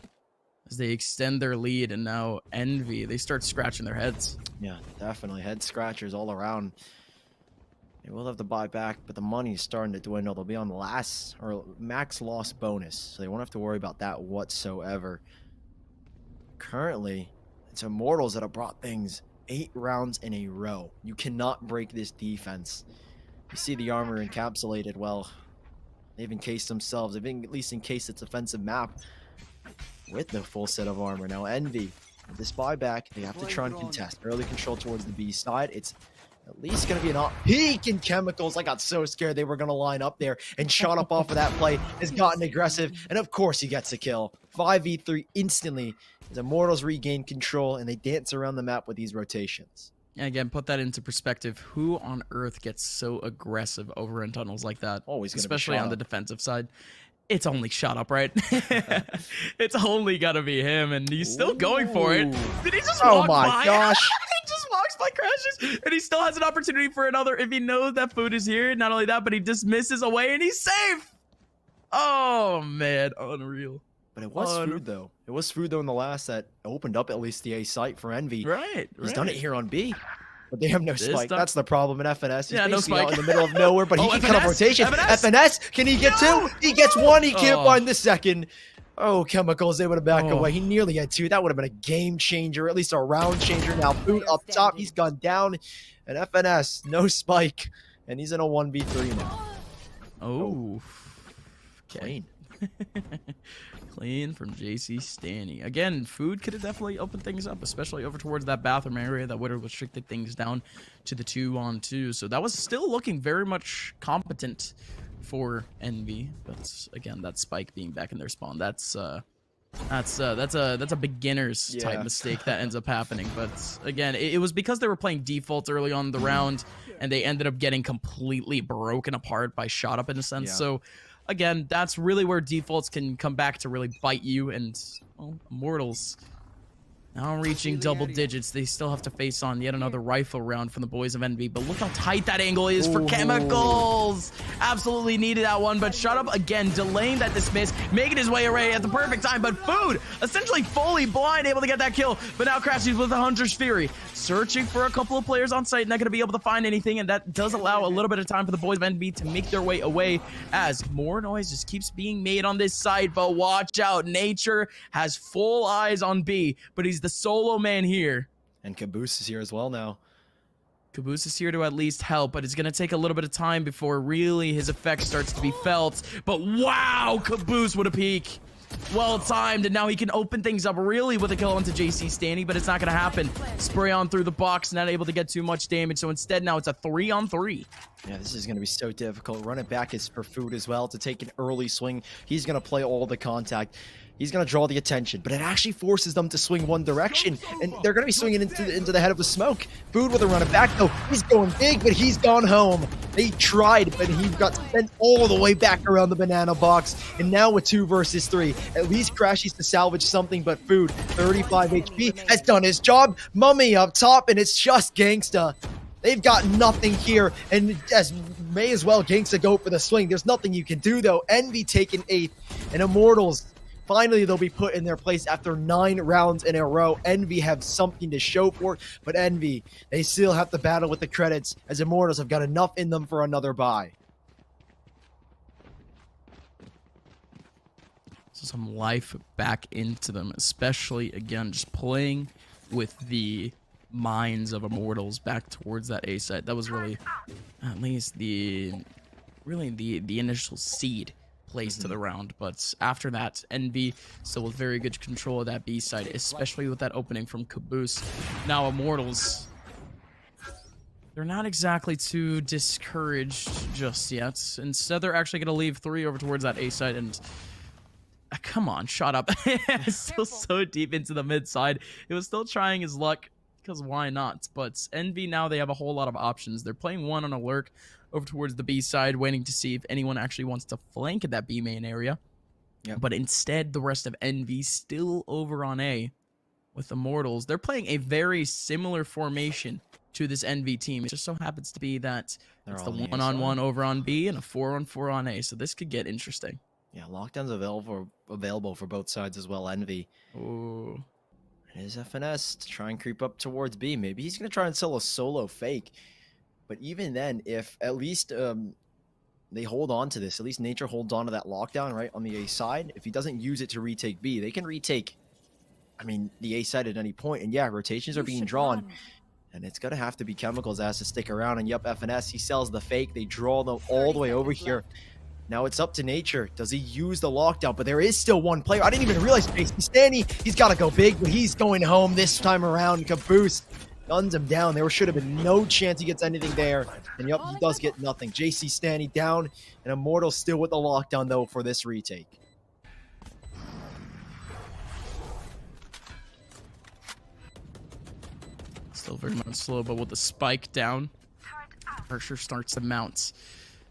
As they extend their lead, and now Envy, they start scratching their heads. Yeah, definitely. Head scratchers all around. They will have to buy back, but the money's starting to dwindle. They'll be on the last or max loss bonus, so they won't have to worry about that whatsoever. Currently, it's Immortals that have brought things 8 rounds in a row. You cannot break this defense. You see the armor encapsulated. Well, they've encased themselves. They've at least encased its offensive map with the full set of armor. Now Envy, with this buyback, they have to try and contest. Early control towards the B side. It's at least going to be an peak in Chemicals. I got so scared they were going to line up there, and Shot Up off of that play has gotten aggressive, and of course he gets a kill. 5v3 instantly as Immortals regain control, and they dance around the map with these rotations. And again, put that into perspective. Who on earth gets so aggressive over in tunnels like that? Always, especially on the defensive side. It's only Shot Up, right? It's only gotta be him, and he's still going for it. Did he just walk by? Oh my gosh. He just walks by, crashes, and he still has an opportunity for another if he knows that Food is here. Not only that, but he just misses away, and he's safe. Oh, man. Unreal. But it was Food, though. It was Food, though, in the last that opened up at least the A site for Envy. Right. He's done it here on B. But they have no spike. That's the problem in FNS. He's no spike. out in the middle of nowhere, but he can cut off rotation. FNS, can he get 2? He gets 1. He can't find the second. Oh, Chemicals, they would have backed away. He nearly had 2. That would have been a game changer, at least a round changer. Now Food up top, he's gone down. And FNS, no spike. And he's in a 1v3 now. Oh. Clean. Clean from JC Stanny. Again, Food could have definitely opened things up, especially over towards that bathroom area that would have restricted things down to the 2-on-2. So that was still looking very much competent for Envy. But again, that spike being back in their spawn, that's That's a beginner's type mistake that ends up happening. But again, it was because they were playing default early on in the round, and they ended up getting completely broken apart by shot up in a sense. So again, that's really where defaults can come back to really bite you. And well, Immortals now reaching double digits. They still have to face on yet another rifle round from the boys of Envy. But look how tight that angle is for Chemicals. Absolutely needed that one. But Shut Up again, delaying that dismiss, making his way away at the perfect time. But Food, essentially fully blind, able to get that kill. But now crashes with the Hunter's Fury. Searching for a couple of players on site, not going to be able to find anything. And that does allow a little bit of time for the boys of Envy to make their way away as more noise just keeps being made on this side. But watch out, Nature has full eyes on B, but he's the solo man here. And Caboose is here as well now. Caboose is here to at least help, but it's going to take a little bit of time before really his effect starts to be felt. But wow, Caboose with a peek. Well timed, and now he can open things up really with a kill onto JC Stanny, but it's not going to happen. Spray on through the box, not able to get too much damage, so instead now it's a 3-on-3. Yeah, this is going to be so difficult. Run it back is for Food as well to take an early swing. He's going to play all the contact. He's going to draw the attention, but it actually forces them to swing one direction, and they're going to be swinging into the head of the smoke. Food with a run it back, though. He's going big, but he's gone home. They tried, but he got sent all the way back around the banana box, and now with 2 versus 3, at least Crashies to salvage something, but Food, 35 HP, has done his job. Mummy up top, and it's just Gangsta. They've got nothing here, and may as well Gangsta go for the swing. There's nothing you can do, though. Envy taking 8th, and Immortals, finally, they'll be put in their place after 9 rounds in a row. Envy have something to show for it, but Envy, they still have to battle with the credits, as Immortals have got enough in them for another bye. So some life back into them, especially, again, just playing with the minds of Immortals back towards that A site. That was really, at least the initial seed place to the round. But after that, Envy still with very good control of that B side, especially with that opening from Caboose. Now Immortals, they're not exactly too discouraged just yet. Instead, they're actually going to leave 3 over towards that A side, and come on, Shut Up. Still so deep into the mid side. It was still trying his luck, because why not? But Envy, now they have a whole lot of options. They're playing 1 on a lurk over towards the B side, waiting to see if anyone actually wants to flank at that B main area. But instead, the rest of Envy still over on A with Immortals. They're playing a very similar formation to this Envy team. It just so happens to be that it's the 1-on-1 over on B and a 4-on-4 on A. So this could get interesting. Yeah, lockdown's available for both sides as well, Envy. Ooh. It is FNS to try and creep up towards B. Maybe he's going to try and sell a solo fake. But even then, if at least they hold on to this, at least Nature holds on to that lockdown, right, on the A side. If he doesn't use it to retake B, they can retake, I mean, the A side at any point. And yeah, rotations are being drawn. And it's going to have to be Chemicals that has to stick around. And yep, FNS, he sells the fake. They draw them all the way over here. Now it's up to Nature. Does he use the lockdown? But there is still one player. I didn't even realize Stanny, he's got to go big, but he's going home this time around. Caboose guns him down. There should have been no chance he gets anything there. And yep, he does get nothing. JC Stanny down, and Immortal still with the lockdown, though, for this retake. Still very much slow, but with the spike down, pressure starts to mount.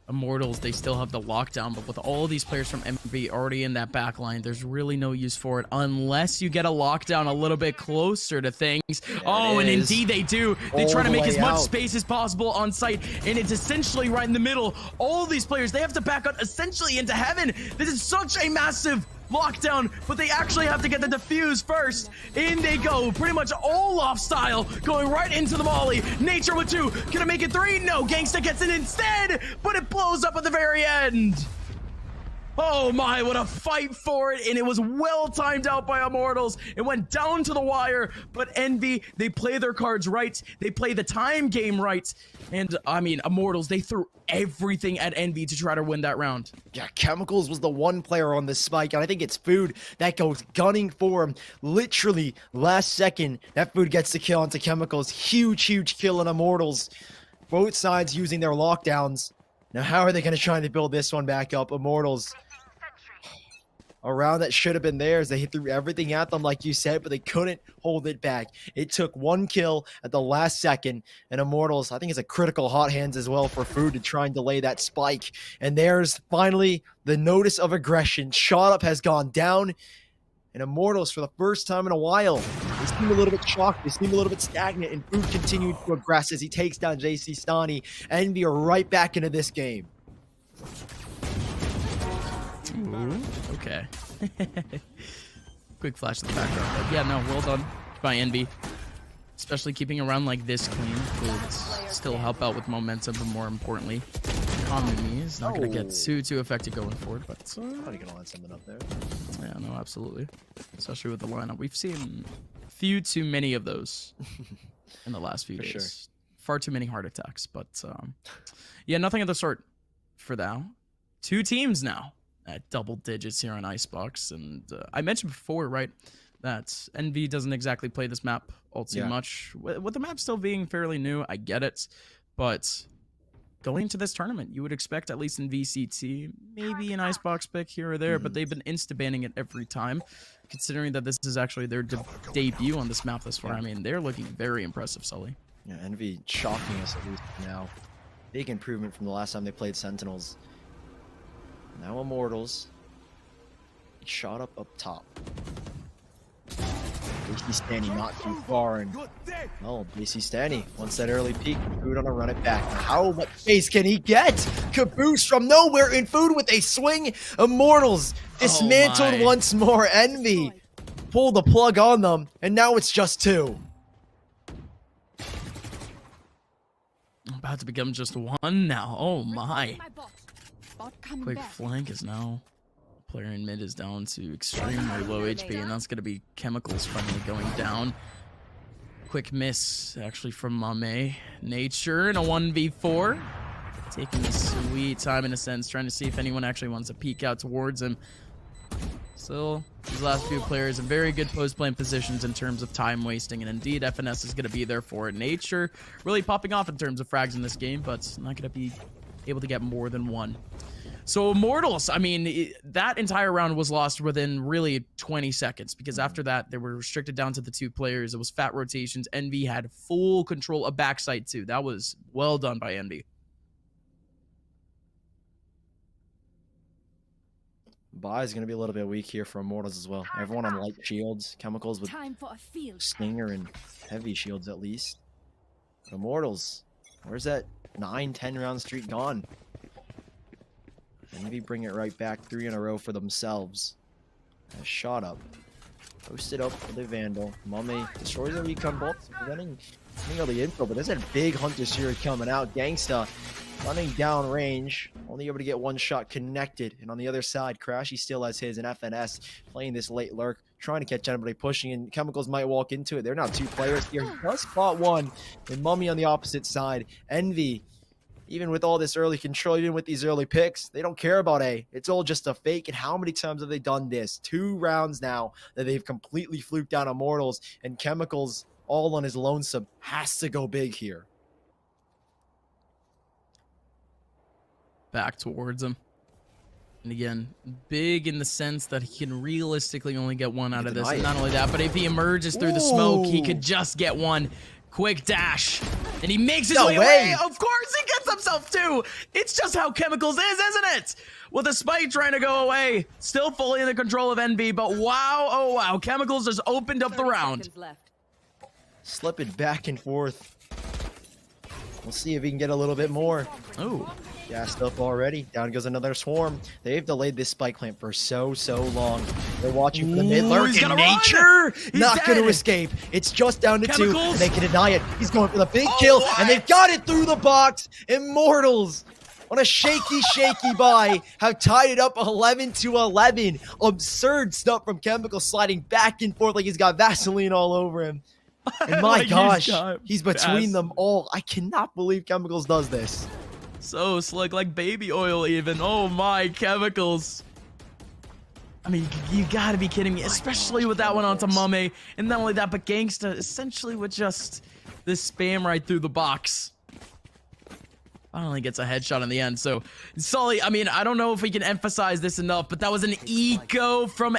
Immortals, they still have the lockdown, but with all of these players from MB already in that back line, there's really no use for it unless you get a lockdown a little bit closer to things. And indeed they do. They try to make as much space as possible on site, and it's essentially right in the middle. All of these players, they have to back up essentially into heaven. This is such a massive lockdown, but they actually have to get the defuse first. In they go, pretty much Olaf style, going right into the volley. Nature with 2, gonna make it 3. No, Gangsta gets it instead, but it blows up at the very end. Oh my, what a fight for it, and it was well timed out by Immortals. It went down to the wire, but Envy, they play their cards right. They play the time game right. And, I mean, Immortals, they threw everything at Envy to try to win that round. Yeah, Chemicals was the one player on this spike, and I think it's Food that goes gunning for him. Literally, last second, that Food gets the kill onto Chemicals. Huge, huge kill on Immortals. Both sides using their lockdowns. Now, how are they going to try to build this one back up? Immortals. A round that should have been theirs. They threw everything at them, like you said, but they couldn't hold it back. It took one kill at the last second, and Immortals, I think it's a critical hot hands as well for Food to try and delay that spike. And there's finally the notice of aggression. Shot Up has gone down, and Immortals, for the first time in a while, they seem a little bit shocked. They seem a little bit stagnant, and Food continued to aggress as he takes down JC Stani. Envy are right back into this game. Ooh, okay. Quick flash in the background. But yeah, no, well done by Envy. Especially keeping a round like this clean would still help out with momentum, but more importantly, economy is not going to get too affected going forward. But Probably going to line something up there. Yeah, no, absolutely. Especially with the lineup. We've seen few too many of those in the last few days. Sure. Far too many heart attacks. But yeah, nothing of the sort for now. 2 teams now at double digits here on Icebox. And I mentioned before, right, that Envy doesn't exactly play this map all too much. With the map still being fairly new, I get it. But going into this tournament, you would expect, at least in VCT, maybe an Icebox pick here or there, but they've been insta-banning it every time. Considering that this is actually their debut on this map this far, I mean, they're looking very impressive, Sully. Yeah, Envy shocking us at least now. Big improvement from the last time they played Sentinels. Now Immortals. Shot up top. JC Stani not too far, and JC Stani wants that early peek. Food on a run it back. How much space can he get? Caboose from nowhere in Food with a swing. Immortals dismantled once more. Envy pulled the plug on them, and now it's just 2. About to become just 1 now. Oh my. Quick flank is now. Player in mid is down to extremely low HP, and that's going to be Chemicals finally going down. Quick miss, actually, from Mame. Nature in a 1v4. Taking his sweet time, in a sense, trying to see if anyone actually wants to peek out towards him. Still, these last few players in very good post-plant positions in terms of time wasting, and indeed, FNS is going to be there for it. Nature really popping off in terms of frags in this game, but not going to be able to get more than 1. So Immortals, I mean, that entire round was lost within really 20 seconds, because after that, they were restricted down to the 2 players. It was fat rotations. Envy had full control of backside too. That was well done by Envy. Buy is going to be a little bit weak here for Immortals as well. Everyone on light shields, Chemicals with Stinger and heavy shields at least. Immortals, where's that 9-10 round streak gone? Envy bring it right back, 3 in a row for themselves. A shot up. Posted up for the Vandal. Mame destroys the recon bolt. Preventing all the info, but there's a big Hunter Series coming out. Gangsta running down range. Only able to get 1 shot connected. And on the other side, Crashy still has his, and FNS playing this late lurk, trying to catch anybody pushing, and Chemicals might walk into it. They're now 2 players here. Just spot 1. And Mummy on the opposite side. Envy, even with all this early control, even with these early picks, they don't care about A. It's all just a fake. And how many times have they done this? 2 rounds now that they've completely fluked down Immortals, and Chemicals all on his lonesome has to go big here. Back towards him. And again, big in the sense that he can realistically only get 1 out of this. And not only that, but if he emerges through the smoke, he could just get 1. Quick dash, and he makes his way away. Of course he gets himself 2. It's just how Chemicals is, isn't it? With the spike trying to go away, still fully in the control of Envy, but wow, oh wow, Chemicals just opened up the round. Slipping back and forth. We'll see if he can get a little bit more. Oh. Gassed up already. Down goes another swarm. They've delayed this spike plant for so long. They're watching for the mid lurk, and Nature not going to escape. It's just down to Chemicals. 2, and they can deny it. He's going for the big kill, and they've got it through the box. Immortals, on a shaky buy, have tied it up 11-11. Absurd stuff from Chemicals, sliding back and forth like he's got Vaseline all over him. And my gosh, he's between them all. I cannot believe Chemicals does this. So slick, like baby oil even. Oh my, Chemicals. I mean, you gotta be kidding me, especially with that one onto Mame. And not only that, but Gangsta essentially with just this spam right through the box. Finally gets a headshot in the end. So, Sully, I mean, I don't know if we can emphasize this enough, but that was an eco from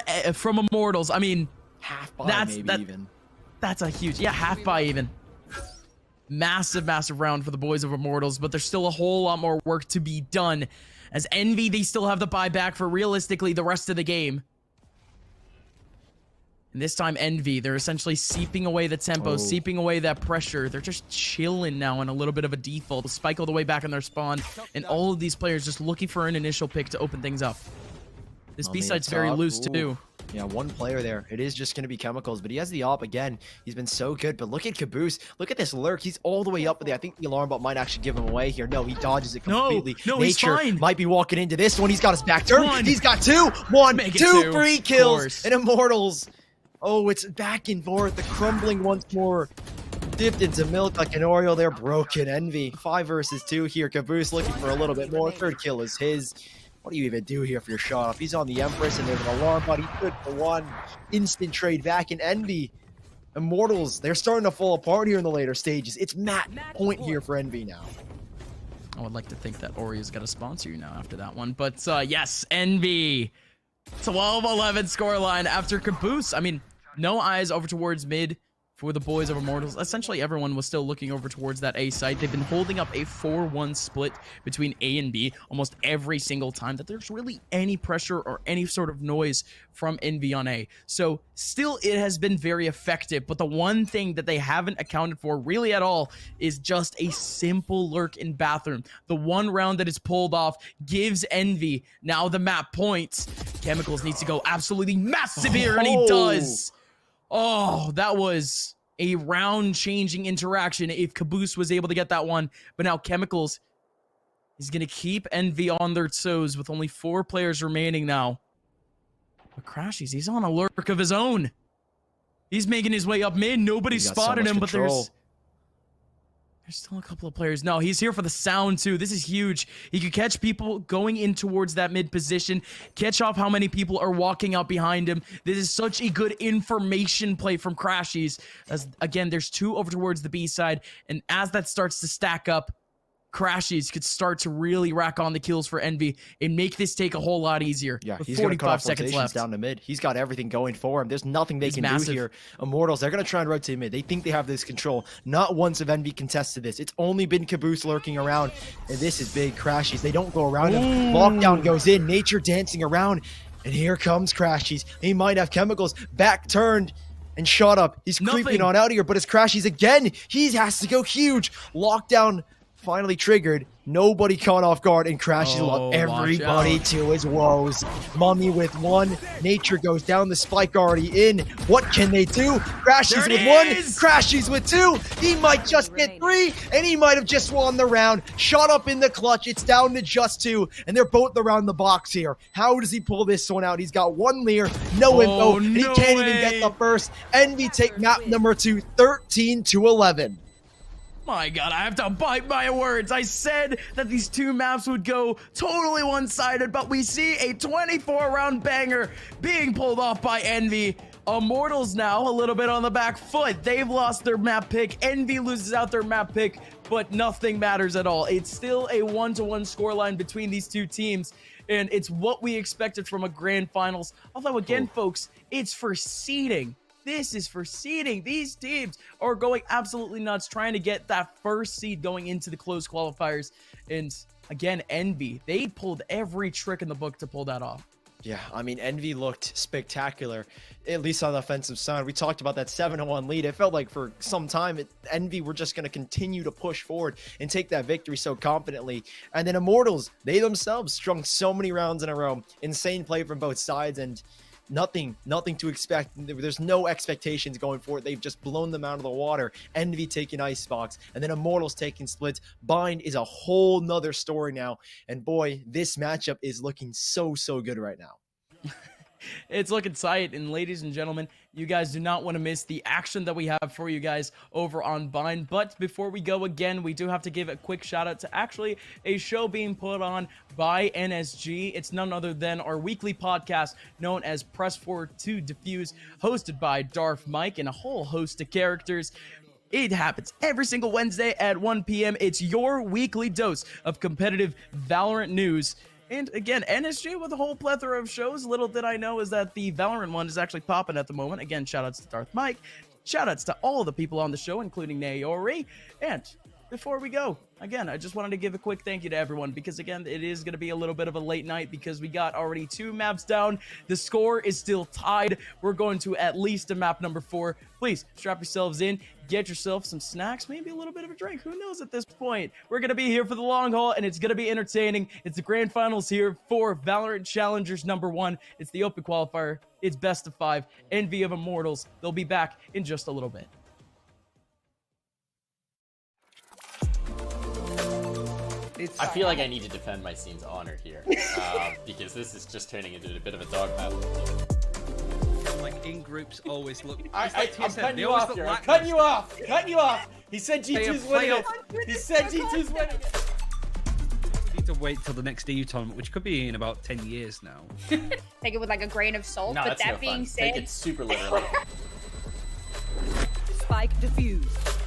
Immortals. I mean, half by even. That's a huge, yeah, half by even. Massive, massive round for the boys of Immortals, but there's still a whole lot more work to be done. As Envy, they still have the buyback for realistically the rest of the game. And this time, Envy, they're essentially seeping away the tempo, seeping away that pressure. They're just chilling now in a little bit of a default. Spike all the way back in their spawn. And all of these players just looking for an initial pick to open things up. This B-side's very loose, too. Yeah, one player there. It is just going to be Chemicals, but he has the op again. He's been so good, but look at Caboose. Look at this lurk. He's all the way up there. I think the alarm bot might actually give him away here. No, he dodges it completely. No, Nature he's fine. might be walking into this one. He's got his back turn. He's got two free kills. And Immortals. Oh, it's back and forth. The crumbling once more. Dipped into milk like an Oreo. They're broken. Envy. 5 versus 2 here. Caboose looking for a little bit more. Third kill is his. What do you even do here for your shot off? He's on the Empress and there's an alarm bot. He's good for one. Instant trade back in Envy. Immortals, they're starting to fall apart here in the later stages. It's match point here for Envy now. I would like to think that Oreo's got to sponsor you now after that one. But yes, Envy. 12-11 scoreline after Caboose. I mean, no eyes over towards mid for the boys of Immortals. Essentially, everyone was still looking over towards that A site. They've been holding up a 4-1 split between A and B almost every single time that there's really any pressure or any sort of noise from Envy on A. So still, it has been very effective. But the one thing that they haven't accounted for really at all is just a simple lurk in Bathroom. The one round that is pulled off gives Envy now the map points. Chemicals needs to go absolutely massive here, and he does. Oh, that was a round-changing interaction if Caboose was able to get that one. But now Chemicals is going to keep Envy on their toes with only 4 players remaining now. But Crashies, he's on a lurk of his own. He's making his way up mid. Nobody spotted him, but there's still a couple of players. No, he's here for the sound too. This is huge. He could catch people going in towards that mid position, catch off how many people are walking out behind him. This is such a good information play from Crashies. As again, there's 2 over towards the B side, and as that starts to stack up, Crashies could start to really rack on the kills for Envy and make this take a whole lot easier. Yeah, with he's 45 seconds left. Down to mid. He's got everything going for him. There's nothing they can do here. Immortals, they're going to try and rotate mid. They think they have this control. Not once have Envy contested this. It's only been Caboose lurking around, and this is big. Crashies, they don't go around him. Lockdown goes in. Nature dancing around, and here comes Crashies. He might have Chemicals back turned and shot up. He's creeping on out here, but it's Crashies again. He has to go huge. Lockdown finally triggered. Nobody caught off guard, and Crashies love everybody to his woes. Mummy with 1. Nature goes down. The spike already in. What can they do? Crashies with 1. Crashies with 2. He might just get 3, and he might have just won the round. Shot up in the clutch. It's down to just 2, and they're both around the box here. How does he pull this one out? He's got 1 Lear, no info, and he can't even get the first. Envy take map number 2, 13-11. My God, I have to bite my words. I said that these 2 maps would go totally one-sided, but we see a 24-round banger being pulled off by Envy. Immortals now a little bit on the back foot. They've lost their map pick. Envy loses out their map pick, but nothing matters at all. It's still a 1-1 scoreline between these 2 teams, and it's what we expected from a grand finals. Although, again, folks, it's for seeding. This is for seeding. These teams are going absolutely nuts trying to get that first seed going into the closed qualifiers. And again, Envy, they pulled every trick in the book to pull that off. Yeah, I mean, Envy looked spectacular, at least on the offensive side. We talked about that 7-1 lead. It felt like for some time, Envy were just going to continue to push forward and take that victory so confidently. And then Immortals, they themselves strung so many rounds in a row. Insane play from both sides, and nothing to expect. There's no expectations going forward. They've just blown them out of the water. Envy taking Icebox, and then Immortals taking Splits. Bind is a whole nother story now. And boy, this matchup is looking so good right now. It's looking tight, and ladies and gentlemen, you guys do not want to miss the action that we have for you guys over on Bind. But before we go again, we do have to give a quick shout out to actually a show being put on by NSG. It's none other than our weekly podcast known as Press Forward to Diffuse, hosted by Darth Mike and a whole host of characters. It happens every single Wednesday at 1 p.m. It's your weekly dose of competitive Valorant news. And again, NSG with a whole plethora of shows. Little did I know is that the Valorant one is actually popping at the moment. Again, shoutouts to Darth Mike. Shoutouts to all the people on the show, including Naori. And before we go, again, I just wanted to give a quick thank you to everyone because, again, it is going to be a little bit of a late night because we got already 2 maps down. The score is still tied. We're going to at least a map number 4. Please strap yourselves in, get yourself some snacks, maybe a little bit of a drink. Who knows at this point? We're going to be here for the long haul, and it's going to be entertaining. It's the grand finals here for Valorant Challengers number 1. It's the open qualifier. It's best of 5. Envy of Immortals. They'll be back in just a little bit. I feel like I need to defend my scene's honor here, because this is just turning into a bit of a dog battle. Like in groups, always look. I'm cutting you off here. I'm cutting you off. Cutting you off. He said G2's winning it. He said G2's winning it. We need to wait till the next EU tournament, which could be in about 10 years now. Take it with like a grain of salt. No, but that's that no being fun. said, Take it super literally. Spike defused.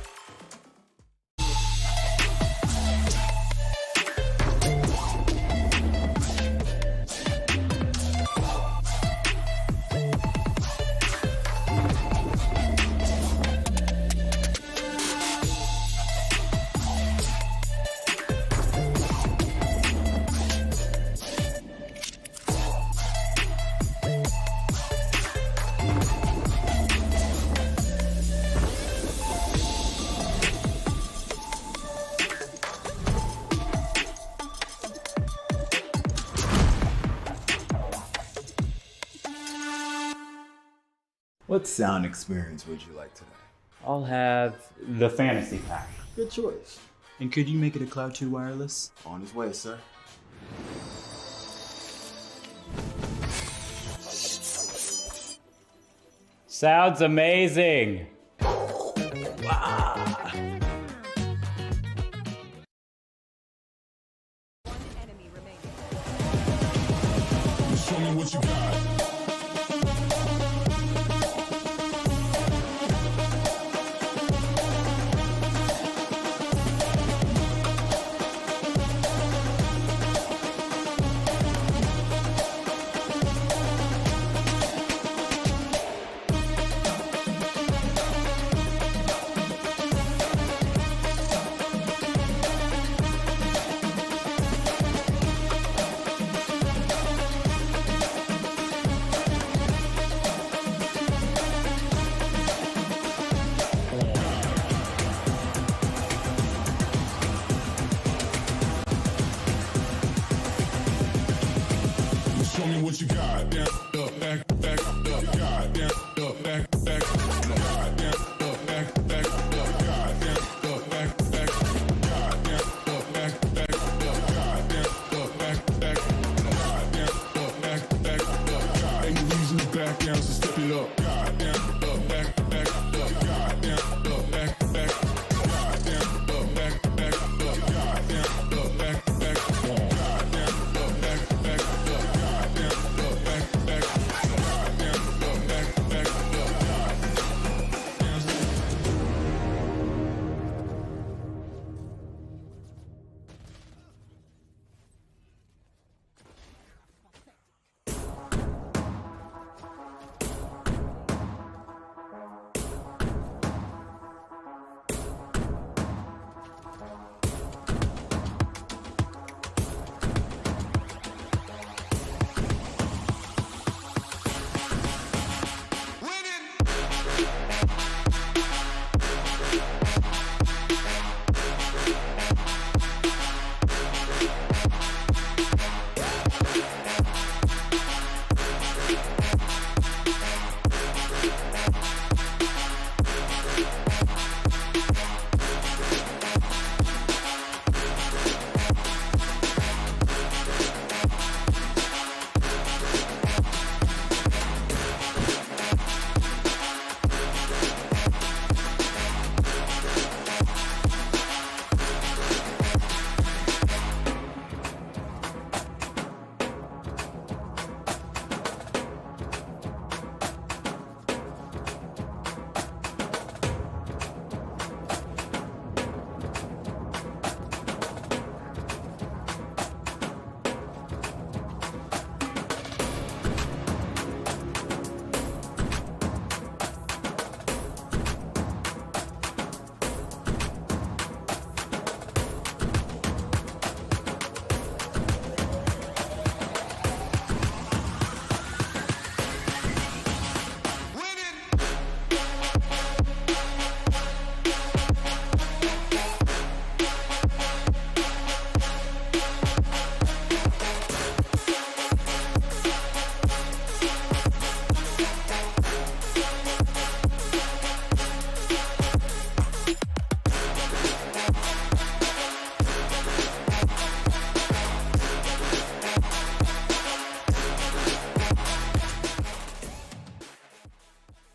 What sound experience would you like today? I'll have the fantasy pack. Good choice. And could you make it a Cloud 2 wireless? On his way, sir. Sounds amazing. Show me what you got. Show me what you got. Down, up, back, up, God, down, up, back, up, God, down, up, back, up, God, down, up, back, God, down, up, back, up, God, down, up, back, God, down, up, back, God. Ain't no reason to back down, so step it up. God, down, up, back, up, God, down, up, back, God, down, up, back, God, down, up, back, God, down, up, back,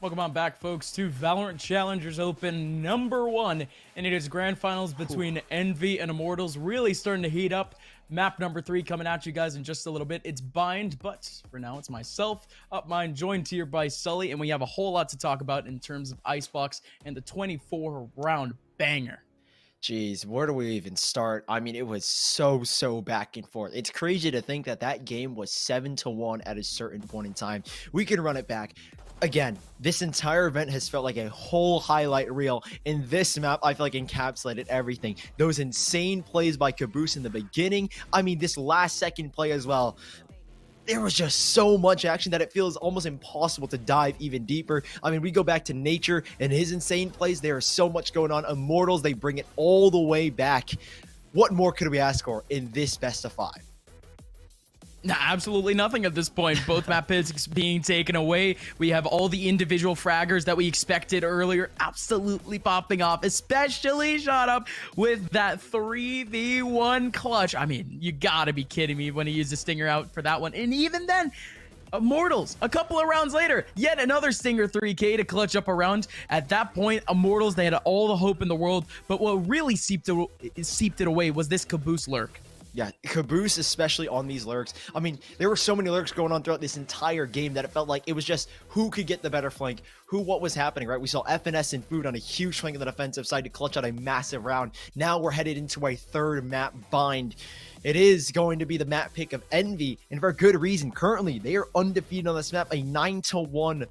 Welcome on back, folks, to Valorant Challengers Open #1, and it is grand finals between Envy and Immortals, really starting to heat up. Map number 3 coming at you guys in just a little bit. It's Bind, but for now it's myself, UpMind, joined here by Sully, and we have a whole lot to talk about in terms of Icebox and the 24-round banger. Jeez, where do we even start? I mean, it was so back and forth. It's crazy to think that that game was 7-1 at a certain point in time. We can run it back. Again, this entire event has felt like a whole highlight reel. In this map, I feel like encapsulated everything. Those insane plays by Caboose in the beginning. I mean, this last second play as well. There was just so much action that it feels almost impossible to dive even deeper. I mean, we go back to Nature and his insane plays. There is so much going on. Immortals, they bring it all the way back. What more could we ask for in this best of 5? Nah, absolutely nothing at this point. Both map picks being taken away. We have all the individual fraggers that we expected earlier absolutely popping off, especially Shot Up with that 3v1 clutch. I mean, you gotta be kidding me when he used the Stinger out for that one. And even then, Immortals, a couple of rounds later, yet another Stinger 3K to clutch up a round. At that point, Immortals, they had all the hope in the world, but what really seeped it away was this Caboose lurk. Yeah, Caboose, especially on these lurks. I mean, there were so many lurks going on throughout this entire game that it felt like it was just who could get the better flank, what was happening, right? We saw FNS and Food on a huge flank on the defensive side to clutch out a massive round. Now we're headed into a third map, Bind. It is going to be the map pick of Envy, and for a good reason. Currently, they are undefeated on this map, a 9-1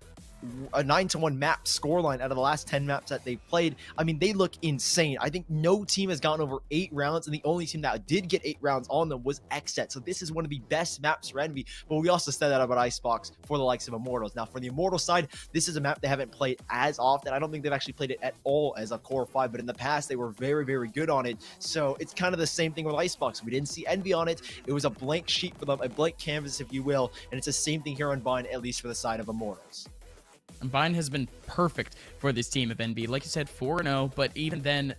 map scoreline out of the last 10 maps that they've played. I mean, they look insane. I think no team has gotten over 8 rounds, and the only team that did get 8 rounds on them was XSET. So this is one of the best maps for Envy, but we also said that about Icebox for the likes of Immortals. Now, for the Immortal side, this is a map they haven't played as often. I don't think they've actually played it at all as a core 5, but in the past, they were very good on it. So it's kind of the same thing with Icebox. We didn't see Envy on it. It was a blank sheet for them, a blank canvas, if you will, and it's the same thing here on Bind, at least for the side of Immortals. And Bind has been perfect for this team of NB. Like you said, 4-0, but even then,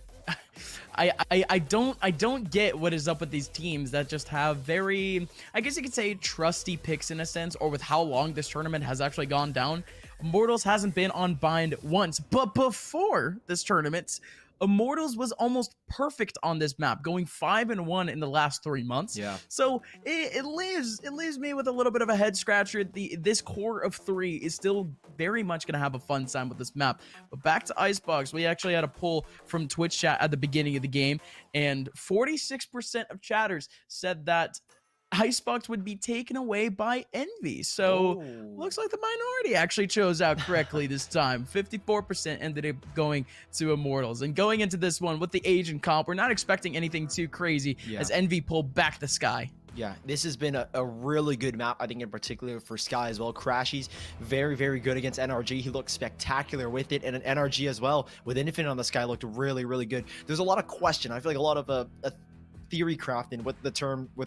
I don't get what is up with these teams that just have very, I guess you could say, trusty picks in a sense, or with how long this tournament has actually gone down. Immortals hasn't been on Bind once, but before this tournament, Immortals was almost perfect on this map, going 5-1 in the last 3 months. Yeah. So it leaves me with a little bit of a head scratcher. This core of 3 is still very much going to have a fun time with this map. But back to Icebox, we actually had a poll from Twitch chat at the beginning of the game, and 46% of chatters said that Icebox would be taken away by Envy. So looks like the minority actually chose out correctly this time. 54% ended up going to Immortals. And going into this one with the age and comp, we're not expecting anything too crazy as Envy pulled back the Sky. Yeah, this has been a really good map, I think, in particular for Sky as well. Crashy's very good against NRG. He looked spectacular with it, and an NRG as well with Infinite on the Sky looked really good. There's a lot of question. I feel like a lot of theory crafting with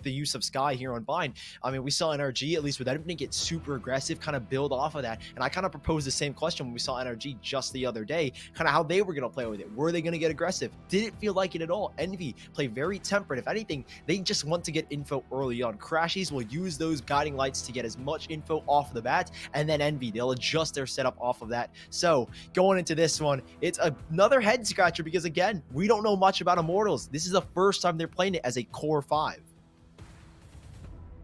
the use of Sky here on Bind. I mean, we saw NRG, at least with Infinite, get super aggressive, kind of build off of that. And I kind of proposed the same question when we saw NRG just the other day, kind of how they were going to play with it. Were they going to get aggressive? Didn't feel like it at all. Envy play very temperate. If anything, they just want to get info early on. Crashies will use those guiding lights to get as much info off the bat, and then Envy, they'll adjust their setup off of that. So going into this one, it's another head scratcher because, again, we don't know much about Immortals. This is the first time they're playing it as a core 5.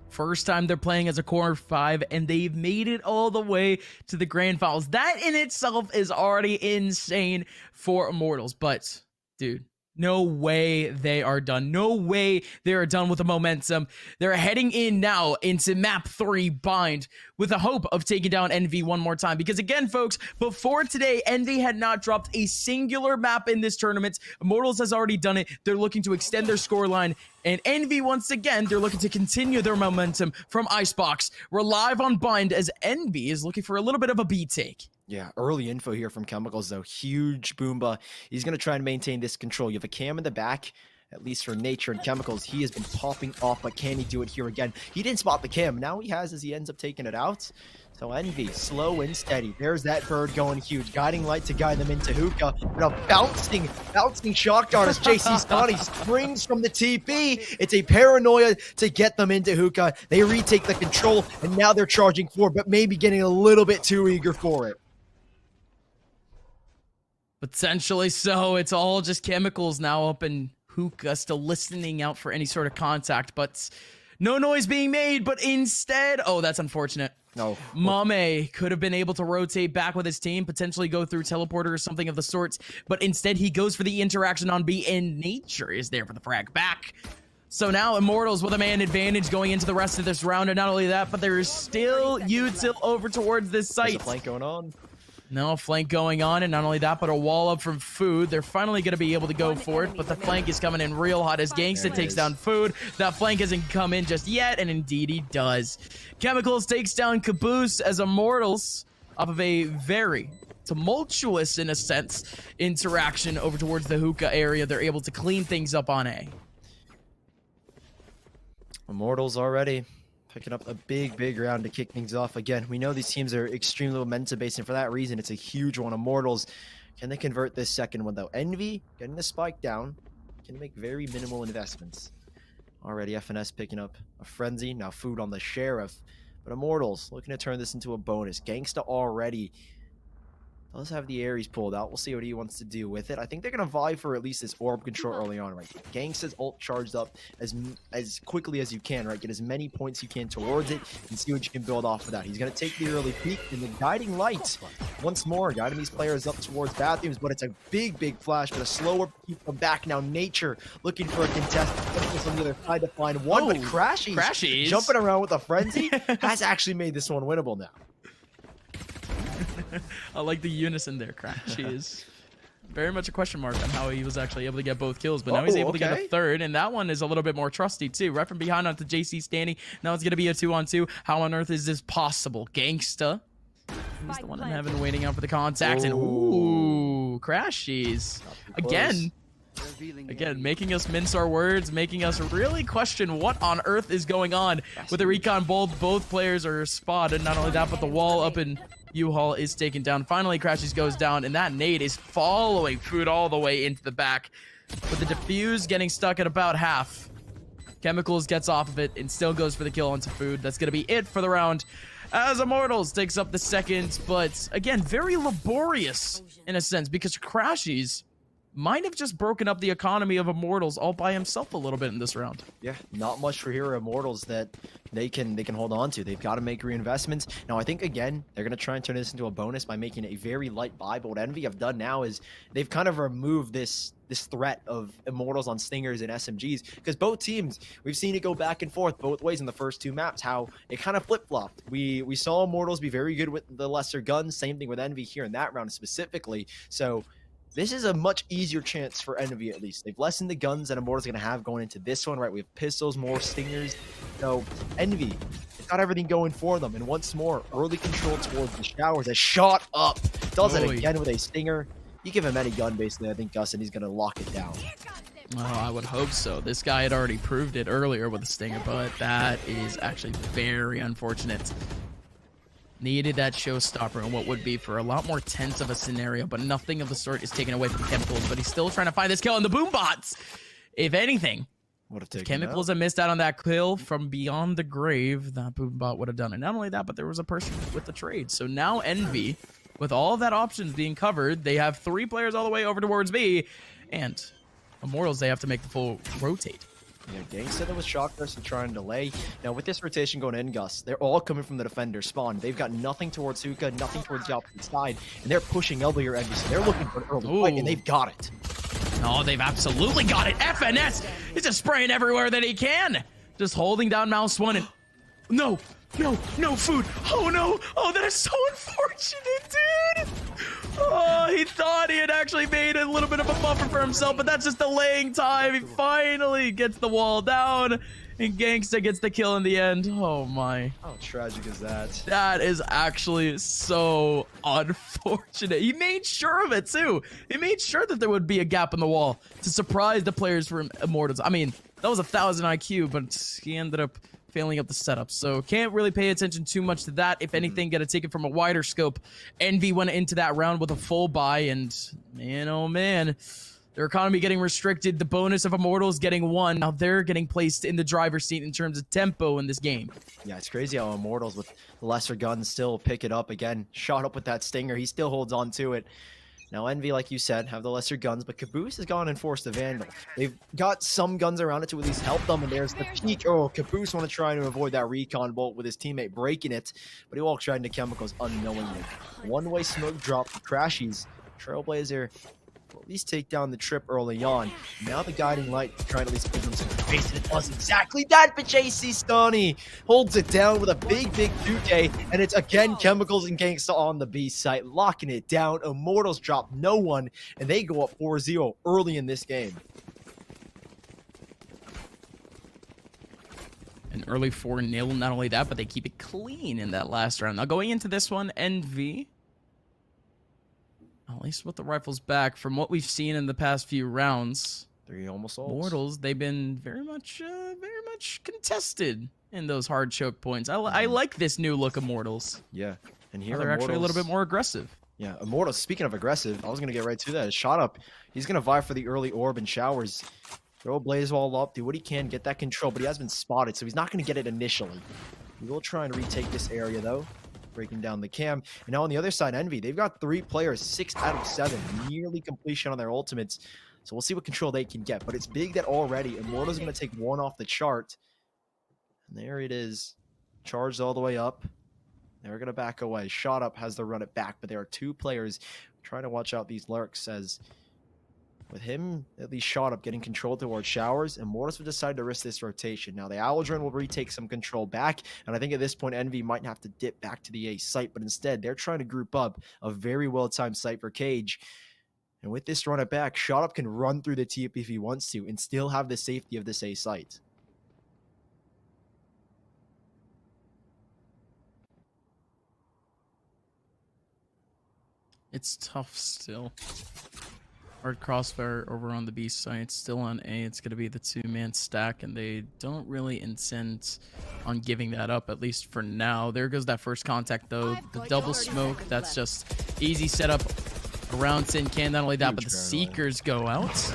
First time they're playing as a core 5, and they've made it all the way to the grand finals. That in itself is already insane for Immortals. But, dude, no way they are done. No way they are done with the momentum. They're heading in now into map 3, Bind, with the hope of taking down Envy one more time. Because again, folks, before today, Envy had not dropped a singular map in this tournament. Immortals has already done it. They're looking to extend their scoreline. And Envy, once again, they're looking to continue their momentum from Icebox. We're live on Bind as Envy is looking for a little bit of a beat take. Yeah, early info here from Chemicals, though. Huge Boomba. He's going to try and maintain this control. You have a cam in the back, at least for Nature and Chemicals. He has been popping off, but can he do it here again? He didn't spot the cam. Now he has as he ends up taking it out. So Envy, slow and steady. There's that bird going huge. Guiding light to guide them into hookah. And a bouncing shock dart as JC Scotty springs from the TP. It's a paranoia to get them into hookah. They retake the control, and now they're charging forward, but maybe getting a little bit too eager for it. Potentially so. It's all just chemicals now up in Hookah, still listening out for any sort of contact, but no noise being made. But instead, oh, that's unfortunate. No. Mame could have been able to rotate back with his team, potentially go through teleporter or something of the sorts, but instead he goes for the interaction on B, and Nature is there for the frag back. So now Immortals with a man advantage going into the rest of this round, and not only that, but there is still Util over towards this site. There's a flank going on. No flank going on, and not only that, but a wall up from Food. They're finally going to be able to go for it, but the flank is coming in real hot as Gangsta takes down Food. That flank hasn't come in just yet, and indeed he does. Chemicals takes down Caboose as Immortals off of a very tumultuous, in a sense, interaction over towards the Hookah area. They're able to clean things up on A. Immortals already picking up a big round to kick things off. Again, we know these teams are extremely momentum-based, and for that reason, it's a huge one. Immortals, can they convert this second one, though? Envy, getting the spike down, can make very minimal investments. Already, FNS picking up a Frenzy, now Food on the Sheriff. But Immortals, looking to turn this into a bonus. Gangsta already does have the Ares pulled out. We'll see what he wants to do with it. I think they're going to vie for at least this orb control early on, right? Gangsta's ult charged up as quickly as you can, right? Get as many points you can towards it and see what you can build off of that. He's going to take the early peek, and the Guiding Light once more guiding these players up towards bathrooms, but it's a big flash, but a slower keep them back. Now Nature looking for a contest on the other side to find one, but Crashies jumping around with a Frenzy has actually made this one winnable now. I like the unison there, Crash. Is very much a question mark on how he was actually able to get both kills, but now he's able to get a third, and that one is a little bit more trusty too. Right from behind onto JC standing. Now it's going to be a 2-on-2. How on earth is this possible? Gangsta, he's the one in heaven waiting out for the contact, and ooh, Crashies again, making us mince our words, making us really question what on earth is going on with the recon. Both players are spotted. Not only that, but the wall up in U-Haul is taken down. Finally, Crashies goes down, and that nade is following Food all the way into the back. With the defuse getting stuck at about half. Chemicals gets off of it and still goes for the kill onto Food. That's going to be it for the round, as Immortals takes up the second. But again, very laborious in a sense, because Crashies might have just broken up the economy of Immortals all by himself a little bit in this round. Yeah, not much for Hero Immortals that they can hold on to. They've got to make reinvestments. Now, I think, again, they're going to try and turn this into a bonus by making a very light buy. But what Envy have done now is they've kind of removed this threat of Immortals on Stingers and SMGs, because both teams, we've seen it go back and forth both ways in the first two maps, how it kind of flip-flopped. We saw Immortals be very good with the lesser guns, same thing with Envy here in that round specifically. So this is a much easier chance for Envy, at least. They've lessened the guns that Immortals going to have going into this one, right? We have pistols, more Stingers. So Envy, it's got everything going for them. And once more, early control towards the showers. A shot up. Does it again with a Stinger. You give him any gun, basically, I think, Gus, and he's going to lock it down. Oh, I would hope so. This guy had already proved it earlier with a Stinger, but that is actually very unfortunate. Needed that showstopper in what would be for a lot more tense of a scenario, but nothing of the sort is taken away from Chemicals, but he's still trying to find this kill on the boom bots. If anything, if Chemicals had missed out on that kill from beyond the grave, that boom bot would have done it. Not only that, but there was a person with the trade. So now Envy, with all of that options being covered, they have 3 players all the way over towards B, and Immortals, they have to make the full rotate. Yeah, Gangsta there was Shock Burst and trying to delay. Now with this rotation going in, Gus, they're all coming from the defender spawn. They've got nothing towards Hookah, nothing towards the opposite side, and they're pushing Elbow your Envy, so they're looking for an early fight, and they've got it. Oh, they've absolutely got it. FNS is just spraying everywhere that he can. Just holding down mouse 1 and... No Food. Oh no. Oh, that is so unfortunate, dude. Oh, he thought he had actually made a little bit of a buffer for himself, but that's just delaying time. He finally gets the wall down, and Gangsta gets the kill in the end. Oh my. How tragic is that? That is actually so unfortunate. He made sure of it too. He made sure that there would be a gap in the wall to surprise the players from Immortals. I mean, that was 1,000 IQ, but he ended up failing up the setup, so can't really pay attention too much to that. If anything, gotta take it from a wider scope. Envy went into that round with a full buy, and man, oh man, their economy getting restricted. The bonus of Immortals getting 1. Now they're getting placed in the driver's seat in terms of tempo in this game. Yeah, it's crazy how Immortals with lesser guns still pick it up again. Shot up with that Stinger. He still holds on to it. Now, Envy, like you said, have the lesser guns, but Caboose has gone and forced the Vandal. They've got some guns around it to at least help them, and there's the peak. Oh, Caboose want to try to avoid that recon bolt with his teammate breaking it, but he walks right into Chemicals unknowingly. One-way smoke drop for Crashies. Trailblazer will at least take down the trip early on. Now the guiding light trying to at least give them some space, and it does exactly that, but JC Stoney holds it down with a big 2K, and it's again Chemicals and Gangsta on the B site, locking it down. Immortals drop no one, and they go up 4-0 early in this game. An early 4-0, not only that, but they keep it clean in that last round. Now going into this one, Envy, at least with the rifles back, from what we've seen in the past few rounds, Immortals, they've been very much contested in those hard choke points. I like this new look Immortals. Yeah, and here they're actually a little bit more aggressive. Yeah, Immortals, speaking of aggressive, I was going to get right to that. Shot up. He's going to vie for the early orb and showers. Throw a blaze wall up, do what he can, get that control, but he has been spotted, so he's not going to get it initially. He will try and retake this area, though. Breaking down the cam. And now on the other side, Envy, they've got 3 players, 6 out of 7, nearly completion on their ultimates. So we'll see what control they can get. But it's big that already Immortals going to take 1 off the chart. And there it is. Charged all the way up. They're going to back away. Shot Up has to run it back, but there are 2 players trying to watch out these lurks as with him at least Shot Up getting control towards showers, Immortals have decided to risk this rotation. Now the Aldrin will retake some control back, and I think at this point Envy might have to dip back to the A site, but instead they're trying to group up a very well-timed site for Cage. And with this run it back, Shot Up can run through the TP if he wants to and still have the safety of this A site. It's tough still. Hard Crossfire over on the B side, still on A. It's going to be the 2-man stack, and they don't really intend on giving that up, at least for now. There goes that first contact, though. The double smoke, that's just easy setup around Tin Can. Not only that, but the Seekers go out.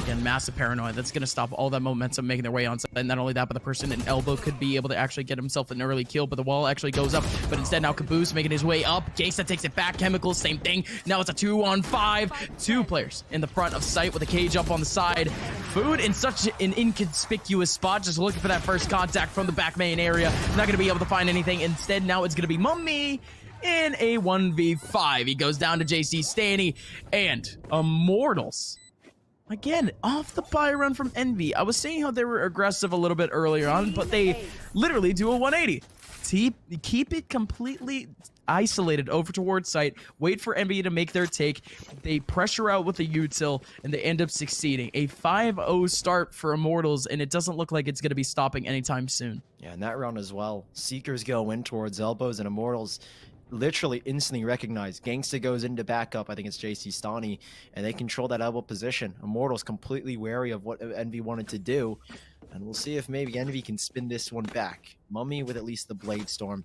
Again, massive paranoia. That's going to stop all that momentum making their way on side. And not only that, but the person in elbow could be able to actually get himself an early kill, but the wall actually goes up. But instead, now Caboose making his way up. Gangsta takes it back. Chemicals, same thing. Now it's a 2-on-5. 2 players in the front of sight with a Cage up on the side. Food in such an inconspicuous spot, just looking for that first contact from the back main area. Not going to be able to find anything. Instead, now it's going to be Mummy in a 1v5. He goes down to JC Stanny and Immortals. Again, off the buy run from Envy. I was saying how they were aggressive a little bit earlier on, but they literally do a 180. Keep it completely isolated over towards site. Wait for Envy to make their take. They pressure out with the util, and they end up succeeding. A 5-0 start for Immortals, and it doesn't look like it's going to be stopping anytime soon. Yeah, in that round as well, Seekers go in towards elbows, and Immortals literally instantly recognized. Gangsta goes into backup, I think it's JC Stoney, and they control that elbow position. Immortals completely wary of what Envy wanted to do, and we'll see if maybe Envy can spin this one back. Mummy with at least the Blade Storm.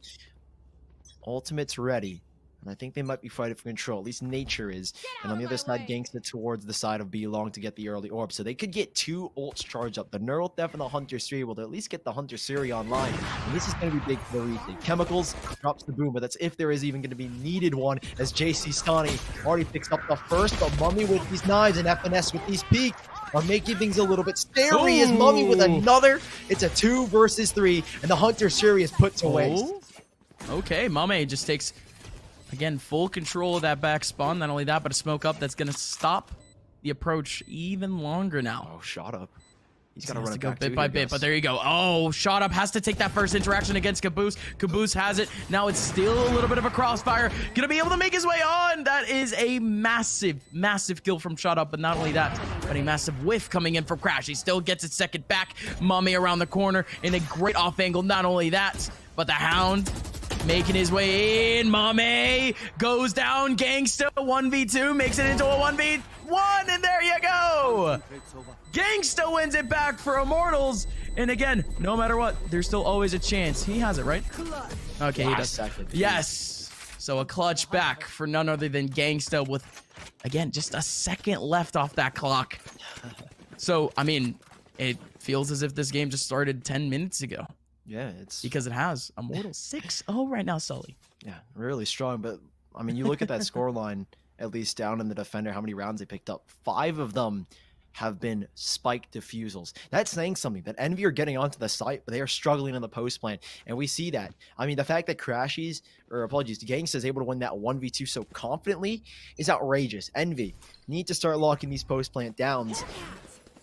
Ultimate's ready, and I think they might be fighting for control. At least Nature is. And on the other side, Gangsta towards the side of B long to get the early orb. So they could get 2 ults charged up. The Neural Theft and the Hunter Siri will at least get the Hunter Siri online. And this is going to be big for the retake. Chemicals drops the boom, but that's if there is even going to be needed one, as JC Stoney already picks up the first. But Mummy with these knives and FNS with these peaks are making things a little bit scary. As Mummy with another. It's a 2 versus 3, and the Hunter Siri is put to waste. Okay, Mame just takes, again, full control of that back spawn. Not only that, but a smoke up that's going to stop the approach even longer now. Oh, Shot Up. He's got to run it go back bit by bit, but there you go. Oh, Shot Up has to take that first interaction against Caboose. Caboose has it. Now it's still a little bit of a crossfire. Gonna be able to make his way on. That is a massive, massive kill from Shot Up, but not only that, but a massive whiff coming in from Crash. He still gets it second back. Mummy around the corner in a great off angle. Not only that, but the Hound making his way in. Mame goes down. Gangsta 1v2 makes it into a 1v1, and there you go. Gangsta wins it back for Immortals. And again, no matter what, there's still always a chance. He has it, right? Okay, he does. Yes. So a clutch back for none other than Gangsta with, again, just a second left off that clock. So, I mean, it feels as if this game just started 10 minutes ago. Yeah, it's because it has. Immortals 6-0 right now, Sully. Yeah, really strong. But I mean, you look at that scoreline. at least down in the defender, how many rounds they picked up. 5 of them have been spike defusals. That's saying something, that Envy are getting onto the site, but they are struggling in the post plan, and we see that. I mean, the fact that Crashies, or apologies, Gangsta is able to win that 1v2 so confidently is outrageous. Envy need to start locking these post plant downs.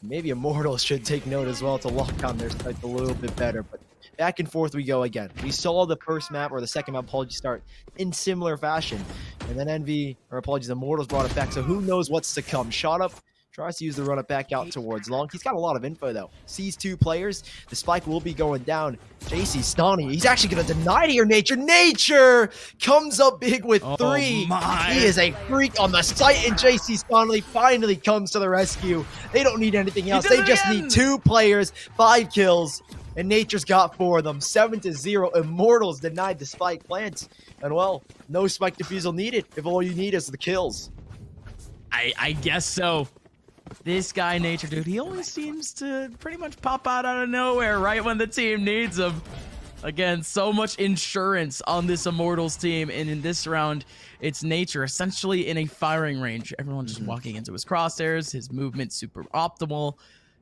Maybe Immortals should take note as well to lock down their sites a little bit better, but back and forth we go again. We saw the first map, or the second map, apologies, start in similar fashion, and then Envy, or apologies, Immortals brought it back, so who knows what's to come. Shot up, tries to use the run it back out towards long. He's got a lot of info though. Sees 2 players. The spike will be going down. JC Stoney, he's actually going to deny it here, Nature. Nature comes up big with 3. He is a freak on the site, and JC Stoney finally comes to the rescue. They don't need anything else. They just need 2 players, 5 kills, and Nature's got 4 of them. 7-0. Immortals denied the spike plant. And well, no spike defusal needed if all you need is the kills. I guess so. This guy, Nature, dude, he always seems to pretty much pop out of nowhere right when the team needs him. Again, so much insurance on this Immortals team, and in this round, it's Nature essentially in a firing range. Everyone just walking into his crosshairs, his movement super optimal,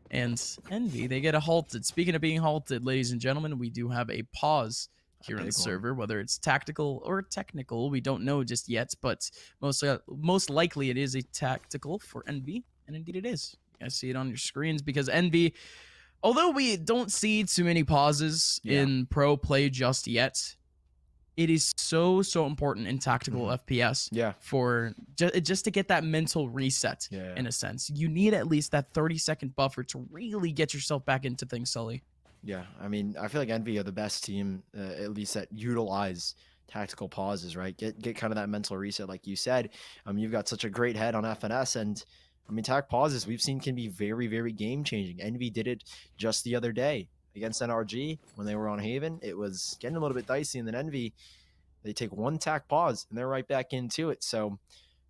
and Envy, they get a halted. Speaking of being halted, ladies and gentlemen, we do have a pause here in the server, whether it's tactical or technical, we don't know just yet, but most likely it is a tactical for Envy. And indeed it is. You guys see it on your screens because Envy, although we don't see too many pauses in pro play just yet, it is so important in tactical FPS for just to get that mental reset in a sense. You need at least that 30-second buffer to really get yourself back into things, Sully. Yeah, I mean, I feel like Envy are the best team, at least that utilize tactical pauses, right? Get kind of that mental reset, like you said. You've got such a great head on FNS, and I mean, tac pauses we've seen can be very game-changing. Envy did it just the other day against NRG when they were on Haven. It was getting a little bit dicey, and then Envy, they take 1 tac pause, and they're right back into it. So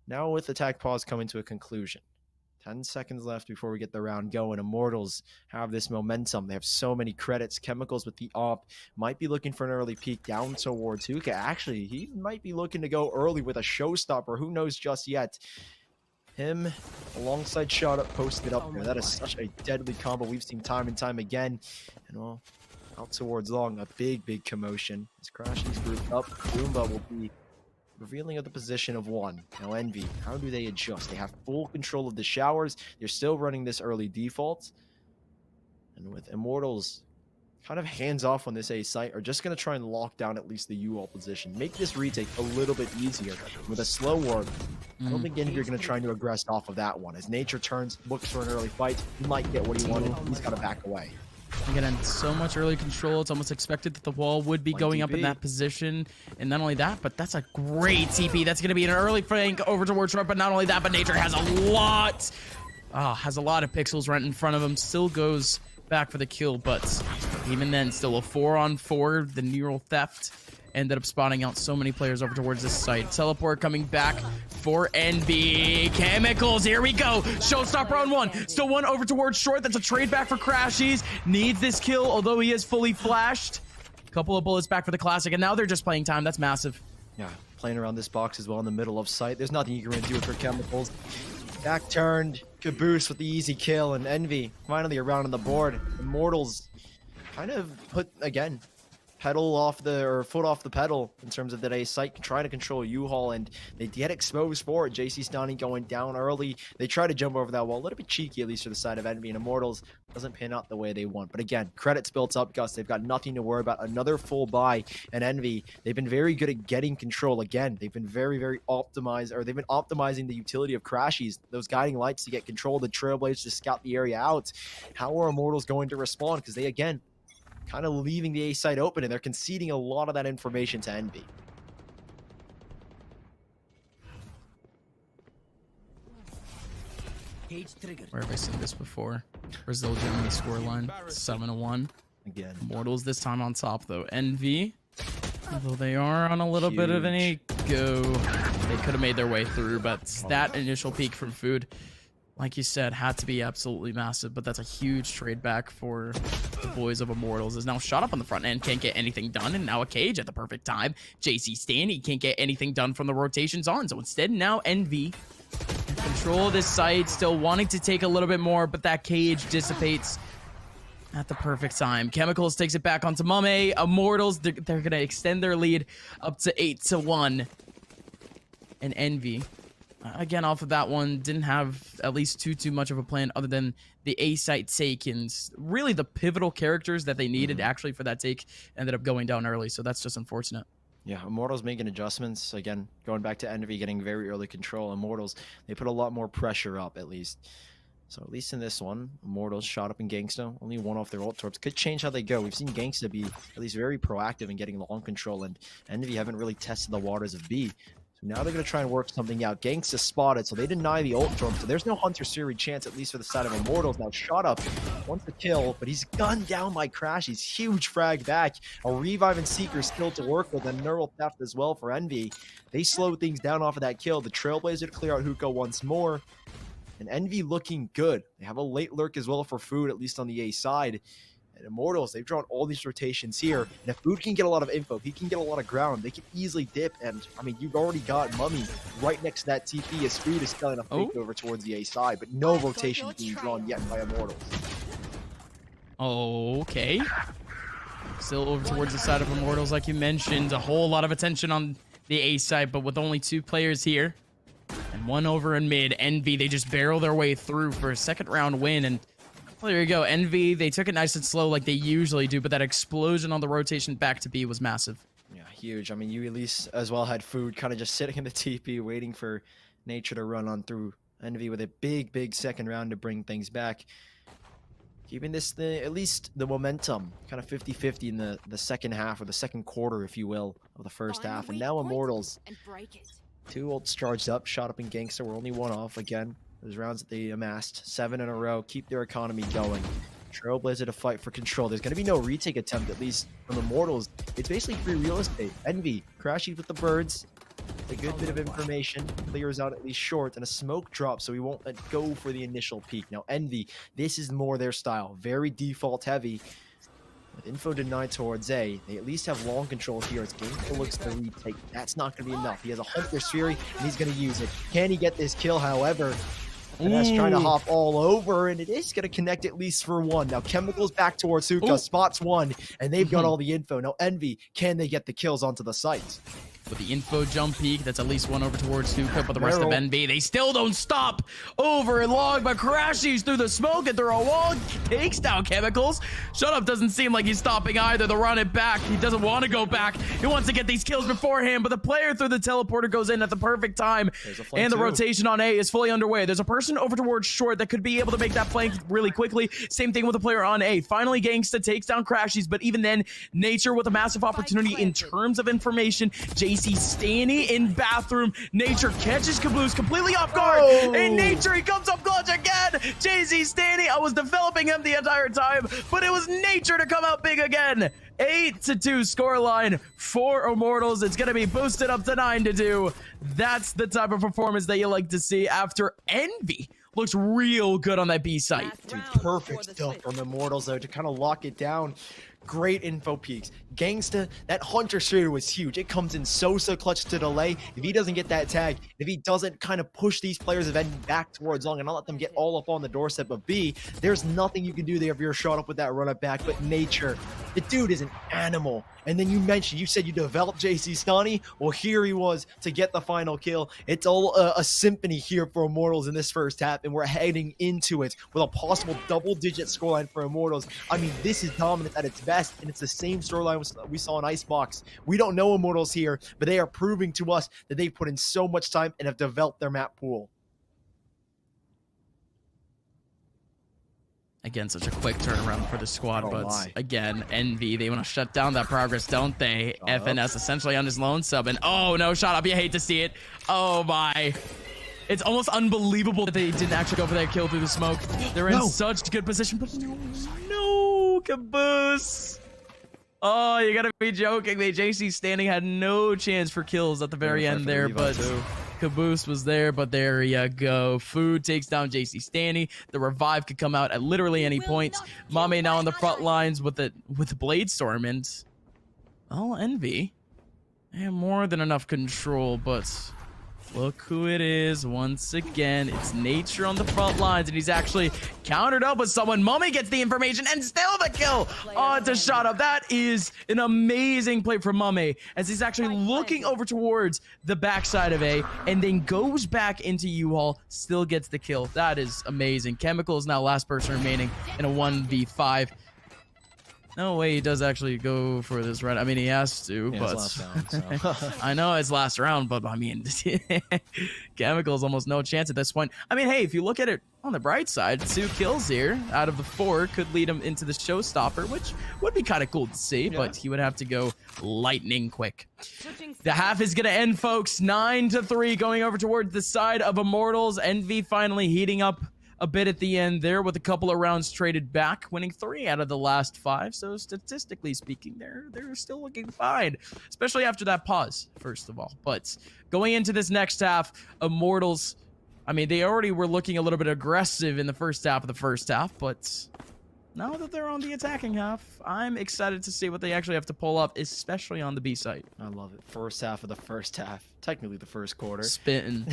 now with the tac pause coming to a conclusion, 10 seconds left before we get the round going. Immortals have this momentum. They have so many credits. Chemicals with the op might be looking for an early peek down towards Hookah. Actually, he might be looking to go early with a showstopper. Who knows just yet? Him alongside Shot Up posted up there. That is such a deadly combo we've seen time and time again. And well, out towards long, a big commotion. As Crashies grouped up, Goomba will be revealing of the position of 1. Now Envy, how do they adjust? They have full control of the showers. They're still running this early default. And with Immortals kind of hands off on this A site, are just going to try and lock down at least the U-all position. Make this retake a little bit easier with a slow ward. I don't think Envy are going to try to aggress off of that one. As Nature turns, looks for an early fight, he might get what he wanted. He's got to back away. Again, so much early control. It's almost expected that the wall would be going up in that position. And not only that, but that's a great TP. That's going to be an early flank over towards short. But not only that, but Nature has a lot of pixels right in front of him. Still goes back for the kill, but even then, still a 4-on-4. The neural theft ended up spawning out so many players over towards this site. Teleport coming back for NB. Chemicals, here we go. Showstopper on 1. Still 1 over towards short. That's a trade back for Crashies. Needs this kill, although he is fully flashed. Couple of bullets back for the classic, and now they're just playing time. That's massive. Yeah, playing around this box as well in the middle of sight. There's nothing you can really do with her Chemicals. Back turned, Caboose with the easy kill, and Envy finally around on the board. Immortals kind of put, again, pedal off the, or foot off the pedal in terms of today's site, trying to control U-Haul, and they get exposed for it. JC Stoney going down early. They try to jump over that wall, a little bit cheeky, at least for the side of Envy, and Immortals doesn't pan out the way they want. But again, credits built up, Gus. They've got nothing to worry about. Another full buy, and Envy, they've been very good at getting control. Again, they've been very optimized, or they've been optimizing the utility of Crashies, those guiding lights to get control of the Trailblazers to scout the area out. How are Immortals going to respond? Because they, again, kind of leaving the A site open, and they're conceding a lot of that information to Envy. Where have I seen this before? Brazil, Germany scoreline 7-1. Again, Immortals this time on top though. Envy, although they are on a little bit of an ego, they could have made their way through, but that initial peek from Food like you said, had to be absolutely massive, but that's a huge trade back for the boys of Immortals. Is now shot up on the front end, can't get anything done, and now a cage at the perfect time. JC Stanley can't get anything done from the rotations on, so instead now Envy control this site, still wanting to take a little bit more, but that cage dissipates at the perfect time. Chemicals takes it back onto Mame. Immortals, they're gonna extend their lead up to 8-1. And Envy, again, off of that one, didn't have at least too much of a plan other than the A site take, and really the pivotal characters that they needed actually for that take ended up going down early, so that's just unfortunate. Yeah, Immortals making adjustments. Again, going back to Envy getting very early control. Immortals, they put a lot more pressure up at least. So at least in this one, Immortals shot up in Gangsta, only one off their ult torps. Could change how they go. We've seen Gangsta be at least very proactive in getting long control, and Envy haven't really tested the waters of B. So now they're going to try and work something out. Gangsta spotted, so they deny the ult torp. So there's no Hunter Siri chance, at least for the side of Immortals. Now shot up, wants to kill, but he's gunned down by Crash. He's huge frag back. A revive and Seeker still to work with, and neural theft as well for Envy. They slowed things down off of that kill. The Trailblazer to clear out Hookah once more. And Envy looking good. They have a late lurk as well for Food, at least on the A side. And Immortals, they've drawn all these rotations here. And if Food can get a lot of info, if he can get a lot of ground, they can easily dip. And, I mean, you've already got Mummy right next to that TP as Food is spelling a fake over towards the A side. But no rotation being drawn yet by Immortals. Okay. Still over towards the side of Immortals, like you mentioned. A whole lot of attention on the A side, but with only 2 players here. And one over in mid. Envy, they just barrel their way through for a second round win. And well, there you go. Envy, they took it nice and slow like they usually do, but that explosion on the rotation back to B was massive. Yeah, huge. I mean, you at least as well had Food kind of just sitting in the TP waiting for Nature to run on through. Envy with a big second round to bring things back. Keeping this, at least the momentum, kind of 50-50 in the second half, or the second quarter, if you will, of the first half. And now Immortals. 2 ults charged up, shot up in Gangster. We're only 1 off again. Those rounds that they amassed, 7 in a row, keep their economy going. Trailblazer to fight for control. There's going to be no retake attempt, at least from Immortals. It's basically free real estate. Envy, crashes with the birds. A good bit of information. Clears out at least short, and a smoke drop, so he won't go for the initial peak. Now, Envy, this is more their style. Very default heavy. With info denied towards A, they at least have long control here as Gangsta looks to retake. That's not going to be enough. He has a Hunter's Fury, and he's going to use it. Can he get this kill, however? Finesse trying to hop all over, and it is going to connect at least for 1. Now, Chemicals back towards Hookah, spots 1, and they've got all the info. Now, Envy, can they get the kills onto the site? With the info jump peak, that's at least 1 over towards Hookah, but the rest of Envy, they still don't stop over and long, but crashes through the smoke and through a wall, takes down Chemicals. Shut Up doesn't seem like he's stopping either. They'll run it back. He doesn't want to go back. He wants to get these kills beforehand, but the player through the teleporter goes in at the perfect time, and the rotation on A is fully underway. There's a person over towards short that could be able to make that flank really quickly. Same thing with the player on A. Finally, Gangsta takes down Crashies, but even then, Nature with a massive opportunity in terms of information. JC Stanny in bathroom. Nature catches Caboose completely off guard. And Nature, he comes up clutch again. JC Stanny, I was developing him the entire time, but it was Nature to come out big again. 8-2 scoreline for Immortals. It's going to be boosted up to 9-2. That's the type of performance that you like to see after Envy looks real good on that B site. Dude, perfect stuff from Immortals, though, to kind of lock it down. Great info peaks. Gangsta, that Hunter Shooter was huge. It comes in so clutch to delay. If he doesn't get that tag, if he doesn't kind of push these players of Envy back towards long and not let them get all up on the doorstep of B, there's nothing you can do there if you're shot up with that run up back. But Nature, the dude is an animal. And then you said you developed JC Stunny. Well, here he was to get the final kill. It's all a symphony here for Immortals in this first half, and we're heading into it with a possible double-digit scoreline for Immortals. I mean, this is dominant at its best, and it's the same storyline we saw in Icebox. We don't know Immortals here, but they are proving to us that they've put in so much time and have developed their map pool. Again, such a quick turnaround for the squad, but again, Envy, they want to shut down that progress, don't they? FNS essentially on his lone sub, and oh no, Shot Up, you hate to see it. Oh my. It's almost unbelievable that they didn't actually go for that kill through the smoke. They're in such good position, but no, Caboose. Oh, you gotta be joking me. JC Standing had no chance for kills at the very end there, but Caboose was there, but there you go. Food takes down JC Stanny. The revive could come out at literally any point. Mame now on the front lines with the Blade Storm, and well, Envy, they have more than enough control, but look who it is once again. It's Nature on the front lines, and he's actually countered up with someone. Mummy gets the information and still the kill. Oh, it's a shot up. That is an amazing play from Mummy, as he's actually looking over towards the backside of A and then goes back into U-Haul, still gets the kill. That is amazing. Chemical is now last person remaining in a 1v5. No way he does actually go for this right. I mean, he has to, but last round, so. I know it's last round, but I mean, Chemical's almost no chance at this point. I mean, hey, if you look at it on the bright side, 2 kills here out of the 4 could lead him into the showstopper, which would be kind of cool to see, but he would have to go lightning quick. The half is going to end, folks. 9-3 going over towards the side of Immortals. Envy finally heating up a bit at the end there with a couple of rounds traded back, winning 3 out of the last 5. So statistically speaking, they're still looking fine, especially after that pause, first of all. But going into this next half, Immortals, I mean, they already were looking a little bit aggressive in the first half of the first half, but now that they're on the attacking half, I'm excited to see what they actually have to pull up, especially on the B site. I love it. First half of the first half. Technically the first quarter. Spitting.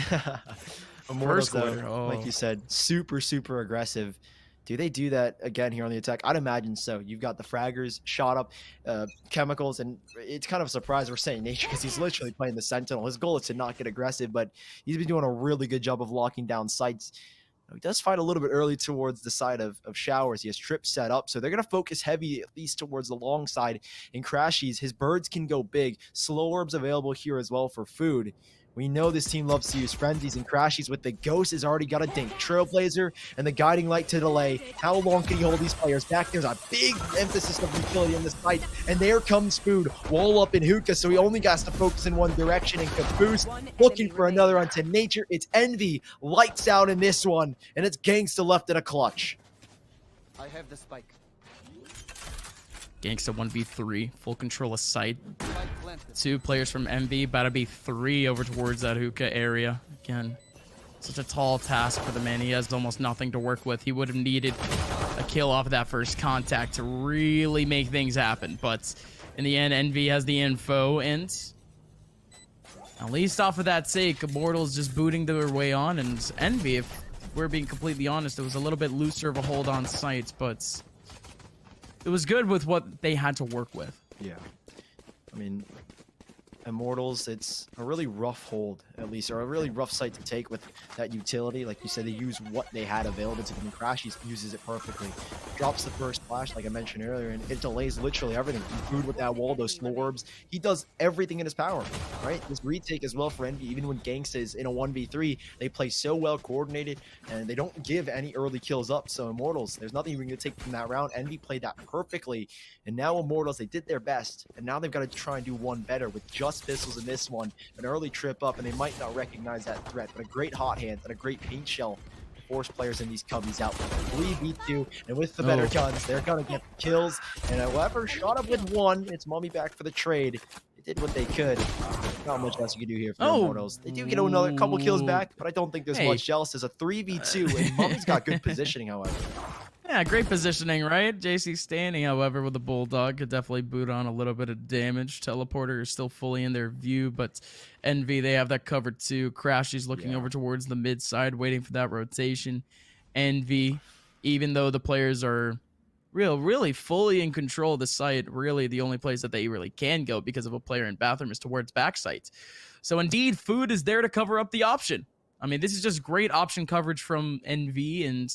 Immortals, First quarter, though, like you said, super aggressive. Do they do that again here on the attack? I'd imagine so. You've got the fraggers shot up, chemicals, and it's kind of a surprise we're saying Nature because he's literally playing the Sentinel. His goal is to not get aggressive, but he's been doing a really good job of locking down sites. He does fight a little bit early towards the side of Showers. He has trips set up, so they're going to focus heavy, at least towards the long side. In Crashies, his birds can go big. Slow orbs available here as well for food. We know this team loves to use frenzies and crashies with the Ghost has already got a dink. Trailblazer and the Guiding Light to delay. How long can he hold these players back? There's a big emphasis of utility in this fight. And there comes Food. Wall up in Hookah, so he only has to focus in one direction. And Caboose looking for another onto Nature. It's Envy. Lights out in this one. And it's Gangsta left in a clutch. I have the spike. Gangsta 1v3, full control of site. 2 players from MV, about to be 3 over towards that hookah area. Again, such a tall task for the man. He has almost nothing to work with. He would have needed a kill off of that first contact to really make things happen. But in the end, MV has the info, and at least off of that sake, Immortals just booting their way on. And Envy, if we're being completely honest, it was a little bit looser of a hold on site, but it was good with what they had to work with. Yeah. I mean, Immortals, it's a really rough hold, at least, or a really rough site to take with that utility. Like you said, they use what they had available to them. Crashies uses it perfectly. Drops the first flash, like I mentioned earlier, and it delays literally everything. Food with that wall, those slow orbs. He does everything in his power, right? This retake as well for Envy, even when Gangsta is in a 1v3, they play so well coordinated, and they don't give any early kills up. So Immortals, there's nothing you're going to take from that round. Envy played that perfectly, and now Immortals, they did their best, and now they've got to try and do one better with just pistols in this one, an early trip up, and they might not recognize that threat, but a great hot hand and a great paint shell to force players in these cubbies out. 3v2, and with the better guns, they're gonna get kills, and whoever shot up with 1, it's Mummy back for the trade. They did what they could. Not much else you can do here for the Immortals. They do get another couple kills back, but I don't think there's much else. There's a 3v2, and Mummy's got good positioning, however. Yeah, great positioning, right? JC Stanny, however, with the Bulldog could definitely boot on a little bit of damage. Teleporter is still fully in their view, but Envy, they have that covered too. Crashy's looking over towards the mid side, waiting for that rotation. Envy, even though the players are really fully in control of the site, really the only place that they really can go because of a player in bathroom is towards backside. So indeed, Food is there to cover up the option. I mean, this is just great option coverage from Envy, and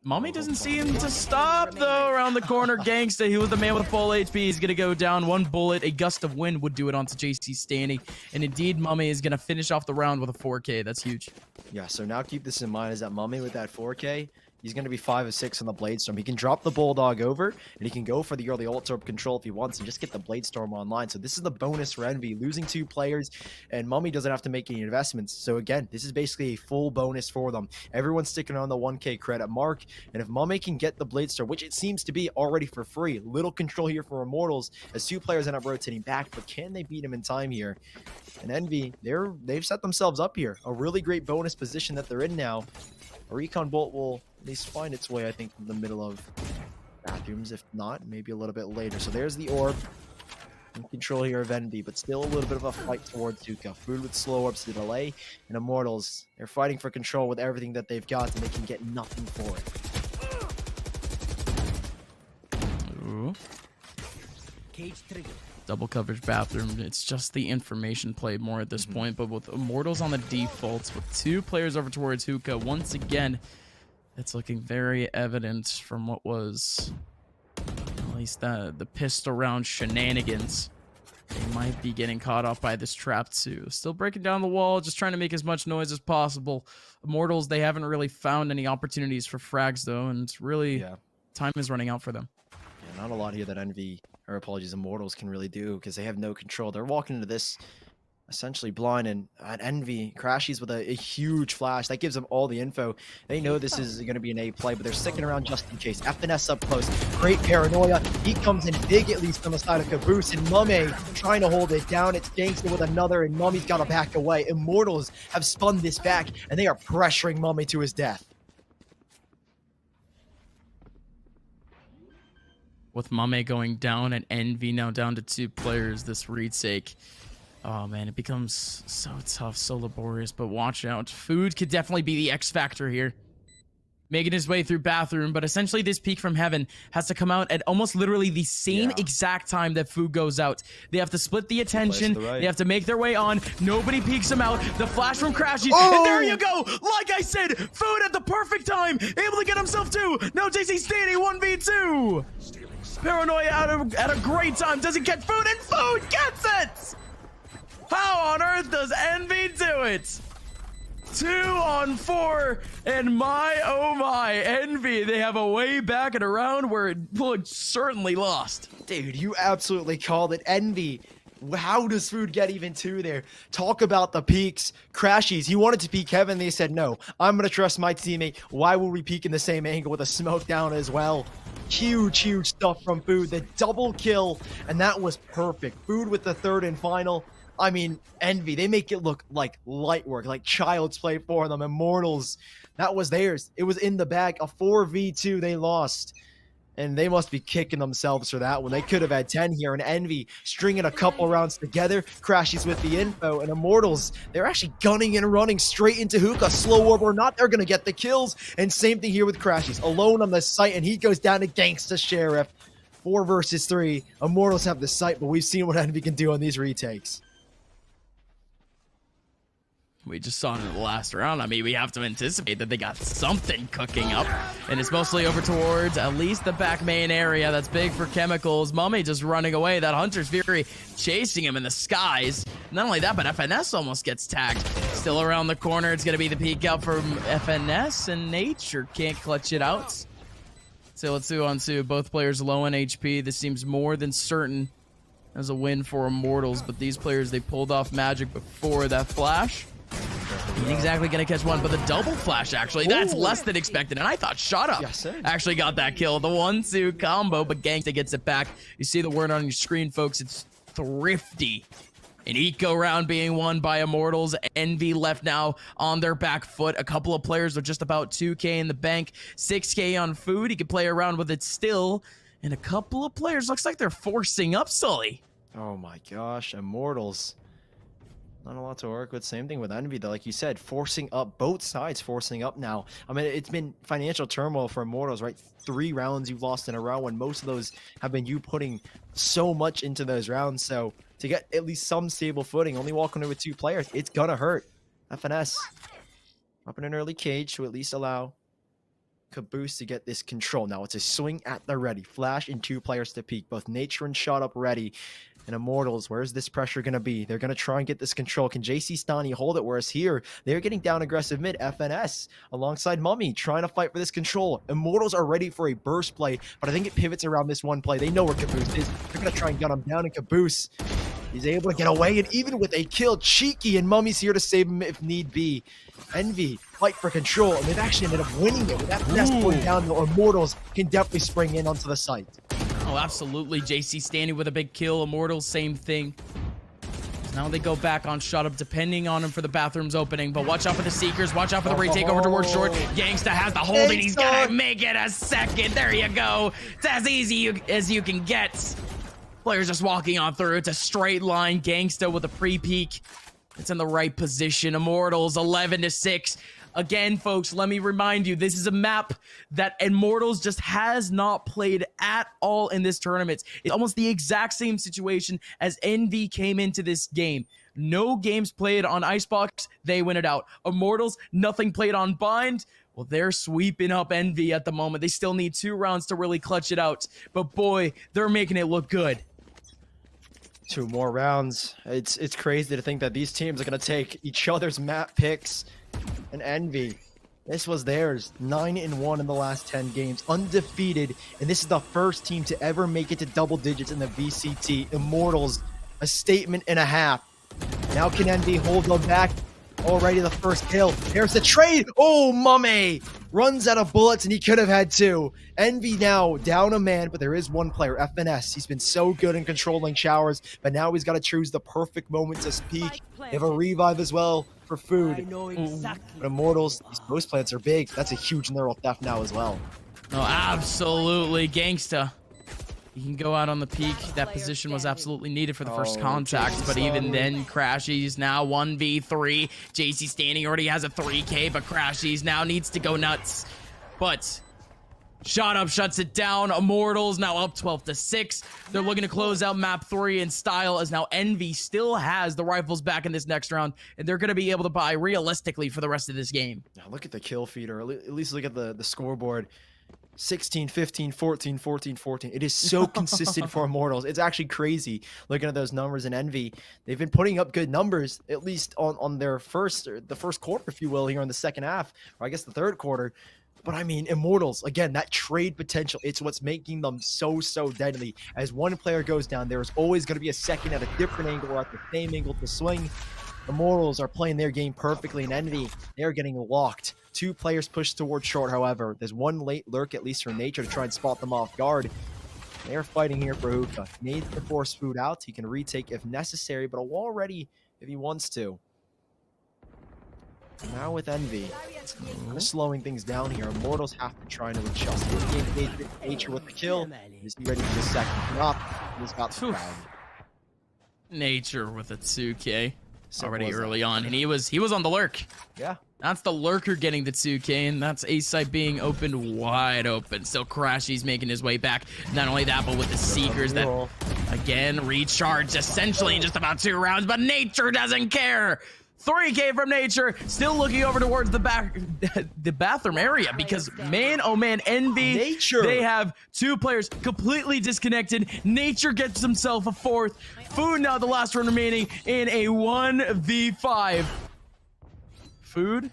Mummy doesn't see him to stop, though, around the corner. Gangsta, he was the man with full HP. He's going to go down. 1 bullet, a gust of wind would do it onto JC Stanny. And indeed, Mummy is going to finish off the round with a 4K. That's huge. Yeah, so now keep this in mind, is that Mummy with that 4K, He's going to be 5 of 6 on the Bladestorm. He can drop the Bulldog over, and he can go for the early ult orb control if he wants and just get the Bladestorm online. So this is the bonus for Envy, losing 2 players, and Mummy doesn't have to make any investments. So again, this is basically a full bonus for them. Everyone's sticking on the 1k credit mark, and if Mummy can get the Bladestorm, which it seems to be already for free, little control here for Immortals as 2 players end up rotating back, but can they beat him in time here? And Envy, they've set themselves up here. A really great bonus position that they're in now. A Recon Bolt will at least find its way, I think, in the middle of bathrooms. If not, maybe a little bit later. So there's the orb. In control here of Envy, but still a little bit of a fight towards Zuka. Food with slow orbs to delay. And Immortals, they're fighting for control with everything that they've got, and they can get nothing for it. Ooh. Double coverage bathroom. It's just the information play more at this point, but with Immortals on the defaults, with 2 players over towards Hookah, once again, it's looking very evident from what was at least the pistol round shenanigans. They might be getting caught up by this trap too. Still breaking down the wall, just trying to make as much noise as possible. Immortals, they haven't really found any opportunities for frags though, and it's really time is running out for them. Yeah, not a lot here that Envy, or apologies, Immortals can really do because they have no control. They're walking into this essentially blind, and Envy crashes with a huge flash that gives them all the info. They know this is going to be an A play, but they're sticking around just in case. FNS up close, great paranoia. He comes in big, at least on the side of Caboose, and Mummy trying to hold it down. It's Gangster with another, and Mummy's got to back away. Immortals have spun this back, and they are pressuring Mummy to his death. With Mame going down and Envy now down to 2 players, this retake, oh man, it becomes so tough, so laborious, but watch out. Food could definitely be the X factor here. Making his way through bathroom, but essentially this peek from heaven has to come out at almost literally the same exact time that Food goes out. They have to split the attention, they have to make their way on, nobody peeks him out, the flash from Crashy, and there you go! Like I said, Food at the perfect time, able to get himself 2! Now JC Stady 1v2! Paranoia at a great time, doesn't catch Food, and Food gets it! How on earth does Envy do it? 2 on 4, and my oh my, Envy, they have a way back and around where it looked certainly lost. Dude, you absolutely called it. Envy, how does Food get even 2 there? Talk about the peaks. Crashies, he wanted to peek Kevin, they said no, I'm gonna trust my teammate. Why will we peek in the same angle with a smoke down as well? Huge stuff from Food. The double kill, and that was perfect. Food with the 3rd and final. I mean, Envy, they make it look like light work, like child's play for them. Immortals, that was theirs. It was in the bag. A 4v2 they lost. And they must be kicking themselves for that one. They could have had 10 here. And Envy stringing a couple rounds together. Crashes with the info. And Immortals, they're actually gunning and running straight into Hookah. Slow orb or not, they're going to get the kills. And same thing here with Crashes. Alone on the site, and he goes down to Gangsta Sheriff. 4 versus 3. Immortals have the site, but we've seen what Envy can do on these retakes. We just saw it in the last round. I mean, we have to anticipate that they got something cooking up. And it's mostly over towards at least the back main area. That's big for Chemicals. Mummy just running away. That Hunter's Fury chasing him in the skies. Not only that, but FNS almost gets tagged. Still around the corner. It's going to be the peek out from FNS, and Nature can't clutch it out. Still a 2 on 2. Both players low on HP. This seems more than certain as a win for Immortals, but these players, they pulled off magic before that flash. Ain't exactly gonna catch one, but the double flash, actually, that's less than expected. And I thought Shut Up actually got that kill. The 1-2 combo, but Gangsta gets it back. You see the word on your screen, folks. It's thrifty. An eco round being won by Immortals. Envy left now on their back foot. A couple of players with just about 2k in the bank. 6k on Food. He can play around with it still. And a couple of players, looks like they're forcing up Sully. Oh my gosh, Immortals. Not a lot to work with. Same thing with Envy, though. Like you said, forcing up, both sides forcing up now. I mean, it's been financial turmoil for Immortals, right? 3 rounds you've lost in a row, and most of those have been you putting so much into those rounds. So to get at least some stable footing, only walking in with 2 players, it's gonna hurt. FNS up in an early cage to at least allow Caboose to get this control. Now it's a swing at the ready. Flash and 2 players to peek. Both Nature and Shot Up ready. And Immortals, where's this pressure going to be? They're going to try and get this control. Can JC Stani hold it? Whereas here, they're getting down aggressive mid. FNS alongside Mummy trying to fight for this control. Immortals are ready for a burst play, but I think it pivots around this one play. They know where Caboose is. They're going to try and gun him down, and Caboose, he's able to get away, and even with a kill, Cheeky and Mummy's here to save him if need be. Envy fight for control, and they've actually ended up winning it. With that finesse going down, the Immortals can definitely spring in onto the site. Oh, absolutely. JC standing with a big kill. Immortals, same thing. So now they go back on shut up, depending on him for the bathroom's opening. But watch out for the Seekers. Watch out for the retake over towards short. Gangsta has the hold, and he's gonna make it a second. There you go. It's as easy as you can get. Players just walking on through. It's a straight line. Gangsta with a pre-peek. It's in the right position. Immortals 11-6. Again, folks, let me remind you, this is a map that Immortals just has not played at all in this tournament. It's almost the exact same situation as Envy came into this game. No games played on Icebox, they win it out. Immortals, nothing played on Bind. Well, they're sweeping up Envy at the moment. They still need 2 rounds to really clutch it out. But boy, they're making it look good. 2 more rounds. It's crazy to think that these teams are going to take each other's map picks. And Envy, this was theirs. 9-1 in the last 10 games, undefeated, and this is the first team to ever make it to double digits in the VCT. Immortals, a statement and a half. Now can Envy hold them back? Already the first kill. There's the trade. Oh, Mummy runs out of bullets, and he could have had 2. Envy now down a man, but there is one player, FNS. He's been so good in controlling showers, but now he's got to choose the perfect moment to speak. They have a revive as well for food. But Immortals, these post plants are big. That's a huge neural theft now as well. Oh, absolutely. Gangsta. He can go out on the peak. That position was absolutely needed for the first contact, but even then, Crashies now 1v3. JC Standing already has a 3K, but Crashies now needs to go nuts. But Shot Up shuts it down. Immortals now up 12-6. They're looking to close out map 3 in style, as now Envy still has the rifles back in this next round, and they're going to be able to buy realistically for the rest of this game. Now look at the kill feeder. At least look at the scoreboard. 16, 15, 14, 14, 14. It is so consistent for Immortals. It's actually crazy looking at those numbers in Envy. They've been putting up good numbers, at least on their the first quarter, if you will, here in the second half, or I guess the third quarter. But I mean, Immortals, again, that trade potential, it's what's making them so deadly. As one player goes down, there's always going to be a second at a different angle or at the same angle to swing. Immortals are playing their game perfectly, and Envy, they're getting locked. 2 players pushed towards short, however. There's one late lurk, at least for Nature, to try and spot them off guard. They're fighting here for Hookah. Needs to force food out. He can retake if necessary, but a wall ready if he wants to. Now with Envy, kind of slowing things down here. Immortals have to try to adjust. Nature with the kill. Is he ready for the second drop? He's got the crowd. Nature with a 2K. Already early on, and he was on the lurk. Yeah. That's the lurker getting the 2K, and that's A site being opened wide open. Still Crashy's making his way back. Not only that, but with the Seekers that, again, recharged essentially in just about 2 rounds, but Nature doesn't care. 3K from Nature, still looking over towards the bathroom area, because man, oh man, Envy, Nature, they have 2 players completely disconnected. Nature gets himself a 4th. Food now the last one remaining in a 1v5. Food?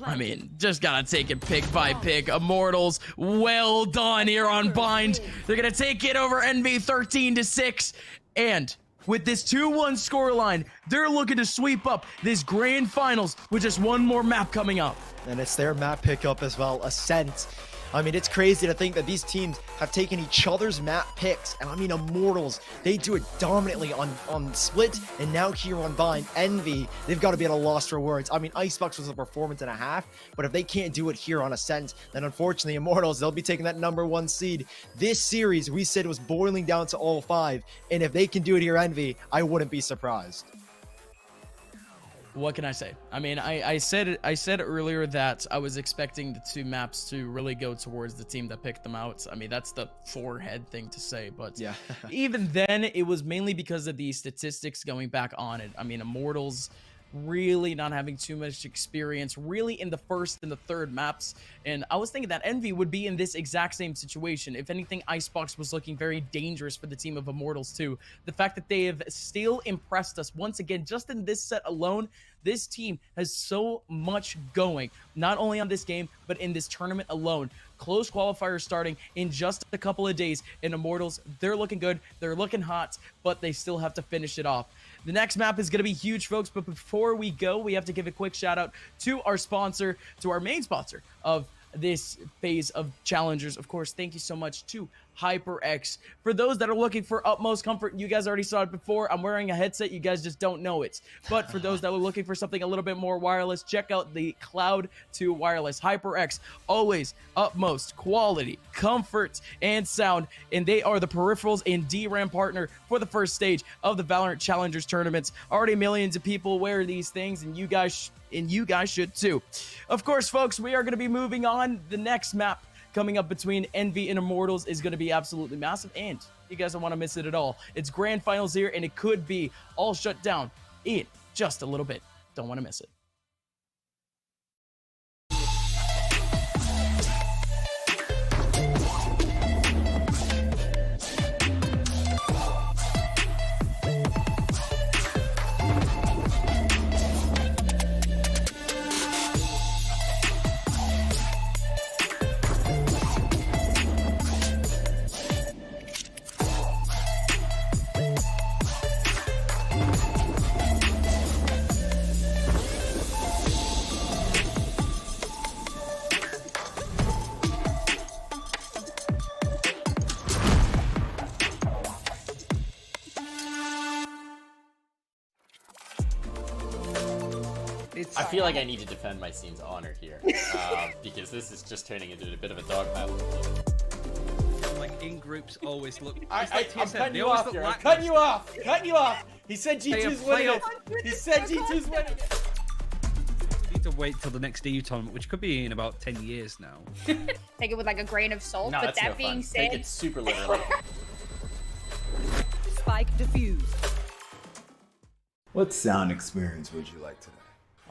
I mean, just gotta take it pick by pick. Immortals, well done here on Bind. They're gonna take it over Envy 13-6, and with this 2-1 scoreline, they're looking to sweep up this grand finals with just one more map coming up. And it's their map pickup as well, Ascent. I mean, it's crazy to think that these teams have taken each other's map picks. And I mean, Immortals, they do it dominantly on Split, and now here on Bind. Envy, they've got to be at a loss for words. I mean, Icebox was a performance and a half, but if they can't do it here on Ascent, then unfortunately, Immortals, they'll be taking that #1 seed. This series, we said, was boiling down to all 5, and if they can do it here, Envy, I wouldn't be surprised. What can I say? I mean, I said earlier that I was expecting the 2 maps to really go towards the team that picked them out. I mean, that's the forehead thing to say, but yeah. Even then, it was mainly because of the statistics going back on it. I mean, Immortals, really not having too much experience really in the first and the third maps. And I was thinking that Envy would be in this exact same situation. If anything, Icebox was looking very dangerous for the team of Immortals too. The fact that they have still impressed us once again, just in this set alone, this team has so much going, not only on this game, but in this tournament alone. Close qualifiers starting in just a couple of days, and Immortals, they're looking good, they're looking hot, but they still have to finish it off. The next map is going to be huge, folks, but before we go, we have to give a quick shout out to our sponsor, to our main sponsor of this phase of challengers. Of course, thank you so much to HyperX. For those that are looking for utmost comfort, you guys already saw it before. I'm wearing a headset, you guys just don't know it. But for those that are looking for something a little bit more wireless, check out the Cloud 2 Wireless. HyperX, always utmost quality, comfort, and sound. And they are the peripherals and DRAM partner for the first stage of the Valorant Challengers tournaments. Already millions of people wear these things, and you guys should too. Of course, folks, we are going to be moving on. The next map coming up between Envy and Immortals is going to be absolutely massive, and you guys don't want to miss it at all. It's grand finals here, and it could be all shut down in just a little bit. Don't want to miss it. I feel like I need to defend my scene's honor here, because this is just turning into a bit of a dog battle. Like in groups always look. I'm cutting you off here. I'm cutting you off. Cutting you off. He said G2's winning it. He said G2's winning it. We need to wait till the next EU tournament, which could be in about 10 years now. Take it with like a grain of salt. No, but that's that no being fun. said, Take it super literally. Spike defused. What sound experience would you like today?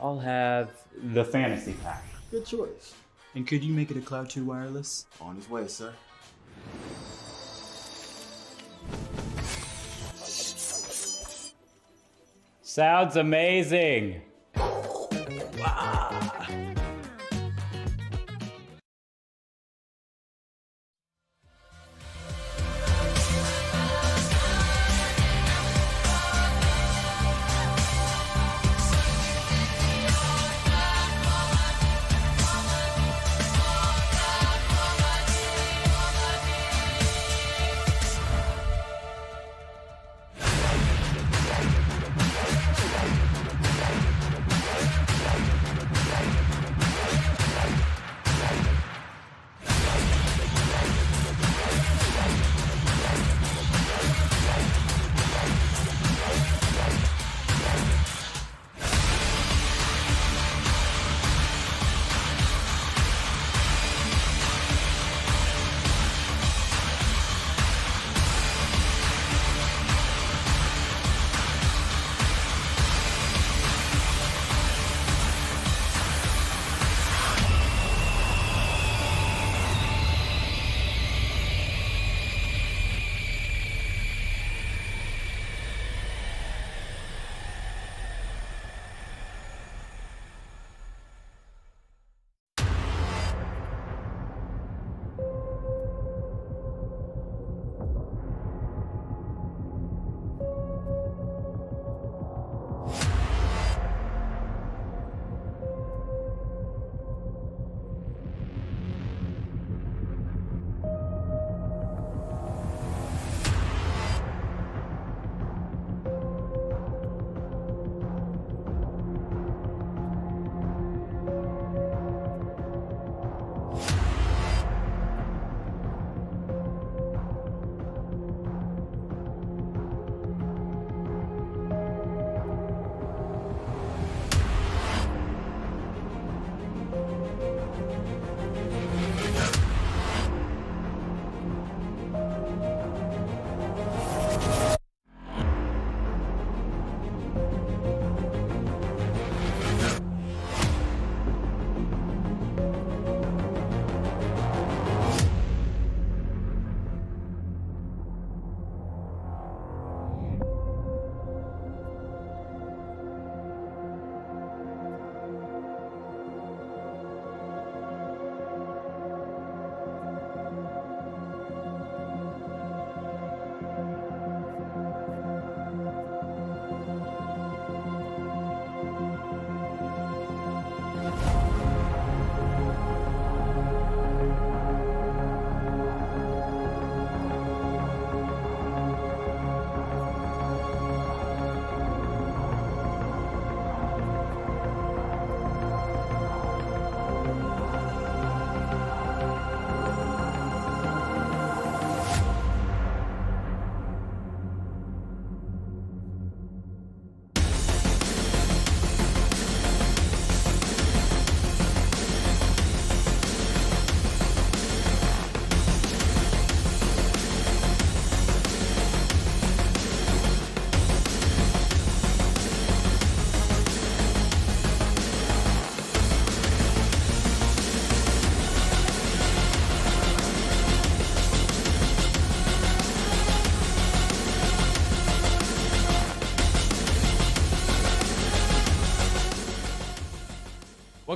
I'll have the fantasy pack. Good choice. And could you make it a Cloud 2 wireless? On his way, sir. Sounds amazing.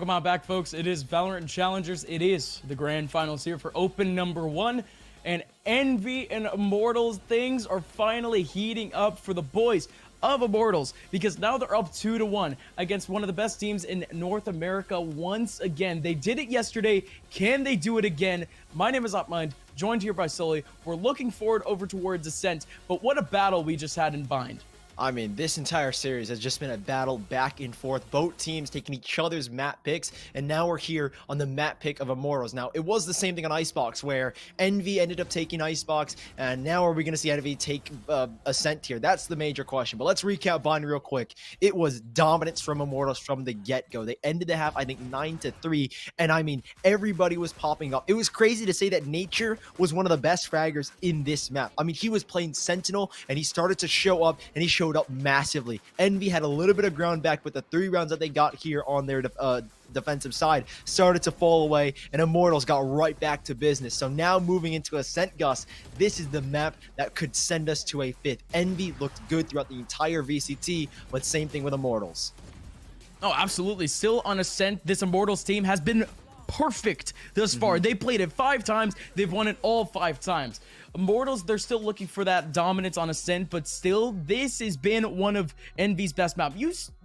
Welcome on back, folks. It is Valorant Challengers. It is the grand finals here for Open number 1. And Envy and Immortals, things are finally heating up for the boys of Immortals, because now they're up 2-1 against one of the best teams in North America once again. They did it yesterday. Can they do it again? My name is Upmind, joined here by Sully. We're looking forward over towards Ascent, but what a battle we just had in Bind. I mean, this entire series has just been a battle back and forth. Both teams taking each other's map picks, and now we're here on the map pick of Immortals. Now, it was the same thing on Icebox, where Envy ended up taking Icebox, and now are we going to see Envy take Ascent here? That's the major question. But let's recap Bind real quick. It was dominance from Immortals from the get-go. They ended the half, I think, 9-3, and I mean, everybody was popping up. It was crazy to say that Nature was one of the best fraggers in this map. I mean, he was playing Sentinel, and he started to show up, and he showed up massively. Envy had a little bit of ground back, but the 3 rounds that they got here on their defensive side started to fall away, and Immortals got right back to business. So now moving into Ascent, Gus, this is the map that could send us to a 5th. Envy looked good throughout the entire VCT, but same thing with Immortals. Oh, absolutely. Still on Ascent, this Immortals team has been perfect thus far. They played it 5 times. They've won it all 5 times. Immortals, they're still looking for that dominance on Ascent, but still, this has been one of Envy's best maps.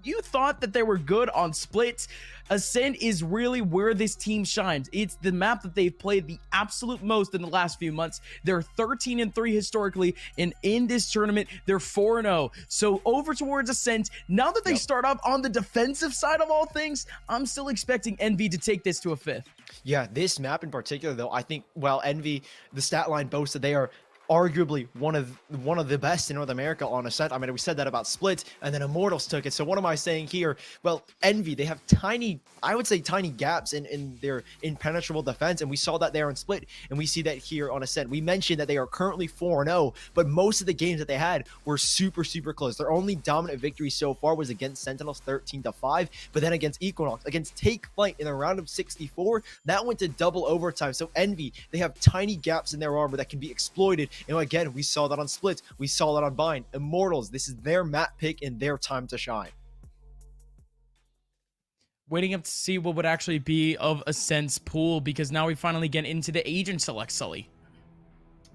You thought that they were good on Split. Ascent is really where this team shines. It's the map that they've played the absolute most in the last few months. They're 13-3 historically, and in this tournament, they're 4-0. So over towards Ascent, now that they start off on the defensive side of all things, I'm still expecting Envy to take this to a 5th. Yeah, this map in particular, though, I think, well, Envy, the stat line boasts that they are arguably one of the best in North America on Ascent. I mean, we said that about Split, and then Immortals took it. So what am I saying here? Well, Envy, they have tiny, I would say tiny gaps in their impenetrable defense, and we saw that there on Split, and we see that here on Ascent. We mentioned that they are currently 4-0, but most of the games that they had were super, super close. Their only dominant victory so far was against Sentinels, 13-5, but then against Equinox, against Take Flight in the round of 64, that went to double overtime. So Envy, they have tiny gaps in their armor that can be exploited. You know, again, we saw that on Split. We saw that on Bind. Immortals, this is their map pick and their time to shine. Waiting up to see what would actually be of Ascent's pool, because now we finally get into the agent select, Sully.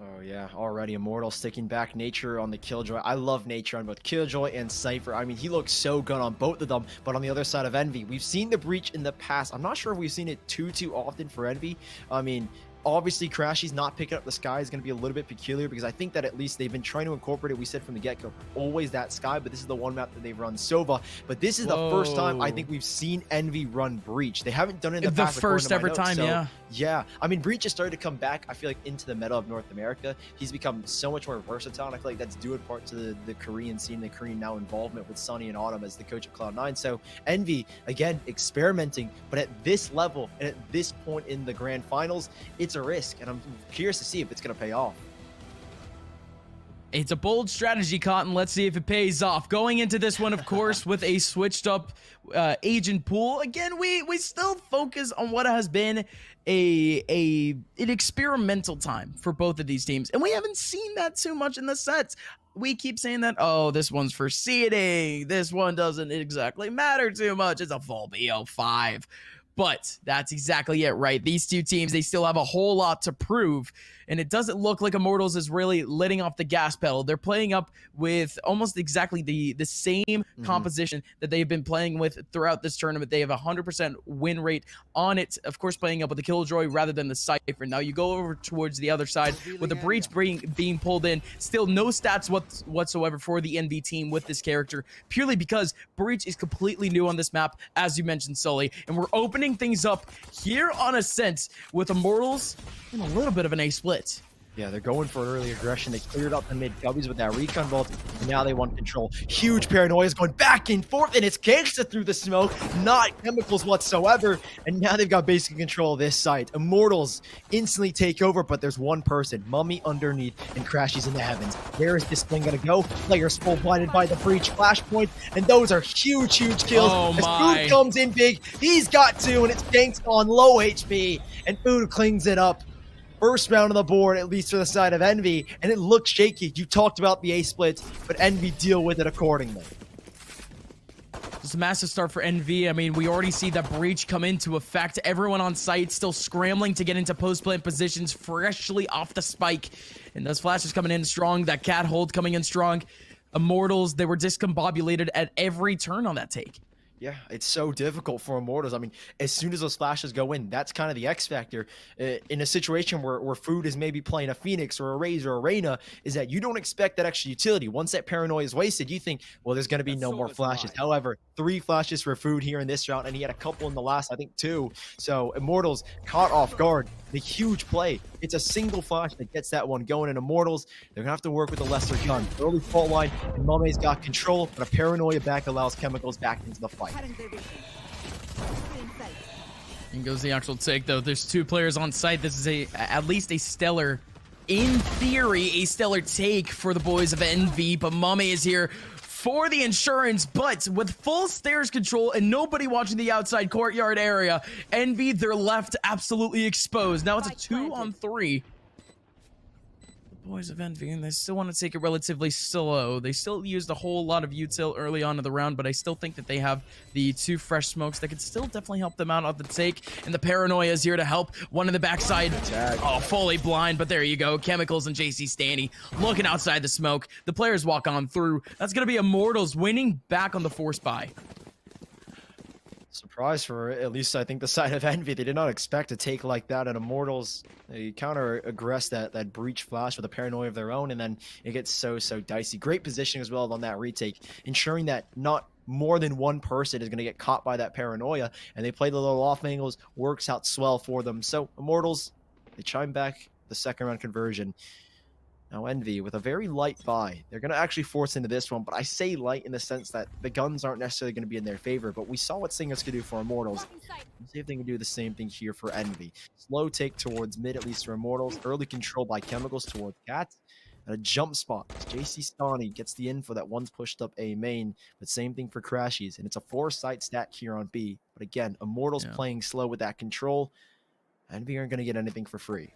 Oh yeah, already Immortal sticking back Nature on the Killjoy. I love Nature on both Killjoy and Cypher. I mean, he looks so good on both of them, but on the other side of Envy, we've seen the Breach in the past. I'm not sure if we've seen it too often for Envy. I mean, obviously, Crashy's not picking up the Sky is going to be a little bit peculiar, because I think that at least they've been trying to incorporate it. We said from the get-go, always that Sky, but this is the one map that they've run Sova. But this is the first time I think we've seen Envy run Breach. They haven't done it in the past. The first ever time, so, yeah. I mean, Breach has started to come back, I feel like, into the meta of North America. He's become so much more versatile, and I feel like that's due in part to the Korean scene, the Korean now involvement with Sunny and Autumn as the coach of Cloud9. So Envy, again, experimenting, but at this level and at this point in the grand finals, it's a risk, and I'm curious to see if it's going to pay off. It's a bold strategy, Cotton. Let's see if it pays off. Going into this one, of course, with a switched up agent pool. Again, we still focus on what has been an experimental time for both of these teams, and we haven't seen that too much in the sets. We keep saying that, oh, this one's for seeding. This one doesn't exactly matter too much. It's a full BO5. But that's exactly it, right? These two teams, they still have a whole lot to prove, and it doesn't look like Immortals is really letting off the gas pedal. They're playing up with almost exactly the same composition that they've been playing with throughout this tournament. They have a 100% win rate on it, of course, playing up with the Killjoy rather than the Cypher. Now you go over towards the other side with the Breach being pulled in. Still no stats whatsoever for the NV team with this character, purely because Breach is completely new on this map, as you mentioned, Sully, and we're opening things up here on Ascent with Immortals and a little bit of an A split. Yeah, they're going for early aggression. They cleared out the mid W's with that recon vault, and now they want control. Huge paranoia is going back and forth, and it's gangsta through the smoke, not chemicals whatsoever. And now they've got basic control of this site. Immortals instantly take over, but there's one person, Mummy underneath, and Crashy's in the heavens. Where is this thing gonna go? Players full blinded by the Breach flashpoint, and those are huge, huge kills. As Food comes in big, he's got 2, and it's ganked on low HP, and Food cleans it up. First round on the board, at least for the side of Envy, and it looks shaky. You talked about the A split, but Envy deal with it accordingly. It's a massive start for NV. I mean, we already see the breach come into effect. Everyone on site still scrambling to get into post-plant positions freshly off the spike. And those flashes coming in strong. That cat hold coming in strong. Immortals, they were discombobulated at every turn on that take. Yeah, it's so difficult for Immortals. I mean, as soon as those flashes go in, that's kind of the X factor. In a situation where Food is maybe playing a Phoenix or a Raze or a Reyna, is that you don't expect that extra utility. Once that Paranoia is wasted, you think, well, there's going to be no more flashes. However, 3 flashes for Food here in this round, and he had a couple in the last, I think 2. So Immortals caught off guard. The huge play. It's a single flash that gets that one going. And Immortals, they're going to have to work with the lesser gun. Early fault line, and Mame's got control, but a Paranoia back allows Chemicals back into the fight. And goes the actual take, though. There's 2 players on site. This is at least a stellar, in theory, a stellar take for the boys of NV. But Mame is here for the insurance, but with full stairs control and nobody watching the outside courtyard area, NV, they're left absolutely exposed. Now it's a 2-on-3. Boys of Envy, and they still want to take it relatively slow. They still used a whole lot of util early on in the round, but I still think that they have the 2 fresh smokes that could still definitely help them out on the take. And the Paranoia is here to help. One in the backside. Oh, fully blind, but there you go. Chemicals and JC Stanny looking outside the smoke. The players walk on through. That's going to be Immortals winning back on the force buy. Surprise for at least I think the side of Envy. They did not expect a take like that, and Immortals, they counter-aggress that breach flash with a Paranoia of their own, and then it gets so dicey. Great positioning as well on that retake, ensuring that not more than one person is going to get caught by that Paranoia, and they play the little off angles, works out swell for them. So Immortals, they chime back the second round conversion. Now Envy, with a very light buy, they're going to actually force into this one, but I say light in the sense that the guns aren't necessarily going to be in their favor, but we saw what Singers could do for Immortals. Let's see if they can do the same thing here for Envy. Slow take towards mid, at least for Immortals. Early control by Chemicals towards Cats. And a jump spot. JC Stani gets the info that one's pushed up A main, but same thing for Crashies, and it's a 4-site stack here on B. But again, Immortals playing slow with that control. Envy aren't going to get anything for free.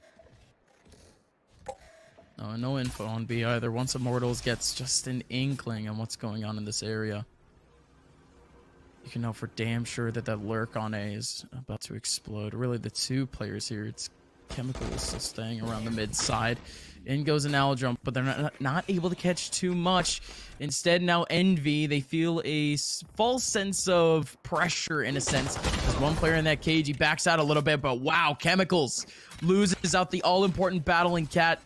No info on B either. Once Immortals gets just an inkling on what's going on in this area, you can know for damn sure that that lurk on A is about to explode. Really, the 2 players here, it's Chemicals still staying around the mid side. In goes an owl jump, but they're not able to catch too much. Instead, now Envy, they feel a false sense of pressure in a sense. There's one player in that cage, he backs out a little bit, but wow, Chemicals loses out the all-important battling cat.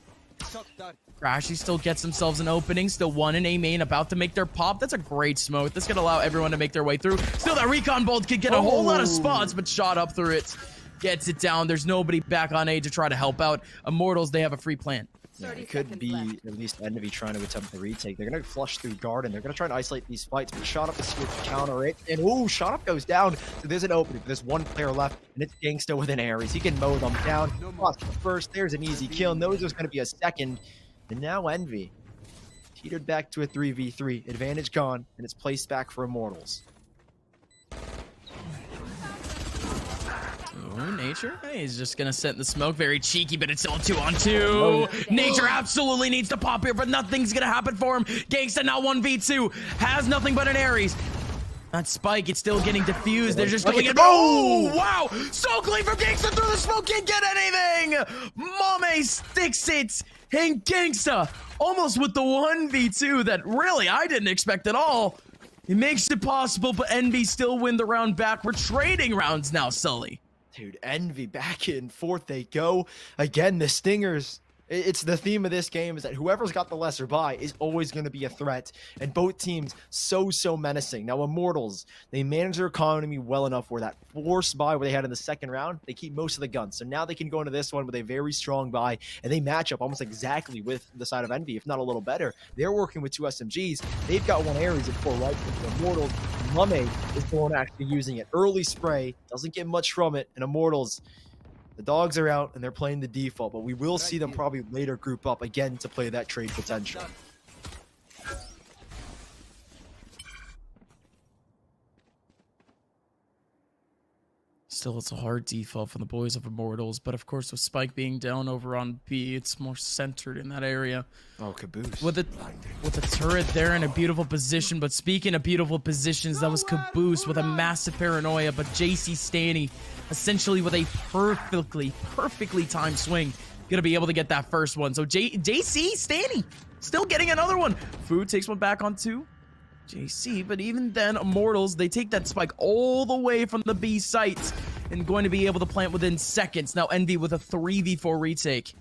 Crashy still gets themselves an opening. Still 1 in A main, about to make their pop. That's a great smoke. This could allow everyone to make their way through. Still, that recon bolt could get a whole lot of spots, but shot up through it. Gets it down. There's nobody back on A to try to help out. Immortals, they have a free plant. Yeah, it could be at least Envy trying to attempt the retake. They're going to flush through Garden. They're going to try and isolate these fights, but Shot Up is here to counter it. And ooh, Shot Up goes down. So there's an opening. There's 1 player left, and it's Gangsta with an Ares. He can mow them down. First, there's an easy kill. Knows there's going to be a second. And now Envy teetered back to a 3v3. Advantage gone, and it's placed back for Immortals. Ooh, Nature? He's just gonna set the smoke. Very cheeky, but it's still 2-on-2. Nature absolutely needs to pop here, but nothing's gonna happen for him. Gangsta now 1v2. Has nothing but an Ares. That spike, it's still getting diffused. They're just going in. Oh, wow! So clean from Gangsta through the smoke. Can't get anything. Mame sticks it. And Gangsta almost with the 1v2 that really I didn't expect at all. It makes it possible, but Envy still win the round back. We're trading rounds now, Sully. Dude, Envy back and forth they go. Again, the Stingers. It's the theme of this game is that whoever's got the lesser buy is always going to be a threat. And both teams so menacing. Now, Immortals, they manage their economy well enough where that forced buy where they had in the second round, they keep most of the guns. So now they can go into this one with a very strong buy, and they match up almost exactly with the side of Envy, if not a little better. They're working with 2 SMGs. They've got 1 Ares at 4 rifles. Immortals, Mame is the one actually using it. Early spray, doesn't get much from it, and Immortals, the dogs are out and they're playing the default, but we will see them probably later group up again to play that trade potential. Still, it's a hard default from the boys of Immortals, but of course with Spike being down over on B, it's more centered in that area. Oh, Caboose. With the turret there in a beautiful position, but speaking of beautiful positions, that was Caboose with a massive paranoia, but JC Stanny essentially with a perfectly timed swing, gonna be able to get that first one. So JC Stanny still getting another one. Food takes one back on 2. JC, but even then, Immortals, they take that spike all the way from the B site and going to be able to plant within seconds. Now Envy with a 3v4 retake.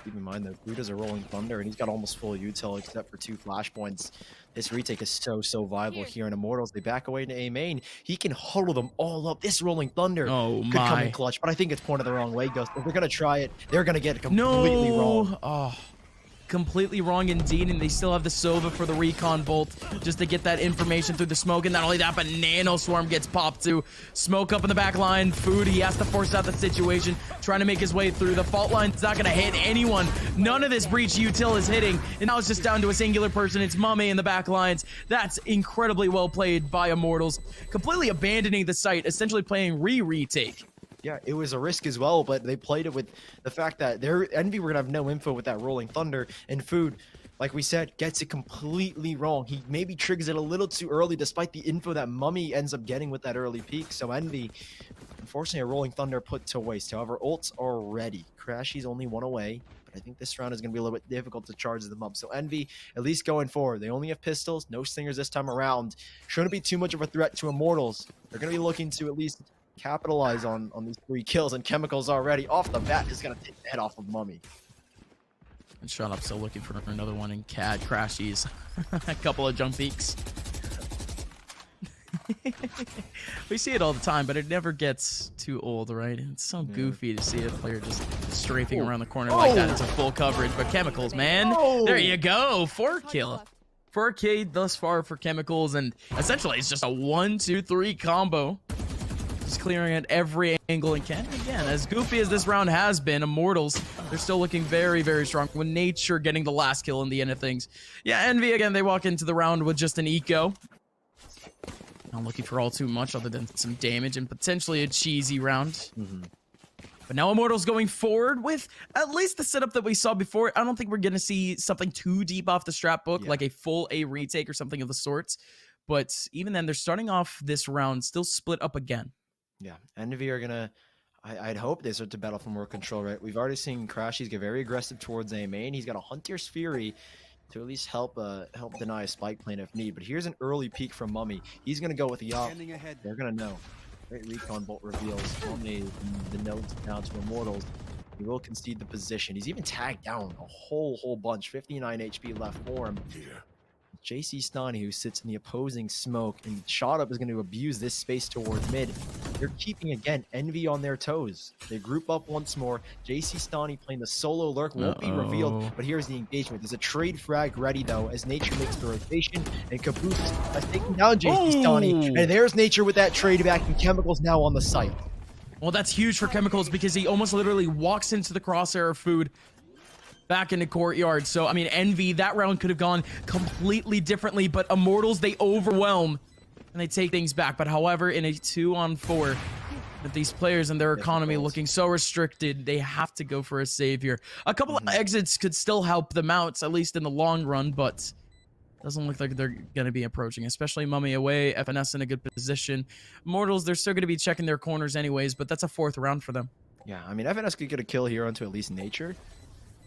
Keep in mind, though, Food is a Rolling Thunder, and he's got almost full util except for 2 flashpoints. This retake is so viable here in Immortals. They back away into A main. He can huddle them all up. This Rolling Thunder could come in clutch, but I think it's pointed the wrong way, Ghost. If they're going to try it, they're going to get it completely wrong. Oh. Completely wrong indeed, and they still have the Sova for the recon bolt just to get that information through the smoke. And not only that, but Nano Swarm gets popped too. Smoke up in the back line. Food, he has to force out the situation, trying to make his way through. The fault line's not going to hit anyone. None of this breach util is hitting, and now it's just down to a singular person. It's Mummy in the back lines. That's incredibly well played by Immortals, completely abandoning the site, essentially playing retake. Yeah, it was a risk as well, but they played it with the fact that their Envy were going to have no info with that Rolling Thunder, and Food, like we said, gets it completely wrong. He maybe triggers it a little too early despite the info that Mummy ends up getting with that early peak. So Envy, unfortunately, a Rolling Thunder put to waste. However, ults are ready. Crashy's only 1 away, but I think this round is going to be a little bit difficult to charge them up. So Envy, at least going forward, they only have pistols, no slingers this time around. Shouldn't be too much of a threat to Immortals. They're going to be looking to at least capitalize on these 3 kills, and Chemicals already off the bat is gonna take the head off of Mummy. And Sean up still looking for another one in CAD. Crashies. A couple of jump peaks. We see it all the time, but it never gets too old, right? It's so goofy to see a player just strafing around the corner like that. It's a full coverage, but Chemicals, man. There you go. 4 kill. 4K thus far for Chemicals, and essentially it's just a 1-2-3 combo. Just clearing at every angle and can. Again, as goofy as this round has been, Immortals, they're still looking very strong. With Nature getting the last kill in the end of things. Yeah, Envy, again, they walk into the round with just an eco. Not looking for all too much other than some damage and potentially a cheesy round. But now Immortals going forward with at least the setup that we saw before. I don't think we're going to see something too deep off the strat book, like a full A retake or something of the sorts. But even then, they're starting off this round still split up again. Yeah, Envy are gonna. I'd hope they start to battle for more control, right? We've already seen Crashies get very aggressive towards A main. He's got a Hunter's Fury to at least help deny a spike plane if need. But here's an early peek from Mummy. He's gonna go with the op. They're gonna know. Great recon bolt reveals Mummy the notes down to Immortals. He will concede the position. He's even tagged down a whole bunch. 59 HP left for him. JC Stani, who sits in the opposing smoke, and Shot Up is going to abuse this space towards mid. They're keeping, again, Envy on their toes. They group up once more. JC Stani playing the solo lurk won't be revealed, but here's the engagement. There's a trade frag ready, though, as Nature makes the rotation, and Caboose has taken down JC Stani, and there's Nature with that trade back, and Chemicals now on the site. Well, that's huge for Chemicals because he almost literally walks into the crosshair of Food back into Courtyard. So, I mean, Envy, that round could have gone completely differently, but Immortals, they overwhelm and they take things back. But however, in a 2-on-4, with these players and their economy looking so restricted, they have to go for a save here. A couple of exits could still help them out, at least in the long run, but doesn't look like they're going to be approaching, especially Mummy away, FNS in a good position. Immortals, they're still going to be checking their corners anyways, but that's a 4th round for them. Yeah, I mean, FNS could get a kill here onto at least Nature.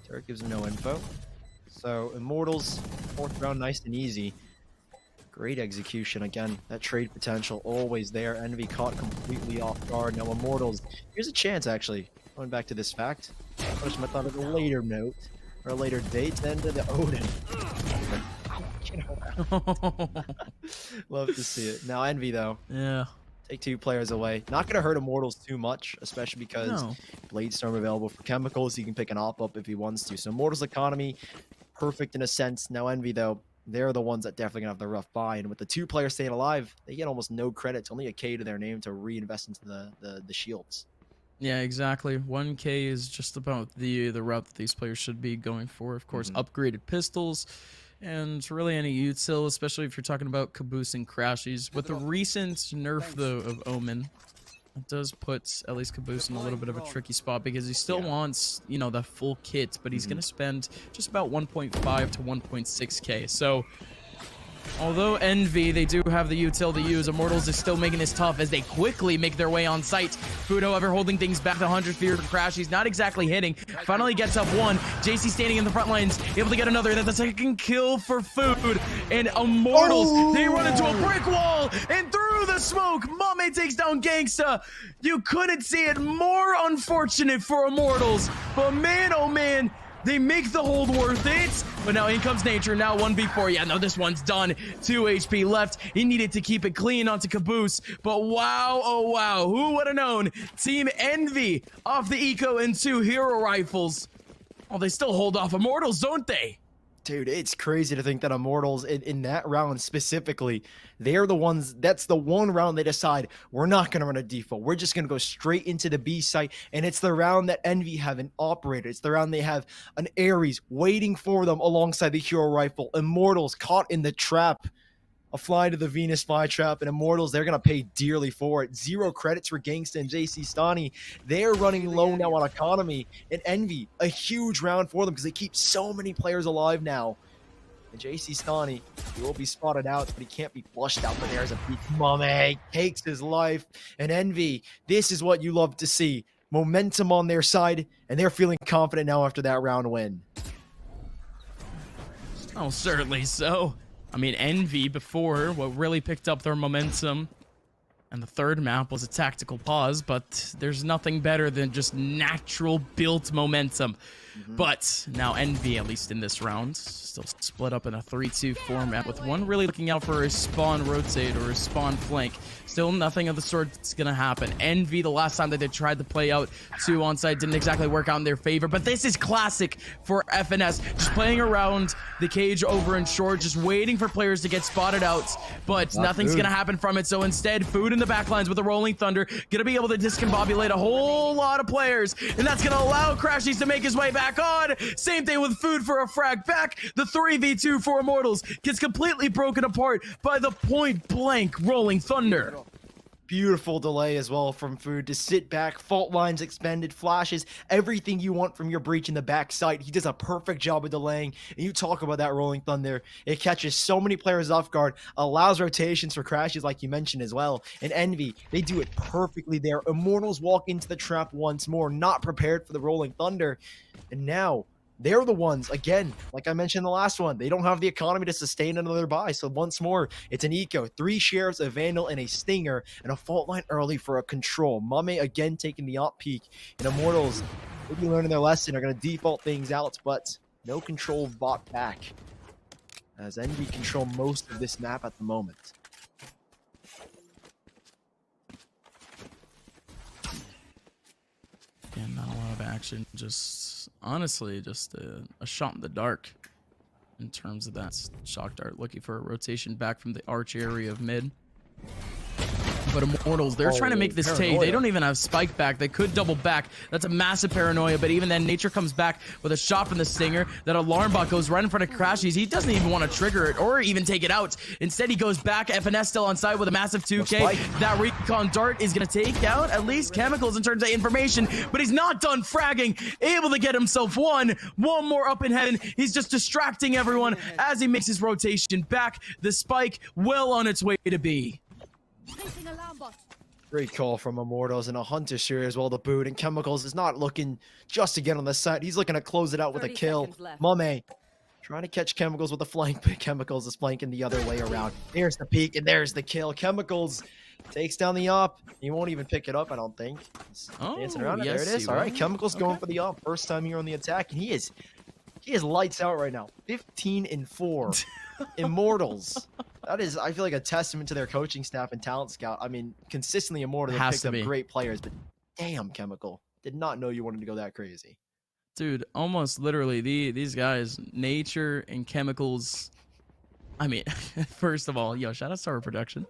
Turret gives him no info. So, Immortals, 4th round, nice and easy. Great execution. Again, that trade potential always there. Envy caught completely off guard. Now, Immortals, here's a chance, actually. Going back to this fact. Punishment thought of a later note, or a later date, then to the Odin. Love to see it. Now, Envy, though. Yeah. Take 2 players away. Not going to hurt Immortals too much, especially because Bladestorm available for Chemicals. He can pick an op up if he wants to. So Immortals economy, perfect in a sense. Now Envy, though, they're the ones that definitely going to have the rough buy. And with the 2 players staying alive, they get almost no credit. It's only a K to their name to reinvest into the shields. Yeah, exactly. 1K is just about the route that these players should be going for. Of course, upgraded pistols. And really any util, especially if you're talking about Caboose and Crashies. With the recent nerf, though, of Omen, It does put at least Caboose in a little bit of a tricky spot because he still wants, you know, the full kit, but he's going to spend just about 1.5 to 1.6k. So although Envy, they do have the util to use, Immortals is still making this tough as they quickly make their way on site. Food, however, holding things back. The 100 fear for Crash. He's not exactly hitting. Finally gets up one. JC standing in the front lines, able to get another. That's the second kill for Food. And Immortals, they run into a brick wall and through the smoke, Mame takes down Gangsta. You couldn't see it more unfortunate for Immortals. But man, oh man, they make the hold worth it, but now in comes Nature, now 1v4. Yeah, no, this one's done. 2 HP left. He needed to keep it clean onto Caboose, but wow, oh wow, who would have known? Team Envy off the Eco and 2 hero rifles. Oh, they still hold off Immortals, don't they? Dude, it's crazy to think that Immortals in that round specifically, they're the ones, that's the one round they decide, we're not going to run a default. We're just going to go straight into the B site. And it's the round that Envy have an operator. It's the round they have an Ares waiting for them alongside the hero rifle. Immortals caught in the trap. A fly to the Venus flytrap, and Immortals, they're going to pay dearly for it. 0 credits for Gangsta and JC Stani. They're running low now on economy. And Envy, a huge round for them because they keep so many players alive now. And JC Stani, he will be spotted out, but he can't be flushed out. But there's a peak. Mame takes his life. And Envy, this is what you love to see. Momentum on their side, and they're feeling confident now after that round win. Oh, certainly so. I mean, Envy before, what really picked up their momentum, and the third map was a tactical pause, but there's nothing better than just natural built momentum. But now Envy, at least in this round, still split up in a 3-2 format with one really looking out for a spawn rotate or a spawn flank. Still nothing of the sort's gonna happen. Envy, the last time that they tried to play out 2 on site, didn't exactly work out in their favor, but this is classic for FNS. Just playing around the cage over in short, just waiting for players to get spotted out, but nothing's gonna happen from it. So instead, Food in the backlines with the Rolling Thunder, gonna be able to discombobulate a whole lot of players, and that's gonna allow Crashies to make his way back on. Same thing with Food for a frag back. The 3v2 for Immortals gets completely broken apart by the point blank Rolling Thunder. Beautiful delay as well from Food to sit back, fault lines expended, flashes, everything you want from your breach in the backside. He does a perfect job of delaying, and you talk about that Rolling Thunder. It catches so many players off guard, allows rotations for Crashes like you mentioned as well. And Envy, they do it perfectly there. Immortals walk into the trap once more, not prepared for the Rolling Thunder. And now they're the ones, again, like I mentioned in the last one, they don't have the economy to sustain another buy. So once more, it's an Eco, 3 shares, a Vandal, and a Stinger, and a fault line early for a control. Mame again taking the op peak, and Immortals, maybe learning their lesson, are going to default things out, but no control bought back, as Envy control most of this map at the moment. Yeah, not a lot of action. Just honestly, just a shot in the dark in terms of that shock dart. Looking for a rotation back from the arch area of mid. But Immortals, they're trying to make this take. They don't even have spike back. They could double back. That's a massive paranoia. But even then, Nature comes back with a shot from the Stinger. That alarm bot goes right in front of Crashies. He doesn't even want to trigger it or even take it out. Instead, he goes back. FNS still on side with a massive 2K. That recon dart is going to take out at least Chemicals in terms of information. But he's not done fragging. Able to get himself one more up in heaven. He's just distracting everyone as he makes his rotation back. The spike well on its way to B. Great call from Immortals, and a Hunter here as well to boot, and Chemicals is not looking just to get on the side. He's looking to close it out with a kill. Mame trying to catch Chemicals with a flank, but Chemicals is flanking the other way around. There's the peek, and there's the kill. Chemicals takes down the op. He won't even pick it up, I don't think. Dancing around it. There it is. All right, Chemicals going for the op. First time here on the attack, and he is lights out right now. 15-4. Immortals. That is, I feel like, a testament to their coaching staff and talent scout. I mean, consistently Immortals have picked up great players, but damn, Chemical. Did not know you wanted to go that crazy. Dude, almost literally, these guys, Nature and Chemicals. I mean, first of all, yo, shout out to our production.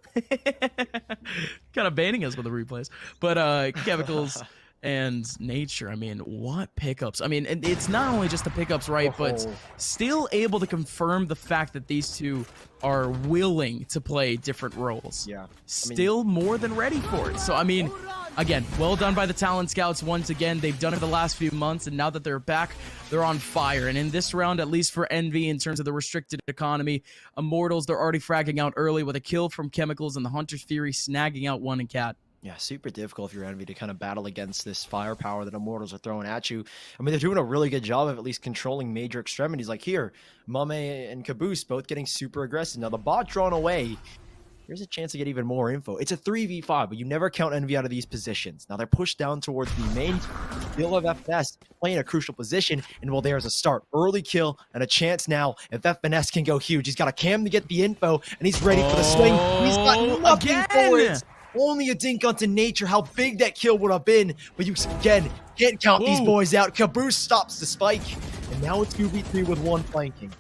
Kind of banning us with the replays. But Chemicals and Nature, I mean, what pickups. I mean, it's not only just the pickups, right, but still able to confirm the fact that these two are willing to play different roles. Yeah. Still more than ready for it. So, I mean, again, well done by the talent scouts once again. They've done it the last few months, and now that they're back, they're on fire. And in this round, at least for Envy, in terms of the restricted economy, Immortals, they're already fragging out early with a kill from Chemicals and the Hunter's Fury snagging out one and Cat. Yeah, super difficult if you're Envy to kind of battle against this firepower that Immortals are throwing at you. I mean, they're doing a really good job of at least controlling major extremities. Like here, Mame and Caboose both getting super aggressive. Now the bot drawn away. Here's a chance to get even more info. It's a 3v5, but you never count Envy out of these positions. Now they're pushed down towards the main. Still have FNS playing a crucial position, and well, there's a start. Early kill and a chance now. If FNS can go huge, he's got a cam to get the info, and he's ready for the swing. He's got nothing for it. Only a dink onto nature. How big that kill would have been, but you again can't count these boys out. Caboose stops the spike, and now it's 2v3 with one flanking.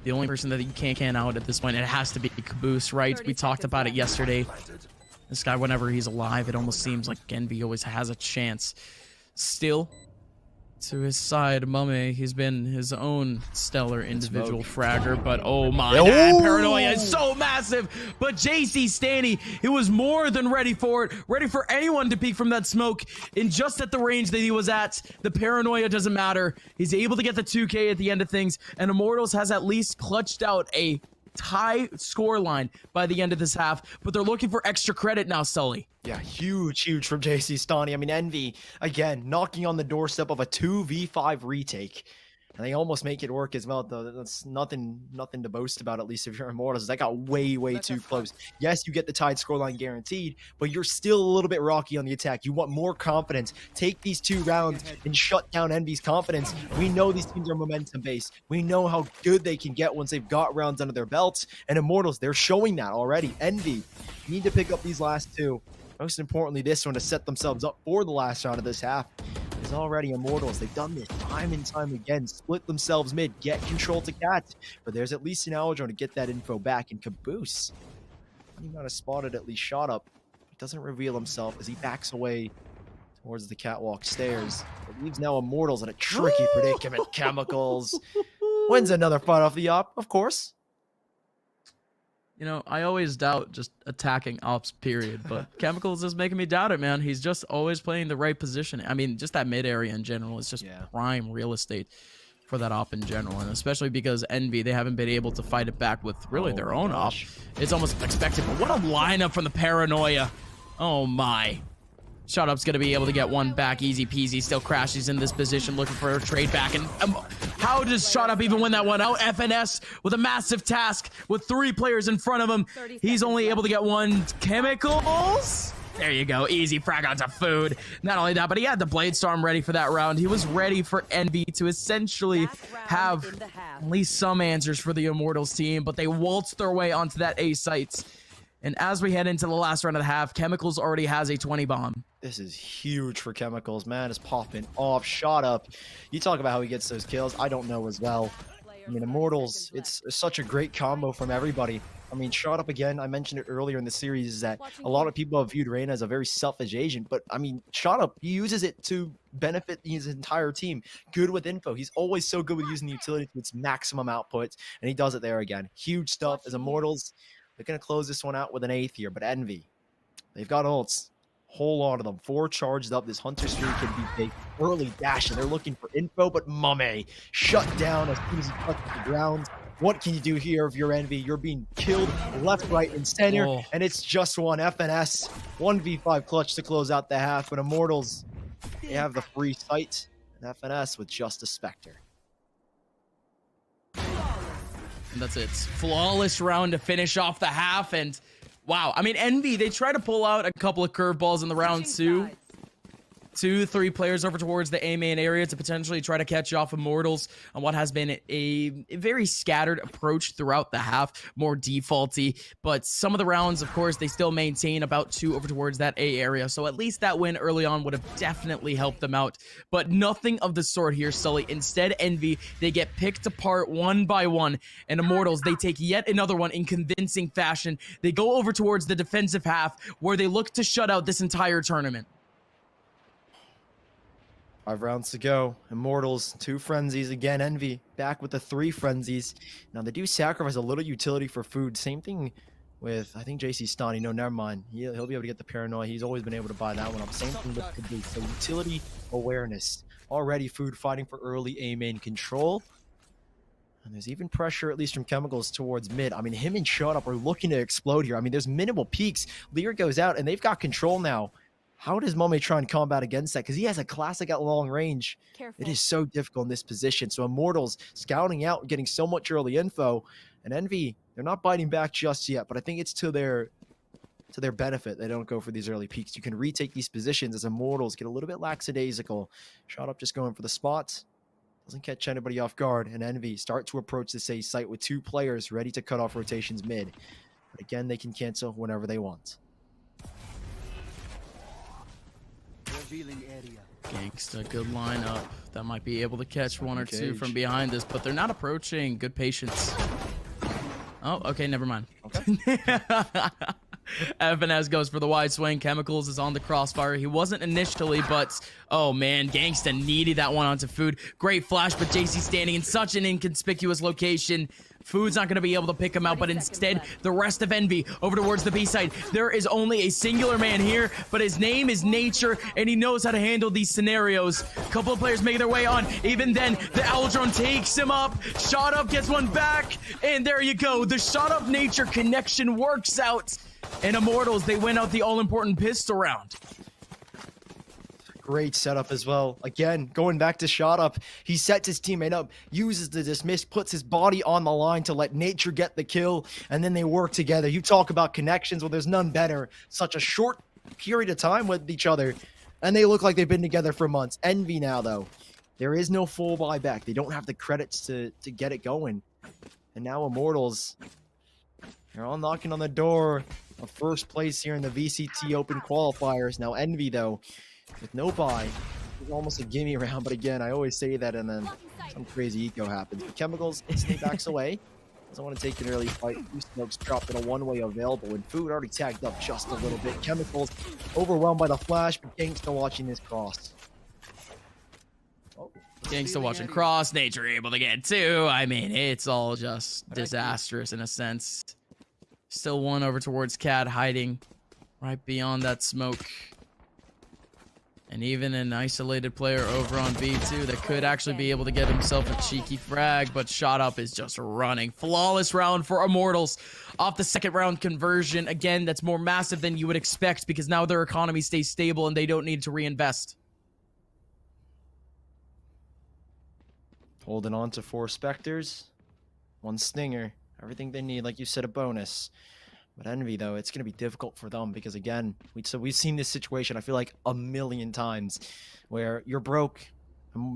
The only person that you can't can out at this point, it has to be Caboose, right? We talked about it yesterday. This guy, whenever he's alive, it almost seems like Envy always has a chance. Still, to his side, Mame, he's been his own stellar individual fragger, but oh my, that paranoia is so massive. But JC Stanny, he was more than ready for it, ready for anyone to peek from that smoke, and just at the range that he was at. The paranoia doesn't matter. He's able to get the 2K at the end of things, and Immortals has at least clutched out a tie score line by the end of this half, but they're looking for extra credit now, Sully. Yeah, huge from JC Stani. I mean, Envy, again, knocking on the doorstep of a 2v5 retake. And they almost make it work as well, though. That's nothing to boast about, at least if you're Immortals. That got way too close. Yes, you get the tied scoreline guaranteed, but you're still a little bit rocky on the attack. You want more confidence. Take these 2 rounds and shut down Envy's confidence. We know these teams are momentum-based. We know how good they can get once they've got rounds under their belts. And Immortals, they're showing that already. Envy need to pick up these last 2. Most importantly, this one to set themselves up for the last round of this half. Is already Immortals. They've done this time and time again. Split themselves mid, get control to Cat. But there's at least an Aldron to get that info back. And Caboose, he might have spotted at least shot up. He doesn't reveal himself as he backs away towards the catwalk stairs. It leaves now Immortals in a tricky predicament. Chemicals wins another fight off the op, of course. You know, I always doubt just attacking ops, period. But Chemicals is making me doubt it, man. He's just always playing the right position. I mean, just that mid area in general is just prime real estate for that op in general. And especially because Envy, they haven't been able to fight it back with really their own op. It's almost expected. But what a lineup from the Paranoia. Oh, my. Shut Up's going to be able to get one back easy peasy. Still crashes in this position looking for a trade back. And how does Shut Up even win that one out? FNS with a massive task with 3 players in front of him. He's only able to get 1. Chemicals? There you go. Easy frag onto food. Not only that, but he had the Blade Storm ready for that round. He was ready for Envy to essentially have at least some answers for the Immortals team, but they waltzed their way onto that A site. And as we head into the last round of the half, Chemicals already has a 20 bomb. This is huge for Chemicals. Man, it's popping off. Shot Up. You talk about how he gets those kills. I don't know as well. I mean, Immortals, it's such a great combo from everybody. I mean, Shot Up again, I mentioned it earlier in the series, is that a lot of people have viewed Reyna as a very selfish agent. But, I mean, Shot Up, he uses it to benefit his entire team. Good with info. He's always so good with using the utility to its maximum output. And he does it there again. Huge stuff as Immortals. They're going to close this one out with an 8th here, but Envy, they've got ults. Whole lot of them. 4 charged up. This Hunter's Fury can be big. Early dash, and they're looking for info, but Mame shut down as soon as he touches the ground. What can you do here if you're Envy? You're being killed left, right, and center, and it's just one FNS. 1v5 clutch to close out the half, but Immortals, they have the free sight, and FNS with just a Spectre. And that's it. Flawless round to finish off the half. And wow, I mean, Envy, they try to pull out a couple of curveballs in the round 2. 2-3 players over towards the A main area to potentially try to catch off Immortals on what has been a very scattered approach throughout the half, more defaulty. But some of the rounds, of course, they still maintain about 2 over towards that A area. So at least that win early on would have definitely helped them out. But nothing of the sort here, Sully. Instead, Envy, they get picked apart one by one. And Immortals, they take yet another one in convincing fashion. They go over towards the defensive half where they look to shut out this entire tournament. 5 rounds to go. Immortals, 2 frenzies again. Envy back with the 3 frenzies. Now they do sacrifice a little utility for food. Same thing with, I think, JC Stoney. No, never mind. He'll be able to get the paranoia. He's always been able to buy that one up. Same thing with the boost. So utility awareness. Already food fighting for early A main control. And there's even pressure, at least from Chemicals, towards mid. I mean, him and Shot Up are looking to explode here. I mean, there's minimal peaks. Lear goes out, and they've got control now. How does Mame try and combat against that? Because he has a classic at long range. Careful. It is so difficult in this position. So Immortals scouting out, getting so much early info. And Envy, they're not biting back just yet, but I think it's to their benefit. They don't go for these early peaks. You can retake these positions as Immortals get a little bit lackadaisical. Shot Up just going for the spots. Doesn't catch anybody off guard. And Envy start to approach this A site with 2 players ready to cut off rotations mid. But again, they can cancel whenever they want. Gangsta, good lineup. That might be able to catch 1 or 2 from behind this, but they're not approaching. Good patience. Oh, okay, never mind. Okay. FNS goes for the wide swing. Chemicals is on the crossfire. He wasn't initially, but oh man, Gangsta needed that one onto Food. Great flash, but JC standing in such an inconspicuous location. Food's not going to be able to pick him out, but instead, the rest of Envy over towards the B side. There is only a singular man here, but his name is Nature, and he knows how to handle these scenarios. A couple of players make their way on. Even then, the Aldron takes him up. Shot Up gets one back, and there you go. The Shot Up Nature connection works out. And Immortals, they win out the all-important pistol round. Great setup as well. Again, going back to Shot Up, he sets his teammate up, uses the dismiss, puts his body on the line to let Nature get the kill, and then they work together. You talk about connections, well, there's none better. Such a short period of time with each other, and they look like they've been together for months. Envy now, though. There is no full buyback. They don't have the credits to get it going. And now Immortals, they're all knocking on the door of first place here in the VCT Open qualifiers. Now Envy, though, with no buy, it's almost a gimme round, but again, I always say that and then some crazy eco happens. But Chemicals instantly backs away. Doesn't want to take an early fight. 2 smokes dropped in a one-way available, and Food already tagged up just a little bit. Chemicals overwhelmed by the flash, but Gangsta watching this cross. Oh. Gangsta watching cross, Nature able to get 2. I mean, it's all just disastrous in a sense. Still 1 over towards Cad, hiding right beyond that smoke. And even an isolated player over on B2 that could actually be able to get himself a cheeky frag, but Shot Up is just running. Flawless round for Immortals off the second round conversion. Again, that's more massive than you would expect because now their economy stays stable and they don't need to reinvest. Holding on to 4 Spectres, 1 Stinger. Everything they need, like you said, a bonus. But Envy, though, it's going to be difficult for them because, again, we've seen this situation, I feel like, a million times where you're broke,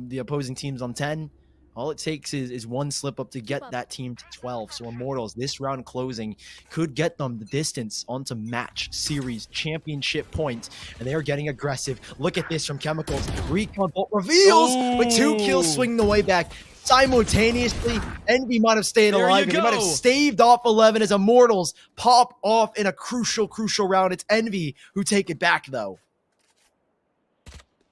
the opposing team's on 10. All it takes is 1 slip up to get that team to 12. So Immortals, this round closing, could get them the distance onto match, series, championship points. And they are getting aggressive. Look at this from Chemicals. Recon Bolt reveals with 2 kills swinging the way back. Simultaneously, Envy might have stayed alive. They might have staved off 11 as Immortals pop off in a crucial round. It's Envy who take it back, though.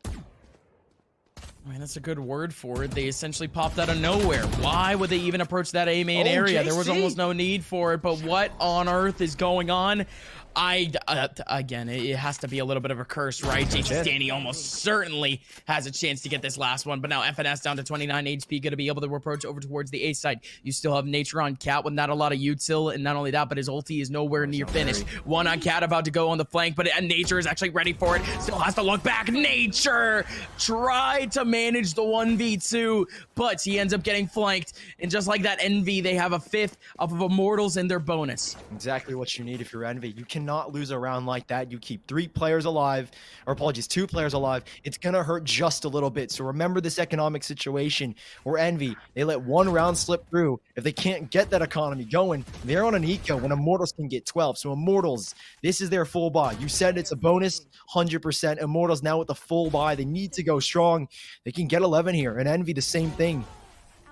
I mean, that's a good word for it. They essentially popped out of nowhere. Why would they even approach that A main area? There was almost no need for it, but what on earth is going on? Again, it has to be a little bit of a curse, right? JC Danny almost certainly has a chance to get this last one, but now FNS down to 29 HP, going to be able to approach over towards the A side. You still have Nature on Cat with not a lot of util, and not only that, but his ulti is nowhere near finished. 1 on Cat about to go on the flank, but Nature is actually ready for it. Still has to look back. Nature tried to manage the 1v2, but he ends up getting flanked, and just like that, Envy, they have a 5th off of Immortals in their bonus. Exactly what you need if you're Envy. You cannot lose a round like that. You keep 3 players alive, or apologies, 2 players alive. It's gonna hurt just a little bit. So remember this economic situation where Envy, they let 1 round slip through. If they can't get that economy going, they're on an eco when Immortals can get 12. So Immortals, this is their full buy. You said it's a bonus, 100%. Immortals now with the full buy. They need to go strong. They can get 11 here, and Envy the same thing.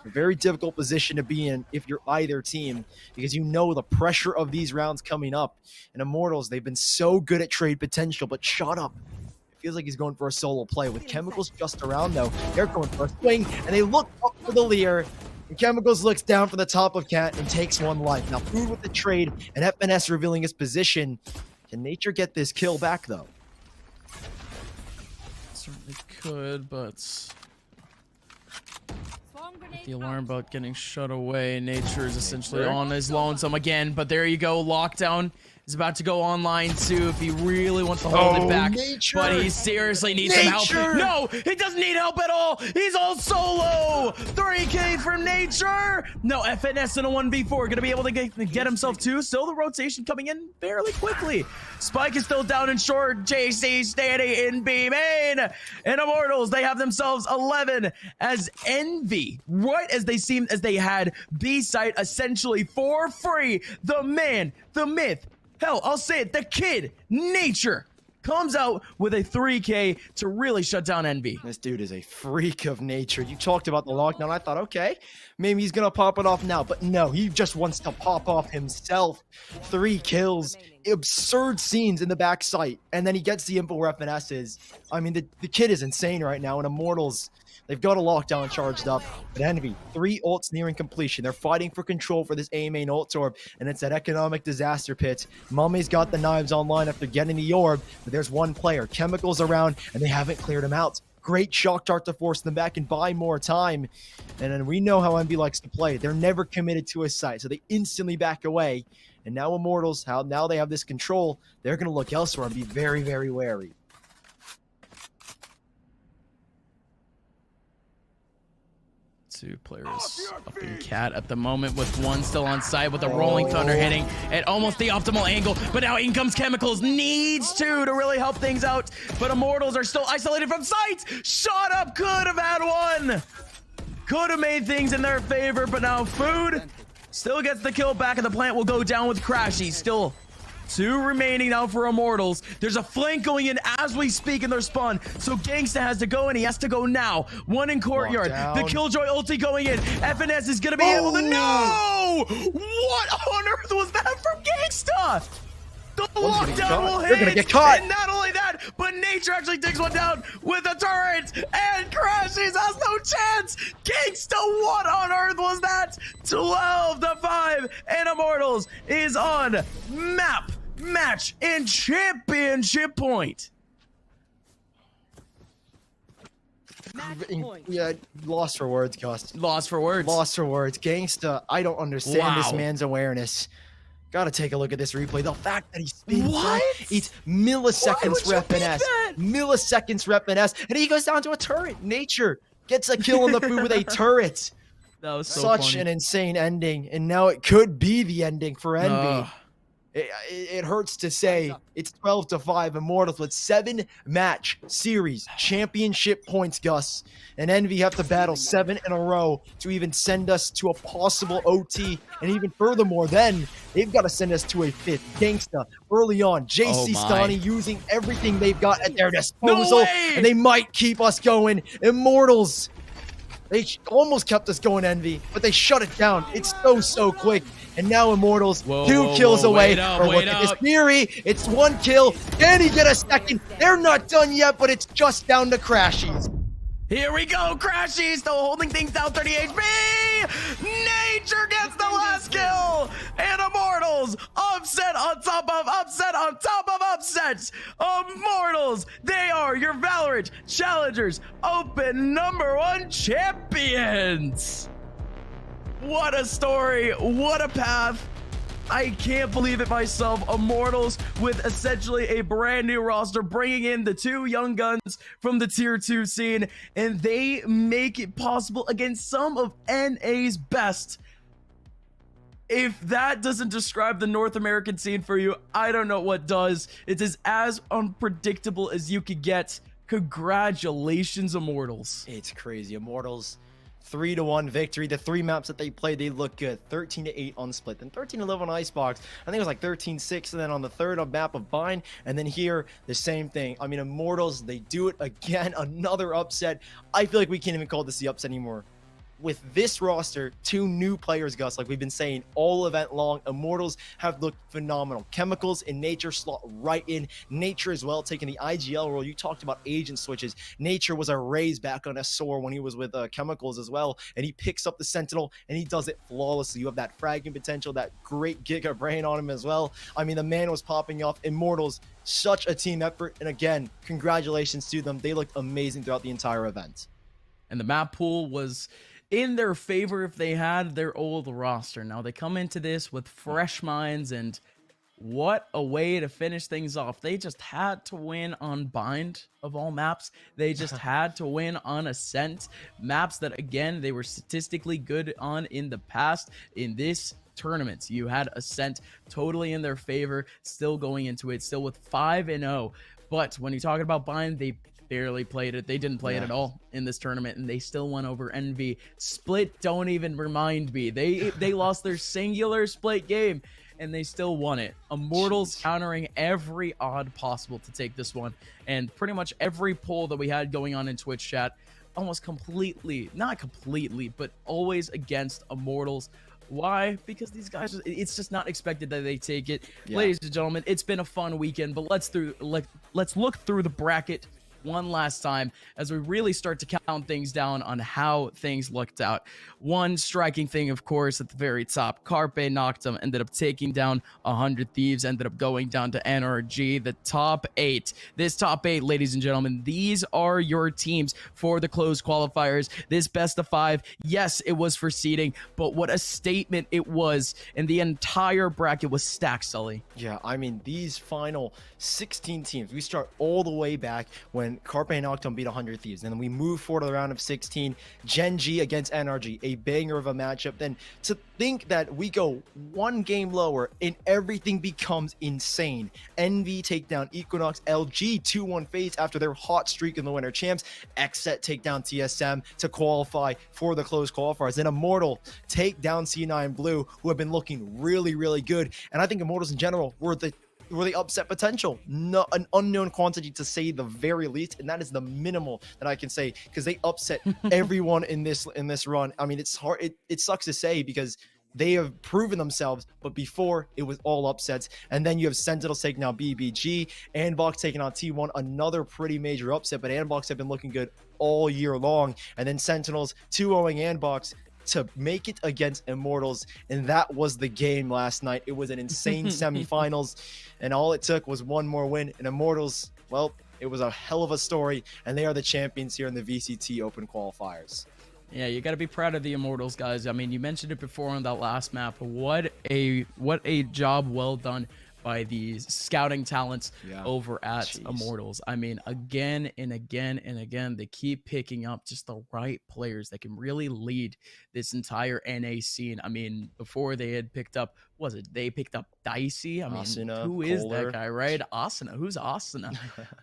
A very difficult position to be in if you're either team because you know the pressure of these rounds coming up. And Immortals, they've been so good at trade potential, but Shot Up, it feels like he's going for a solo play. With Chemicals just around, though, they're going for a swing, and they look up for the Lear. And Chemicals looks down from the top of Cat and takes one life. Now Food with the trade and FNS revealing his position. Can Nature get this kill back though? Certainly could, but the alarm about getting shut away. Nature is essentially on his lonesome again, but there you go. Lockdown is about to go online too if he really wants to hold it back. Nature. But he seriously needs some help. No, he doesn't need help at all. He's all solo. 3K from Nature. No, FNS in a 1v4. Gonna be able to get himself two. Still the rotation coming in fairly quickly. Spike is still down in short. JC standing in B main. And Immortals, they have themselves 11 as Envy. Right as they had B site essentially for free. The man, the myth, hell, I'll say it, the kid, Nature, comes out with a 3K to really shut down Envy. This dude is a freak of nature. You talked about the lockdown. I thought, okay, maybe he's going to pop it off now. But no, he just wants to pop off himself. 3 kills, absurd scenes in the back site. And then he gets the info where FNS is. I mean, the kid is insane right now. And Immortals, they've got a lockdown charged up. But Envy, 3 ults nearing completion. They're fighting for control for this A main ult orb. And it's that economic disaster pit. Mummy's got the knives online after getting the orb. But there's one player. Chemicals around, and they haven't cleared him out. Great shock dart to force them back and buy more time. And then we know how Envy likes to play. They're never committed to his site. So they instantly back away. And now Immortals, now they have this control. They're going to look elsewhere and be very, very wary. Two players up in Cat at the moment with one still on side with the Rolling Thunder hitting at almost the optimal angle. But now in comes Chemicals. Needs to really help things out. But Immortals are still isolated from sight. Shot up. Could have had one. Could have made things in their favor. But now Food still gets the kill back. And the plant will go down with Crashy. Still 2 remaining now for Immortals. There's a flank going in as we speak in their spawn. So Gangsta has to go and he has to go now. 1 in Courtyard. The Killjoy ulti going in. FNS is going to be able to... No! What on earth was that from Gangsta? The lockdown will hit. They're going to get caught. And not only that, but Nature actually takes one down with a turret. And Crashies has no chance. Gangsta, what on earth was that? 12-5. And Immortals is on map, match, and championship point. Yeah, lost for words, Gus. Lost for words. Lost for words. Gangsta, I don't understand this man's awareness. Gotta take a look at this replay. The fact that he's spinning, it's milliseconds for FNS. Milliseconds for FNS. And he goes down to a turret. Nature gets a kill on the Food with a turret. That was so Such funny. an insane ending. And now it could be the ending for Envy. It hurts to say it's 12-5. Immortals with 7-match series championship points, Gus. And Envy have to battle 7 in a row to even send us to a possible OT. And even furthermore, then they've got to send us to a 5th. Gangsta early on. JC Stani using everything they've got at their disposal. And they might keep us going. Immortals. They almost kept us going, Envy, but they shut it down. It's so quick. And now Immortals, 2 kills away. Look at this theory. It's 1 kill. Can he get a second? They're not done yet, but it's just down to Crashies. Here we go, Crashy, still holding things down, 30 HP! Nature gets the last kill! And Immortals, upset on top of upset on top of upsets! Immortals, they are your Valorant Challengers Open #1 champions! What a story, what a path! I can't believe it myself. Immortals with essentially a brand new roster, bringing in the 2 young guns from the tier 2 scene, and they make it possible against some of NA's best. If that doesn't describe the North American scene for you, I don't know what does. It is as unpredictable as you could get. Congratulations, Immortals. It's crazy. Immortals, 3-1 victory. The 3 maps that they played, they look good. 13-8 on Split, then 13-11 on Icebox. I think it was like 13-6, and then on the 3rd map of Bind, and then here, the same thing. I mean, Immortals, they do it again. Another upset. I feel like we can't even call this the upset anymore. with this roster, 2 new players, Gus, like we've been saying all event long, Immortals have looked phenomenal. Chemicals and Nature slot right in. Nature as well, taking the IGL role. You talked about agent switches. Nature was a raise back on a SOAR when he was with Chemicals as well, and he picks up the Sentinel, and he does it flawlessly. You have that fragging potential, that great Giga Brain on him as well. I mean, the man was popping off. Immortals, such a team effort, and again, congratulations to them. They looked amazing throughout the entire event. And the map pool was in their favor if they had their old roster. Now they come into this with fresh minds, and what a way to finish things off. They just had to win on Bind of all maps. They just had to win on Ascent, maps that again they were statistically good on in the past. In this tournament, you had Ascent totally in their favor, still going into it, still with 5-0. But when you're talking about Bind, they barely played it. They didn't play it at all in this tournament, and they still won over Envy. Split, don't even remind me. They lost their singular split game, and they still won it. Immortals countering every odd possible to take this one, and pretty much every poll that we had going on in Twitch chat, almost completely, not completely, but always against Immortals. Why? Because these guys, it's just not expected that they take it. Ladies and gentlemen, it's been a fun weekend, but let's look through the bracket one last time as we really start to count things down on how things looked out. One striking thing, of course, at the very top, Carpe Noctem ended up taking down 100 Thieves, ended up going down to NRG. The top 8, this top 8, ladies and gentlemen, these are your teams for the closed qualifiers. This best of 5, yes, it was for seeding, but what a statement it was, and the entire bracket was stacked, Sully. Yeah, I mean, these final 16 teams, we start all the way back when Carpe Noctem beat 100 Thieves, and then we move forward to the round of 16, Gen G against NRG, a banger of a matchup. Then to think that we go one game lower and everything becomes insane. Envy take down Equinox, LG 2-1 FaZe after their hot streak in the Winter Champs, Xset take down TSM to qualify for the closed qualifiers, then Immortal take down C9 Blue, who have been looking really, really good. And I think Immortals in general were the upset potential, not an unknown quantity to say the very least, and that is the minimal that I can say, because they upset everyone in this run. I mean, it's hard, it sucks to say because they have proven themselves, but before it was all upsets. And then you have Sentinels taking out BBG, Andbox taking on T1, another pretty major upset, but Andbox have been looking good all year long. And then Sentinels 2-0ing Andbox to make it against Immortals, and that was the game last night. It was an insane semifinals, and all it took was one more win, and Immortals, well, it was a hell of a story, and they are the champions here in the VCT Open Qualifiers. Yeah, you got to be proud of the Immortals, guys. I mean, you mentioned it before on that last map. What a job well done by the scouting talents over at Immortals. I mean, again and again and again, they keep picking up just the right players that can really lead this entire NA scene. I mean, before they had picked up, they picked up Dicey. I mean, Asuna, who is Kohler. that guy, right? Asuna. Who's Asuna?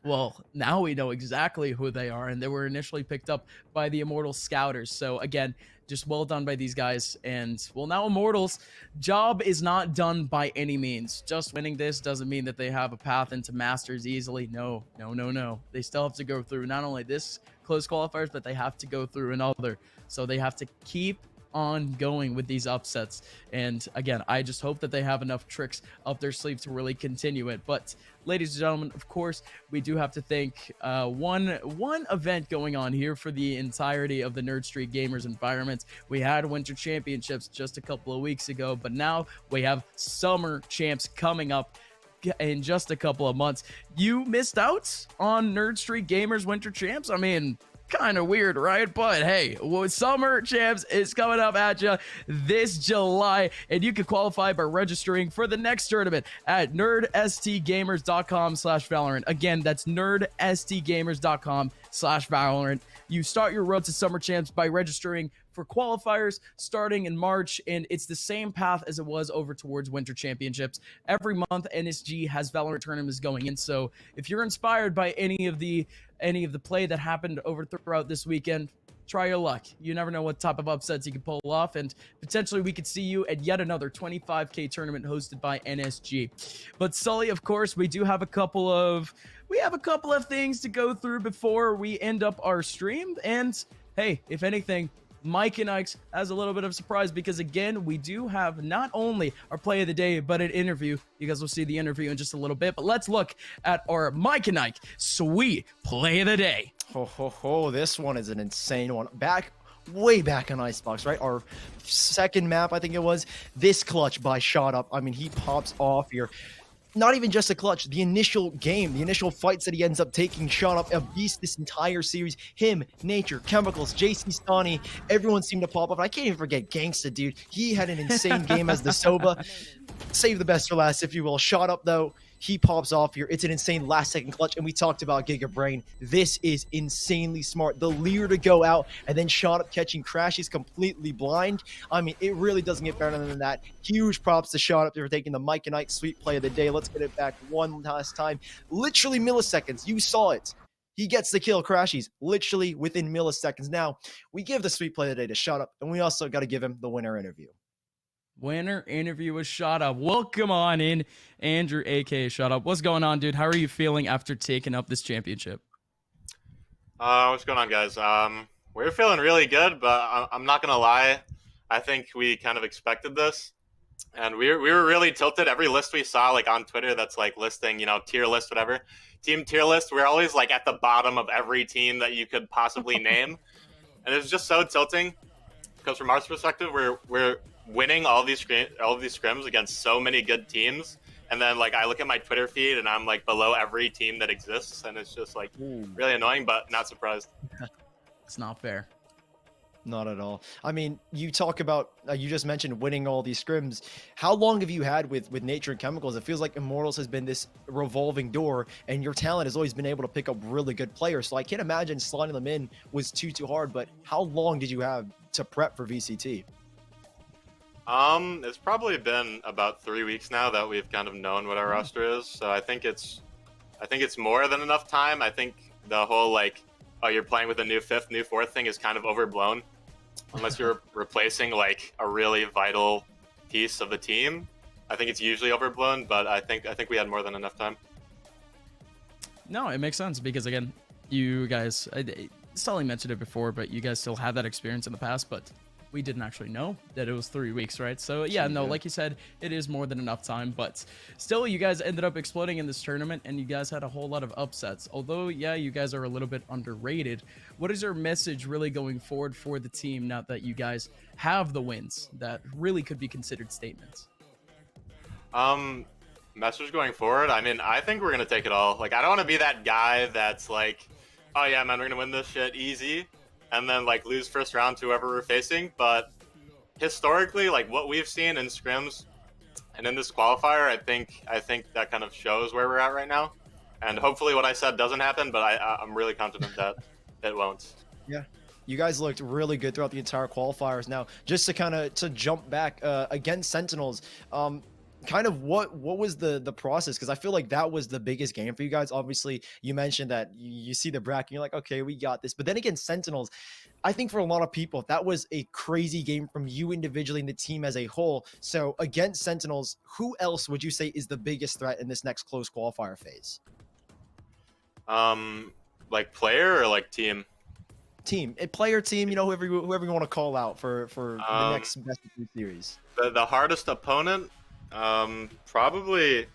Well, now we know exactly who they are, and they were initially picked up by the Immortal Scouters. So again, just well done by these guys. And well, now Immortals, job is not done by any means. Just winning this doesn't mean that they have a path into Masters easily. No. They still have to go through not only this close qualifiers, but they have to go through another. So they have to keep on going with these upsets. And again, I just hope that they have enough tricks up their sleeve to really continue it. But ladies and gentlemen, of course, we do have to thank one event going on here for the entirety of the Nerd Street Gamers environment. We had Winter Championships just a couple of weeks ago, but now we have Summer Champs coming up in just a couple of months. You missed out on Nerd Street Gamers Winter Champs? I mean, kind of weird, right? But hey, Summer Champs is coming up at you this July, and you can qualify by registering for the next tournament at nerdstgamers.com/Valorant. Again, that's nerdstgamers.com/Valorant. You start your road to Summer Champs by registering for qualifiers starting in March, and it's the same path as it was over towards Winter Championships. Every month, NSG has Valorant tournaments going in, so if you're inspired by any of the play that happened throughout this weekend, try your luck. You never know what type of upsets you can pull off, and potentially we could see you at yet another 25K tournament hosted by NSG. But Sully, of course, we have a couple of things to go through before we end up our stream, and hey, if anything, Mike and Ike's as a little bit of a surprise because, again, we do have not only our play of the day, but an interview. You guys will see the interview in just a little bit, but let's look at our Mike and Ike sweet play of the day. This one is an insane one. Way back on Icebox, right? Our second map, I think it was. This clutch by Shot Up. I mean, he pops off here. Not even just a clutch, the initial game, the initial fights that he ends up taking, Shot Up, a beast this entire series. Him, Nature, Chemicals, JC Stani, everyone seemed to pop up. I can't even forget Gangsta, dude. He had an insane game as the Soba. Save the best for last, if you will. Shot Up, though, he pops off here. It's an insane last-second clutch, and we talked about Giga Brain. This is insanely smart. The leer to go out, and then Shot Up catching Crash. He's completely blind. I mean, it really doesn't get better than that. Huge props to Shot Up for taking the Mike and Ike sweet play of the day. Let's get it back one last time. Literally milliseconds. You saw it. He gets the kill, Crashies, literally within milliseconds. Now, we give the sweet play of the day to Shot Up, and we also got to give him the winner interview. Winner interview with Shot Up. Welcome on in, Andrew, aka Shot Up. What's going on, dude? How are you feeling after taking up this championship? What's going on, guys? We're feeling really good, but I'm not gonna lie. I think we kind of expected this, and we were really tilted. Every list we saw, like on Twitter, that's like listing, tier list, whatever, team tier list. We're always like at the bottom of every team that you could possibly name, and it's just so tilting because from our perspective, we're winning all these scrims against so many good teams, and then like I look at my Twitter feed and I'm like below every team that exists, and it's just like really annoying, but not surprised. It's not fair. Not at all. I mean, you talk about you just mentioned winning all these scrims. How long have you had with Nature and Chemicals? It feels like Immortals has been this revolving door, and your talent has always been able to pick up really good players. So I can't imagine slotting them in was too hard. But how long did you have to prep for VCT? It's probably been about 3 weeks now that we've kind of known what our roster is. So I think it's more than enough time. I think the whole like, oh, you're playing with a new fifth, new fourth thing is kind of overblown, unless you're replacing like a really vital piece of the team. I think it's usually overblown, but I think we had more than enough time. No, it makes sense because again, you guys, Sully mentioned it before, but you guys still had that experience in the past, but we didn't actually know that it was 3 weeks, right? So yeah, no, like you said, it is more than enough time, but still you guys ended up exploding in this tournament and you guys had a whole lot of upsets. Although, yeah, you guys are a little bit underrated. What is your message really going forward for the team now that you guys have the wins that really could be considered statements? Message going forward, I mean, I think we're going to take it all. Like, I don't want to be that guy that's like, oh yeah, man, we're going to win this shit easy, and then like lose first round to whoever we're facing. But historically, like what we've seen in scrims and in this qualifier, I think that kind of shows where we're at right now. And hopefully what I said doesn't happen, but I'm really confident that it won't. Yeah. You guys looked really good throughout the entire qualifiers. Now, just to jump back against Sentinels, kind of what was the process? Because I feel like that was the biggest game for you guys. Obviously, you mentioned that you see the bracket, you're like, okay, we got this. But then against Sentinels, I think for a lot of people, that was a crazy game from you individually and the team as a whole. So against Sentinels, who else would you say is the biggest threat in this next close qualifier phase? Like player or like team? Team, a player, team, whoever you want to call out for the next best of 3 series. The hardest opponent, probably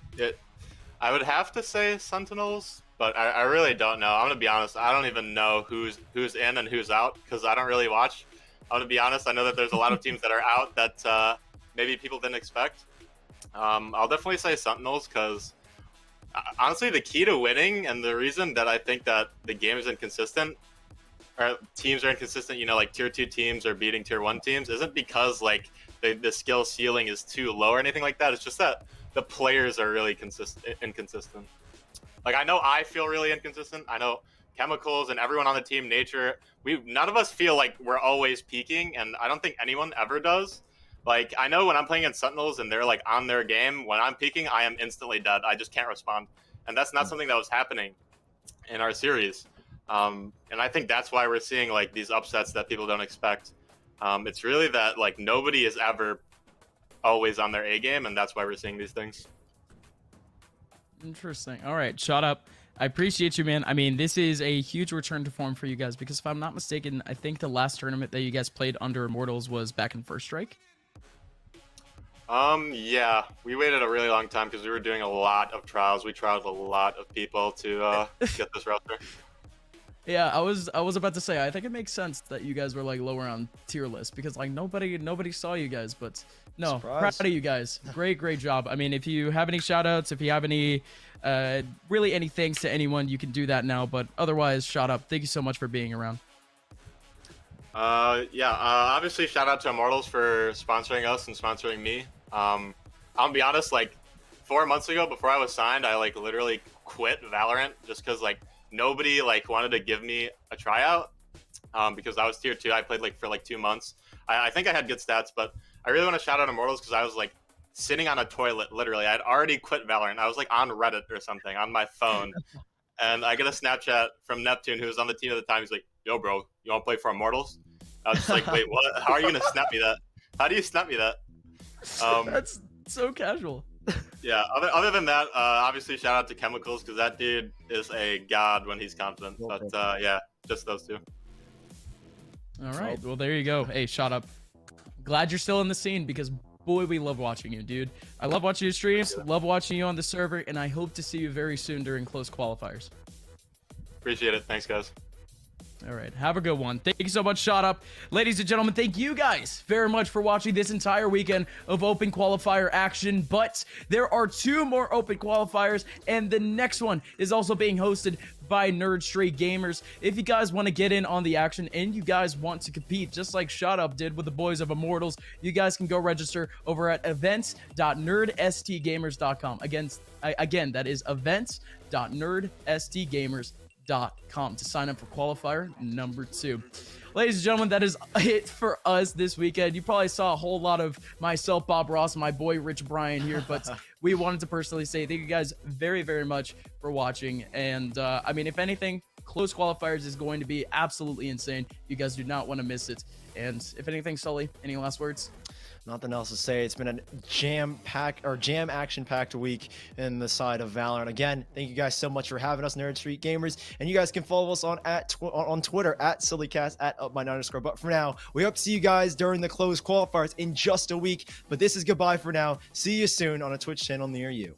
I would have to say Sentinels, but I really don't know. I'm gonna be honest, I don't even know who's in and who's out because I don't really watch. I'm gonna be honest, I know that there's a lot of teams that are out that maybe people didn't expect. I'll definitely say Sentinels because honestly the key to winning and the reason that I think that the game is inconsistent or teams are inconsistent, like tier 2 teams are beating tier 1 teams, isn't because like the skill ceiling is too low or anything like that. It's just that the players are really inconsistent. Like I know I feel really inconsistent. I know Chemicals and everyone on the team, Nature, none of us feel like we're always peaking, and I don't think anyone ever does. Like I know when I'm playing against Sentinels and they're like on their game, when I'm peaking, I am instantly dead. I just can't respond, and that's not something that was happening in our series. And I think that's why we're seeing like these upsets that people don't expect. It's really that like nobody is ever always on their A game, and that's why we're seeing these things. Interesting. All right, Shut Up. I appreciate you, man. I mean, this is a huge return to form for you guys because if I'm not mistaken, I think the last tournament that you guys played under Immortals was back in First Strike. Yeah, we waited a really long time because we were doing a lot of trials. We trialed a lot of people to get this roster. Yeah, I was about to say, I think it makes sense that you guys were like lower on tier list because like nobody saw you guys, but no, Surprise. proud of you guys. Great job. I mean, if you have any shout outs, if you have any really any thanks to anyone, you can do that now, but otherwise, shout out. Thank you so much for being around. Obviously shout out to Immortals for sponsoring us and sponsoring me. I'll be honest, like 4 months ago before I was signed, I like literally quit Valorant just because like nobody like wanted to give me a tryout because I was tier 2. I played like for like 2 months. I think I had good stats, but I really want to shout out Immortals because I was like sitting on a toilet, literally. I'd already quit Valorant. I was like on Reddit or something on my phone. And I get a Snapchat from Neptune, who was on the team at the time. He's like, yo, bro, you want to play for Immortals? I was just like, wait, what? How are you going to snap me that? How do you snap me that? That's so casual. Yeah, other than that, obviously shout out to Chemicals because that dude is a god when he's confident. But yeah, just those two. All right, well, there you go. Hey, shut up. Glad you're still in the scene because boy, we love watching you, dude. I love watching your streams, love watching you on the server, and I hope to see you very soon during close qualifiers. Appreciate it. Thanks, guys. All right, have a good one. Thank you so much, Shot Up. Ladies and gentlemen, thank you guys very much for watching this entire weekend of Open Qualifier action, but there are 2 more Open Qualifiers, and the next one is also being hosted by Nerd Straight Gamers. If you guys want to get in on the action and you guys want to compete just like Shot Up did with the boys of Immortals, you guys can go register over at events.nerdstgamers.com. Again, that is events.nerdstgamers.com to sign up for qualifier number 2. Ladies and gentlemen, that is it for us this weekend. You probably saw a whole lot of myself, Bob Ross, and my boy Rich Bryan here, but we wanted to personally say thank you guys very much for watching. And I mean, if anything, close qualifiers is going to be absolutely insane. You guys do not want to miss it. And if anything, Sully, any last words? Nothing else to say. It's been a jam action-packed week in the side of Valorant. Again, thank you guys so much for having us, Nerd Street Gamers. And you guys can follow us on Twitter at SillyCast, at @UpMine_. But for now, we hope to see you guys during the closed qualifiers in just a week. But this is goodbye for now. See you soon on a Twitch channel near you.